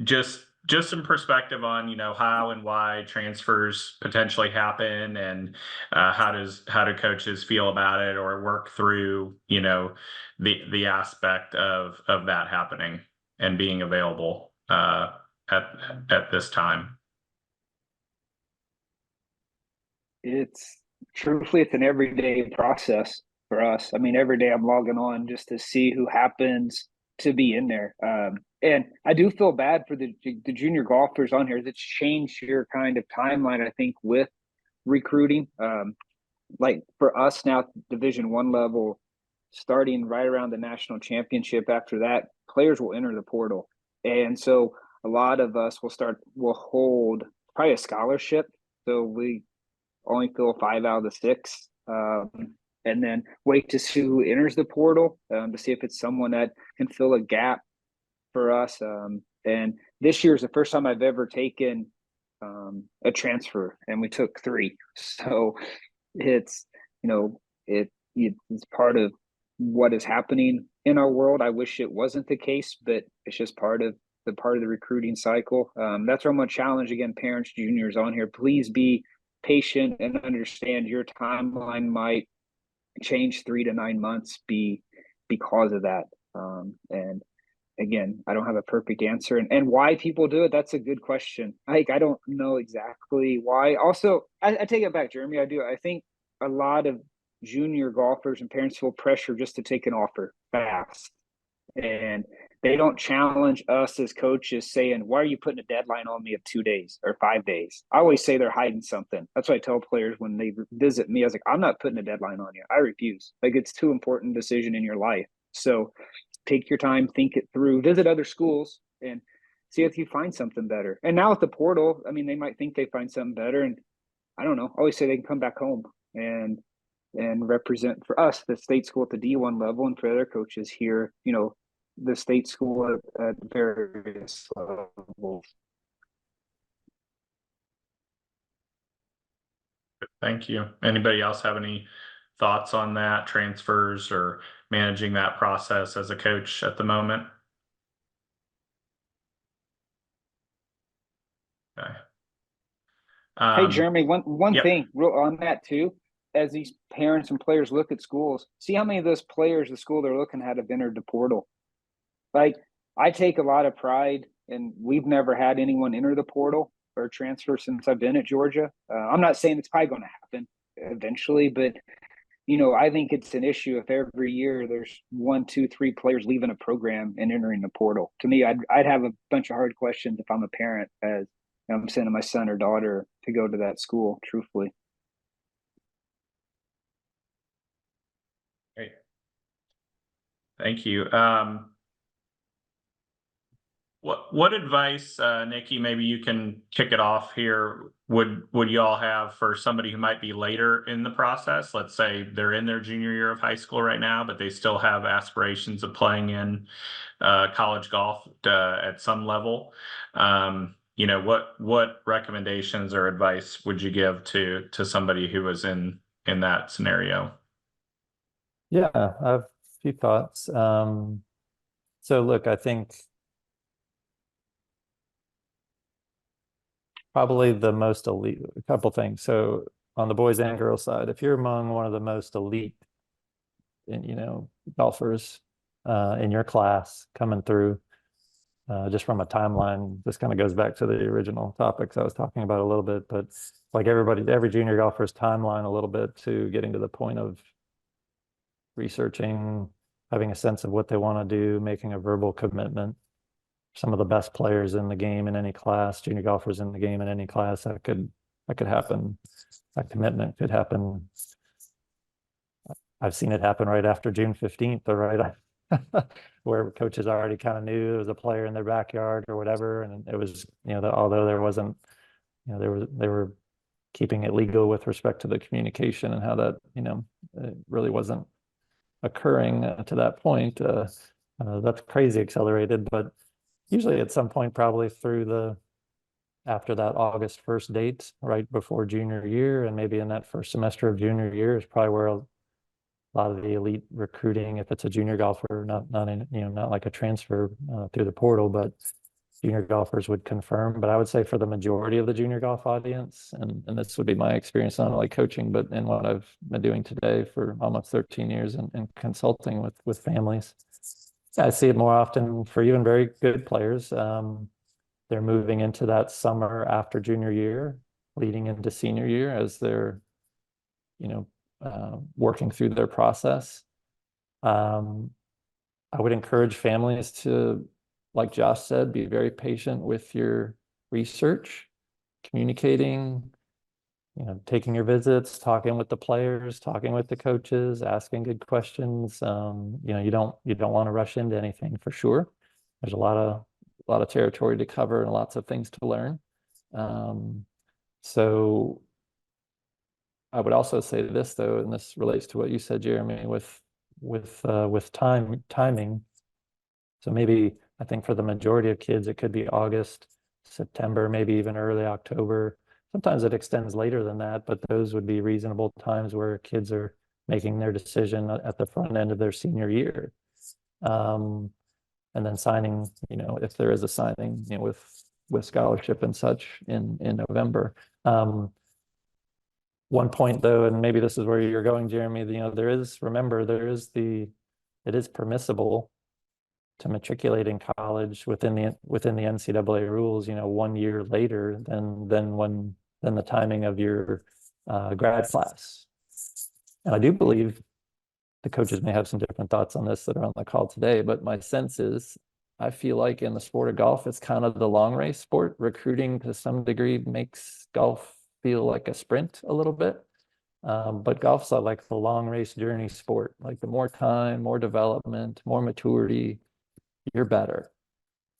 just some perspective on, how and why transfers potentially happen, and how do coaches feel about it or work through, the aspect of that happening and being available at this time. It's an everyday process for us. I mean, every day I'm logging on just to see who happens to be in there. And I do feel bad for the junior golfers on here. That's changed your kind of timeline, I think, with recruiting. Like for us now, Division I level, starting right around the national championship. After that, players will enter the portal, and so a lot of us will hold probably a scholarship. So we only fill 5 out of the 6, and then wait to see who enters the portal, to see if it's someone that can fill a gap for us. And this year is the first time I've ever taken a transfer, and we took 3. So it's it's part of what is happening in our world. I wish it wasn't the case, but it's just part of the recruiting cycle. That's where I'm going to challenge again, parents, juniors on here. Please be patient and understand your timeline might change 3 to 9 months because of that. And again, I don't have a perfect answer, and why people do it. That's a good question. I don't know exactly why. Also, I take it back, Jeremy. I do. I think a lot of junior golfers and parents feel pressure just to take an offer fast, and They don't challenge us as coaches saying, why are you putting a deadline on me of 2 days or 5 days? I always say they're hiding something. That's what I tell players when they visit me. I was like, I'm not putting a deadline on you. I refuse. Like, it's too important decision in your life. So take your time, think it through, visit other schools and see if you find something better. And now with the portal, I mean, they might think they find something better. And I don't know, I always say they can come back home and represent for us the state school at the D1 level, and for other coaches here, you know, the state school at various levels. Thank you. Anybody else have any thoughts on that, transfers or managing that process as a coach at the moment? Okay. Hey, Jeremy, one yep. thing real on that too, as these parents and players look at schools, see how many of those players, the school they're looking at, have entered the portal. Like, I take a lot of pride, and we've never had anyone enter the portal or transfer since I've been at Georgia. I'm not saying it's probably going to happen eventually, but you know, I think it's an issue if every year there's 1, 2, 3 players leaving a program and entering the portal. To me, I'd have a bunch of hard questions if I'm a parent as I'm sending my son or daughter to go to that school, truthfully. Great. Thank you. What advice, Nikki, maybe you can kick it off here, would you all have for somebody who might be later in the process? Let's say they're in their junior year of high school right now, but they still have aspirations of playing in college golf at some level. You know, what recommendations or advice would you give to somebody who was in that scenario? Yeah, I have a few thoughts. So look, I think probably the most elite, a couple things. So on the boys and girls side, if you're among one of the most elite, you know, golfers in your class coming through, just from a timeline, this kind of goes back to the original topics I was talking about a little bit, but like every junior golfer's timeline a little bit to getting to the point of researching, having a sense of what they want to do, making a verbal commitment. Some of the best players in the game in any class, junior golfers in the game in any class, that could happen. That commitment could happen. I've seen it happen right after June 15th, or right where coaches already kind of knew there was a player in their backyard or whatever, and it was, you know, although there wasn't, you know, they were keeping it legal with respect to the communication and how that, you know, it really wasn't occurring to that point. That's crazy accelerated, but usually at some point, probably after that August 1st date, right before junior year, and maybe in that first semester of junior year is probably where a lot of the elite recruiting, if it's a junior golfer, not in, you know, not like a transfer through the portal, but junior golfers would confirm. But I would say for the majority of the junior golf audience, and this would be my experience, not only coaching, but in what I've been doing today for almost 13 years and consulting with families. I see it more often for even very good players. They're moving into that summer after junior year, leading into senior year as they're, you know, working through their process. I would encourage families to, like Josh said, be very patient with your research, communicating, you know, taking your visits, talking with the players, talking with the coaches, asking good questions. You know, you don't want to rush into anything for sure. There's a lot of territory to cover and lots of things to learn. So I would also say this though, and this relates to what you said, Jeremy, with timing. So maybe I think for the majority of kids, it could be August, September, maybe even early October. Sometimes it extends later than that, but those would be reasonable times where kids are making their decision at the front end of their senior year. And then signing, you know, if there is a signing, you know, with scholarship and such in November. One point though, and maybe this is where you're going, Jeremy, you know, it is permissible to matriculate in college within the NCAA rules, you know, 1 year later than the timing of your grad class. And I do believe the coaches may have some different thoughts on this that are on the call today, but my sense is I feel like in the sport of golf, it's kind of the long race sport. Recruiting to some degree makes golf feel like a sprint a little bit. But golf's like the long race journey sport. Like the more time, more development, more maturity, you're better.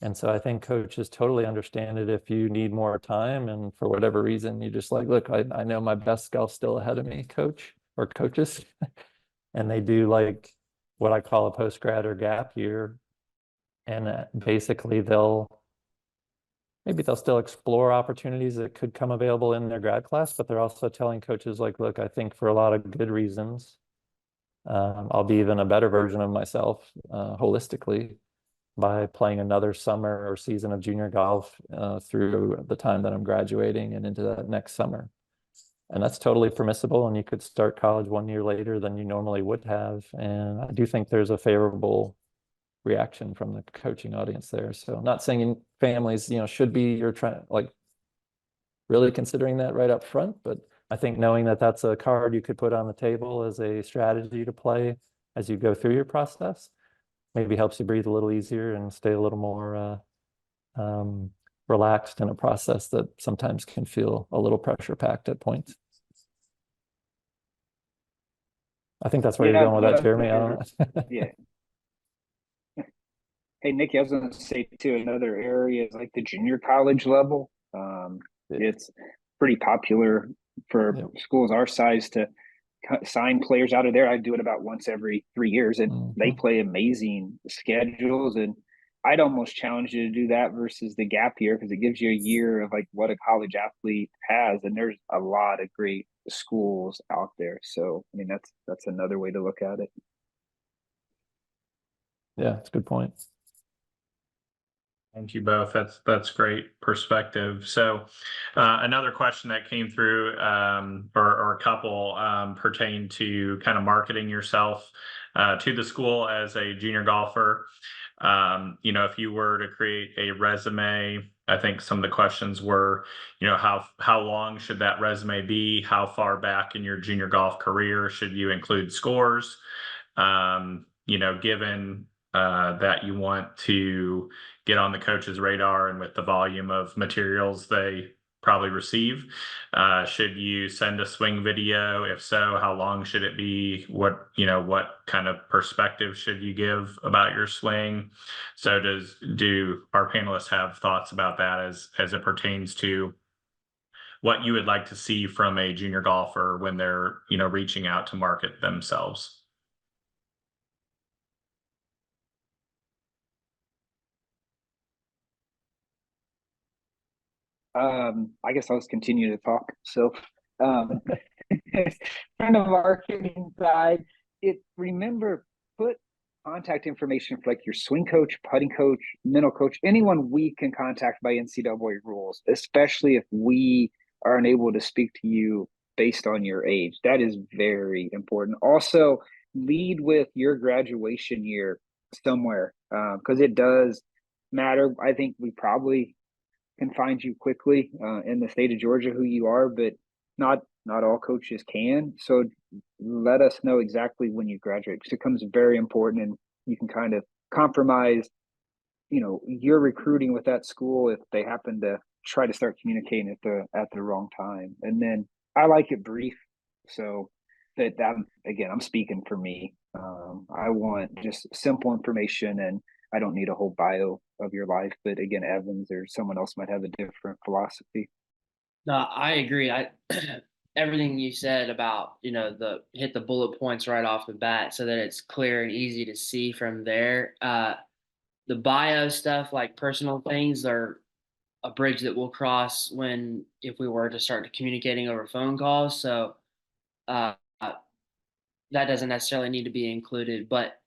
And so I think coaches totally understand it if you need more time and for whatever reason, you just like, look, I know my best golf's still ahead of me, coach or coaches. And they do like what I call a post-grad or gap year. And basically maybe they'll still explore opportunities that could come available in their grad class, but they're also telling coaches like, look, I think for a lot of good reasons, I'll be even a better version of myself holistically by playing another summer or season of junior golf through the time that I'm graduating and into that next summer. And that's totally permissible. And you could start college 1 year later than you normally would have. And I do think there's a favorable reaction from the coaching audience there. So I'm not saying families, should be, you're trying like really considering that right up front, but I think knowing that that's a card you could put on the table as a strategy to play as you go through your process maybe helps you breathe a little easier and stay a little more relaxed in a process that sometimes can feel a little pressure packed at points. I think that's where you're going with that, Jeremy. I don't know. Yeah. Hey, Nikki, I was going to say too, another area is like the junior college level. It's pretty popular for schools our size to sign players out of there. I do it about once every 3 years, and they play amazing schedules. And I'd almost challenge you to do that versus the gap year because it gives you a year of like what a college athlete has, and there's a lot of great schools out there. So, I mean, that's another way to look at it. Yeah, that's a good point. Thank you both. That's great perspective. So another question that came through or a couple pertain to kind of marketing yourself to the school as a junior golfer. If you were to create a resume, I think some of the questions were, how long should that resume be? How far back in your junior golf career should you include scores? Given that you want to get on the coach's radar and with the volume of materials they probably receive, should you send a swing video? If so, how long should it be? What kind of perspective should you give about your swing? So do our panelists have thoughts about that as it pertains to what you would like to see from a junior golfer when they're, reaching out to market themselves? I guess I'll just continue to talk. So, from the marketing side, remember, put contact information for like your swing coach, putting coach, mental coach, anyone we can contact by NCAA rules, especially if we are unable to speak to you based on your age. That is very important. Also, lead with your graduation year somewhere because it does matter. I think we probably can find you quickly in the state of Georgia who you are, but not all coaches can. So let us know exactly when you graduate because it becomes very important, and you can kind of compromise, your recruiting with that school if they happen to try to start communicating at the wrong time. And then I like it brief, so that again, I'm speaking for me. I want just simple information, and I don't need a whole bio of your life. But again, Evans or someone else might have a different philosophy. No, I agree. Everything you said about, the hit the bullet points right off the bat so that it's clear and easy to see from there. The bio stuff, like personal things, are a bridge that we'll cross if we were to start communicating over phone calls. So uh, that doesn't necessarily need to be included, but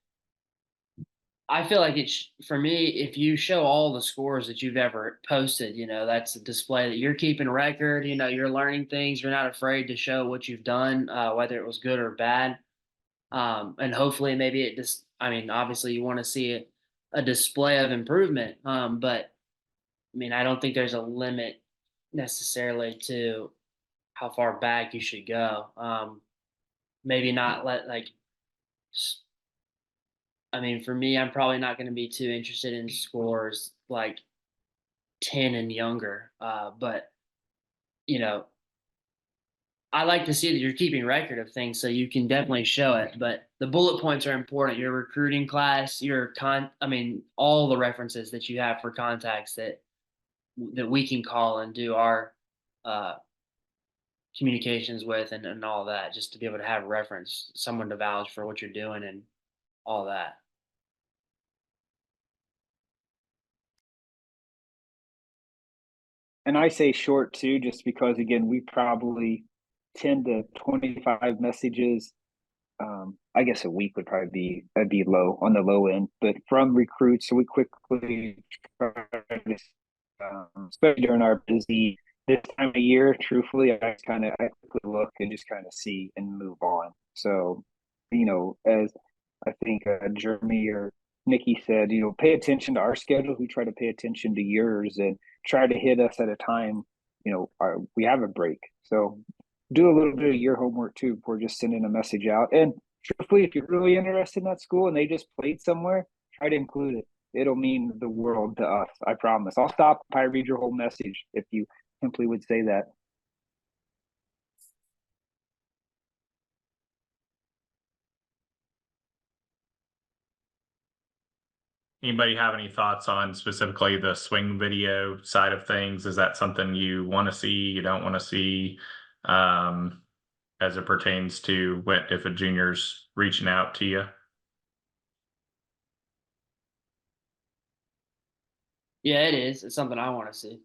I feel like for me, if you show all the scores that you've ever posted, that's a display that you're keeping record, you're learning things, you're not afraid to show what you've done, whether it was good or bad. And hopefully maybe obviously you want to see a display of improvement. But I don't think there's a limit necessarily to how far back you should go. Maybe not let I mean, for me, I'm probably not going to be too interested in scores like 10 and younger. But you know, I like to see that you're keeping record of things so you can definitely show it. But the bullet points are important. Your recruiting class, I mean, all the references that you have for contacts that we can call and do our uh, communications with and all that, just to be able to have reference, someone to vouch for what you're doing and all that. And I say short too, just because again, we probably 10 to 25 messages. I guess a week would probably that'd be low on the low end, but from recruits, so we quickly try to, especially during our busy this time of year. Truthfully, I quickly look and just kind of see and move on. So, as I think Jeremy or Nikki said, pay attention to our schedule. We try to pay attention to yours and try to hit us at a time. We have a break, so do a little bit of your homework too before just sending a message out. And truthfully, if you're really interested in that school and they just played somewhere, try to include it. It'll mean the world to us. I promise. I'll stop if I read your whole message if you simply would say that. Anybody have any thoughts on specifically the swing video side of things? Is that something you want to see, you don't want to see, as it pertains to if a junior's reaching out to you? Yeah, it is. It's something I want to see.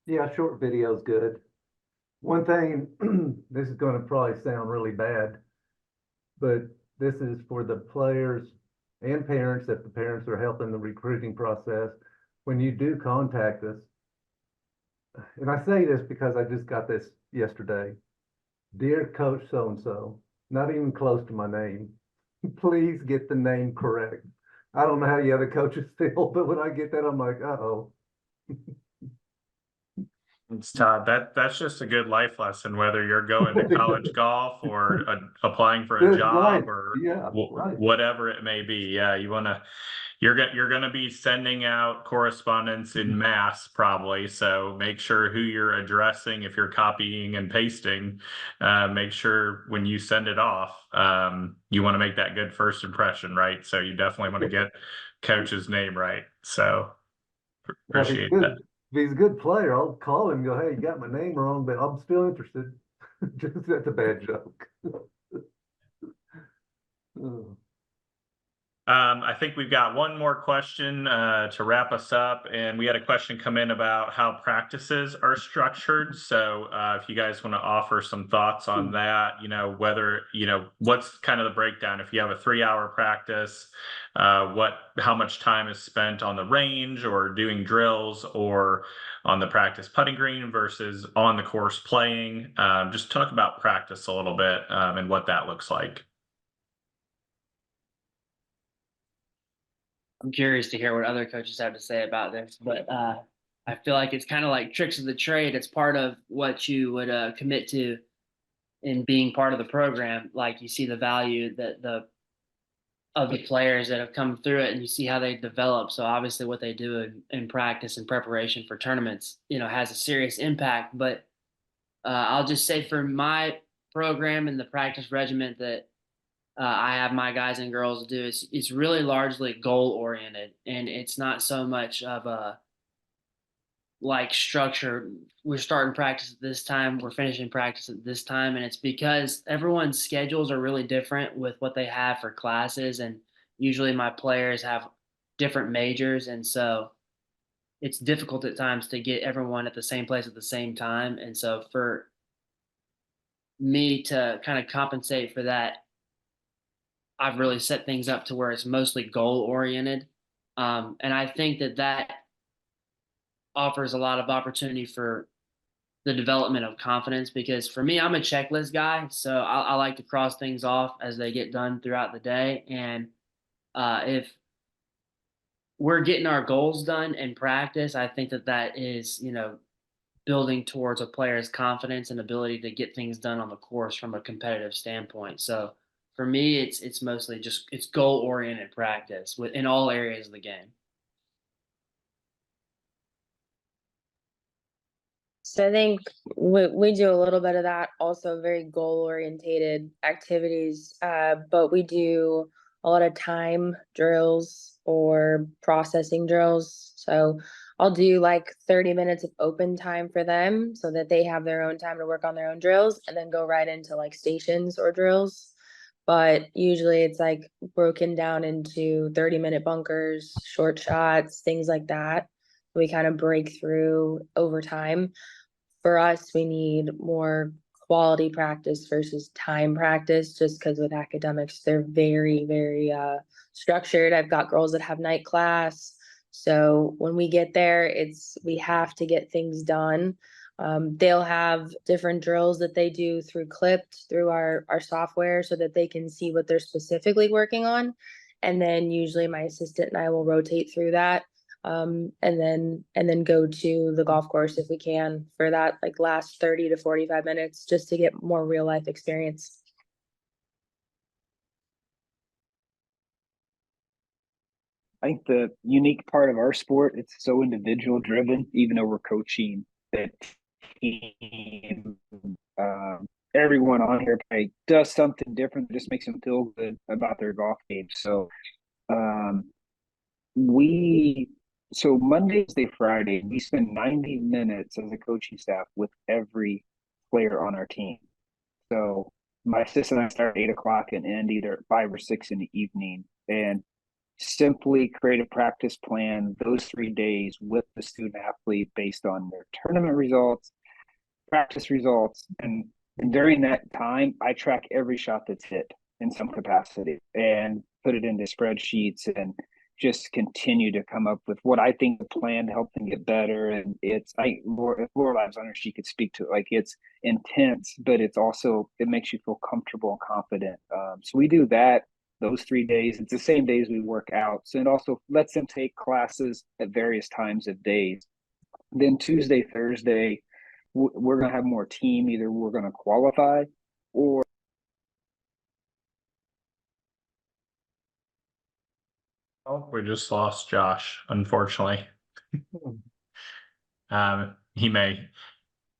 Yeah, short video is good. One thing, this is going to probably sound really bad, but this is for the players and parents, if the parents are helping the recruiting process. When you do contact us, and I say this because I just got this yesterday, dear Coach so-and-so, not even close to my name, please get the name correct. I don't know how the other coaches feel, but when I get that, I'm like, uh-oh. It's Todd. That's just a good life lesson, whether you're going to college golf or applying for a Good job life. or Yeah, right. whatever it may be. Yeah, you're gonna be sending out correspondence in mass probably. So make sure who you're addressing. If you're copying and pasting, make sure when you send it off, you want to make that good first impression, right? So you definitely want to get coach's name right. So Now, if he's appreciate good, that. if he's a good player, I'll call him and go, hey, you got my name wrong, but I'm still interested. Just that's a bad joke. Oh. I think we've got one more question to wrap us up, and we had a question come in about how practices are structured. So if you guys want to offer some thoughts on that, whether, what's kind of the breakdown? If you have a 3-hour practice, how much time is spent on the range or doing drills or on the practice putting green versus on the course playing? Just talk about practice a little bit and what that looks like. I'm curious to hear what other coaches have to say about this, but I feel like it's kind of like tricks of the trade. It's part of what you would commit to in being part of the program. Like you see the value that of the players that have come through it, and you see how they develop. So obviously, what they do in practice and preparation for tournaments, has a serious impact. But I'll just say for my program and the practice regiment that I have my guys and girls do. It's really largely goal oriented, and it's not so much of a like structure. We're starting practice at this time, we're finishing practice at this time, and it's because everyone's schedules are really different with what they have for classes, and usually my players have different majors, and so it's difficult at times to get everyone at the same place at the same time, and so for me to kind of compensate for that, I've really set things up to where it's mostly goal oriented. And I think that offers a lot of opportunity for the development of confidence because for me, I'm a checklist guy. So I like to cross things off as they get done throughout the day. And if we're getting our goals done in practice, I think that is, building towards a player's confidence and ability to get things done on the course from a competitive standpoint. So for me, it's mostly just it's goal oriented practice in all areas of the game. So I think we do a little bit of that, also very goal orientated activities, but we do a lot of time drills or processing drills. So I'll do like 30 minutes of open time for them so that they have their own time to work on their own drills and then go right into like stations or drills. But usually it's like broken down into 30-minute bunkers, short shots, things like that. We kind of break through over time. For us, we need more quality practice versus time practice, just because with academics, they're very, very structured. I've got girls that have night class. So when we get there, we have to get things done. They'll have different drills that they do through Clipped, through our software, so that they can see what they're specifically working on. And then usually my assistant and I will rotate through that. And then go to the golf course if we can for that like last 30 to 45 minutes just to get more real life experience. I think the unique part of our sport, it's so individual driven, even though we're coaching the team. Everyone on here does something different that just makes them feel good about their golf game. So so Monday, Wednesday, Friday, we spend 90 minutes as a coaching staff with every player on our team. So my assistant and I start at 8 o'clock and end either at 5 or 6 in the evening, and simply create a practice plan those 3 days with the student athlete based on their tournament results, practice results, and during that time, I track every shot that's hit in some capacity and put it into spreadsheets and just continue to come up with what I think the plan to help them get better. And if Lorelai's on her, she could speak to it. Like, it's intense, but it makes you feel comfortable and confident. So we do that those 3 days. It's the same days we work out. So it also lets them take classes at various times of days. Then Tuesday, Thursday, we're going to have more team. Either we're going to qualify or Oh, we just lost Josh, unfortunately. He may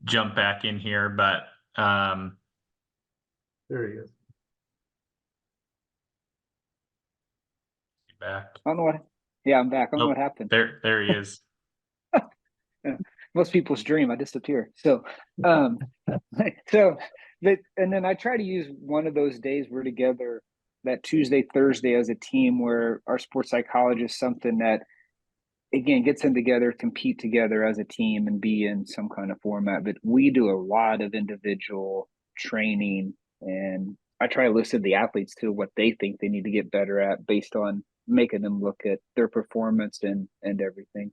jump back in here, but There he is. back. I don't know what. Yeah, I'm back. I don't know what happened. There he is. Most people's dream, I disappear. So, and then I try to use one of those days we're together, that Tuesday, Thursday, as a team, where our sports psychologist, something that, again, gets them together, compete together as a team and be in some kind of format. But we do a lot of individual training, and I try to listen to the athletes to what they think they need to get better at based on making them look at their performance and everything.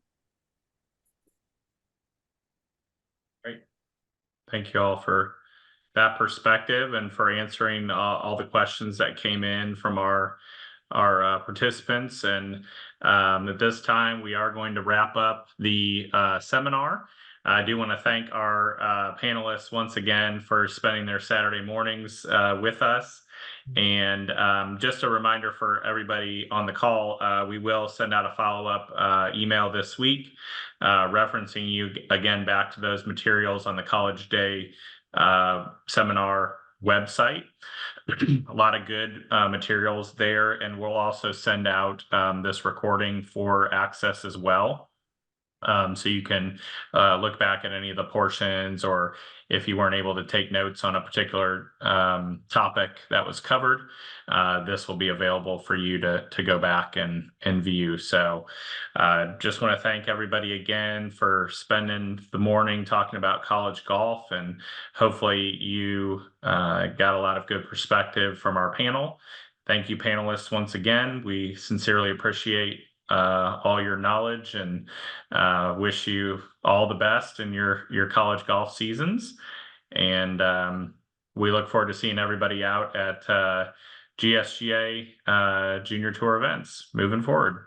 Great. Thank you all for that perspective and for answering all the questions that came in from our participants. And at this time, we are going to wrap up the seminar. I do want to thank our panelists once again for spending their Saturday mornings with us. And just a reminder for everybody on the call, we will send out a follow-up email this week referencing you again back to those materials on the College Day seminar website. A lot of good materials there, and we'll also send out this recording for access as well. So you can look back at any of the portions, or if you weren't able to take notes on a particular topic that was covered, this will be available for you to go back and view. So just want to thank everybody again for spending the morning talking about college golf, and hopefully you got a lot of good perspective from our panel. Thank you, panelists, once again. We sincerely appreciate all your knowledge, and wish you all the best in your college golf seasons. And we look forward to seeing everybody out at GSGA Junior Tour events moving forward.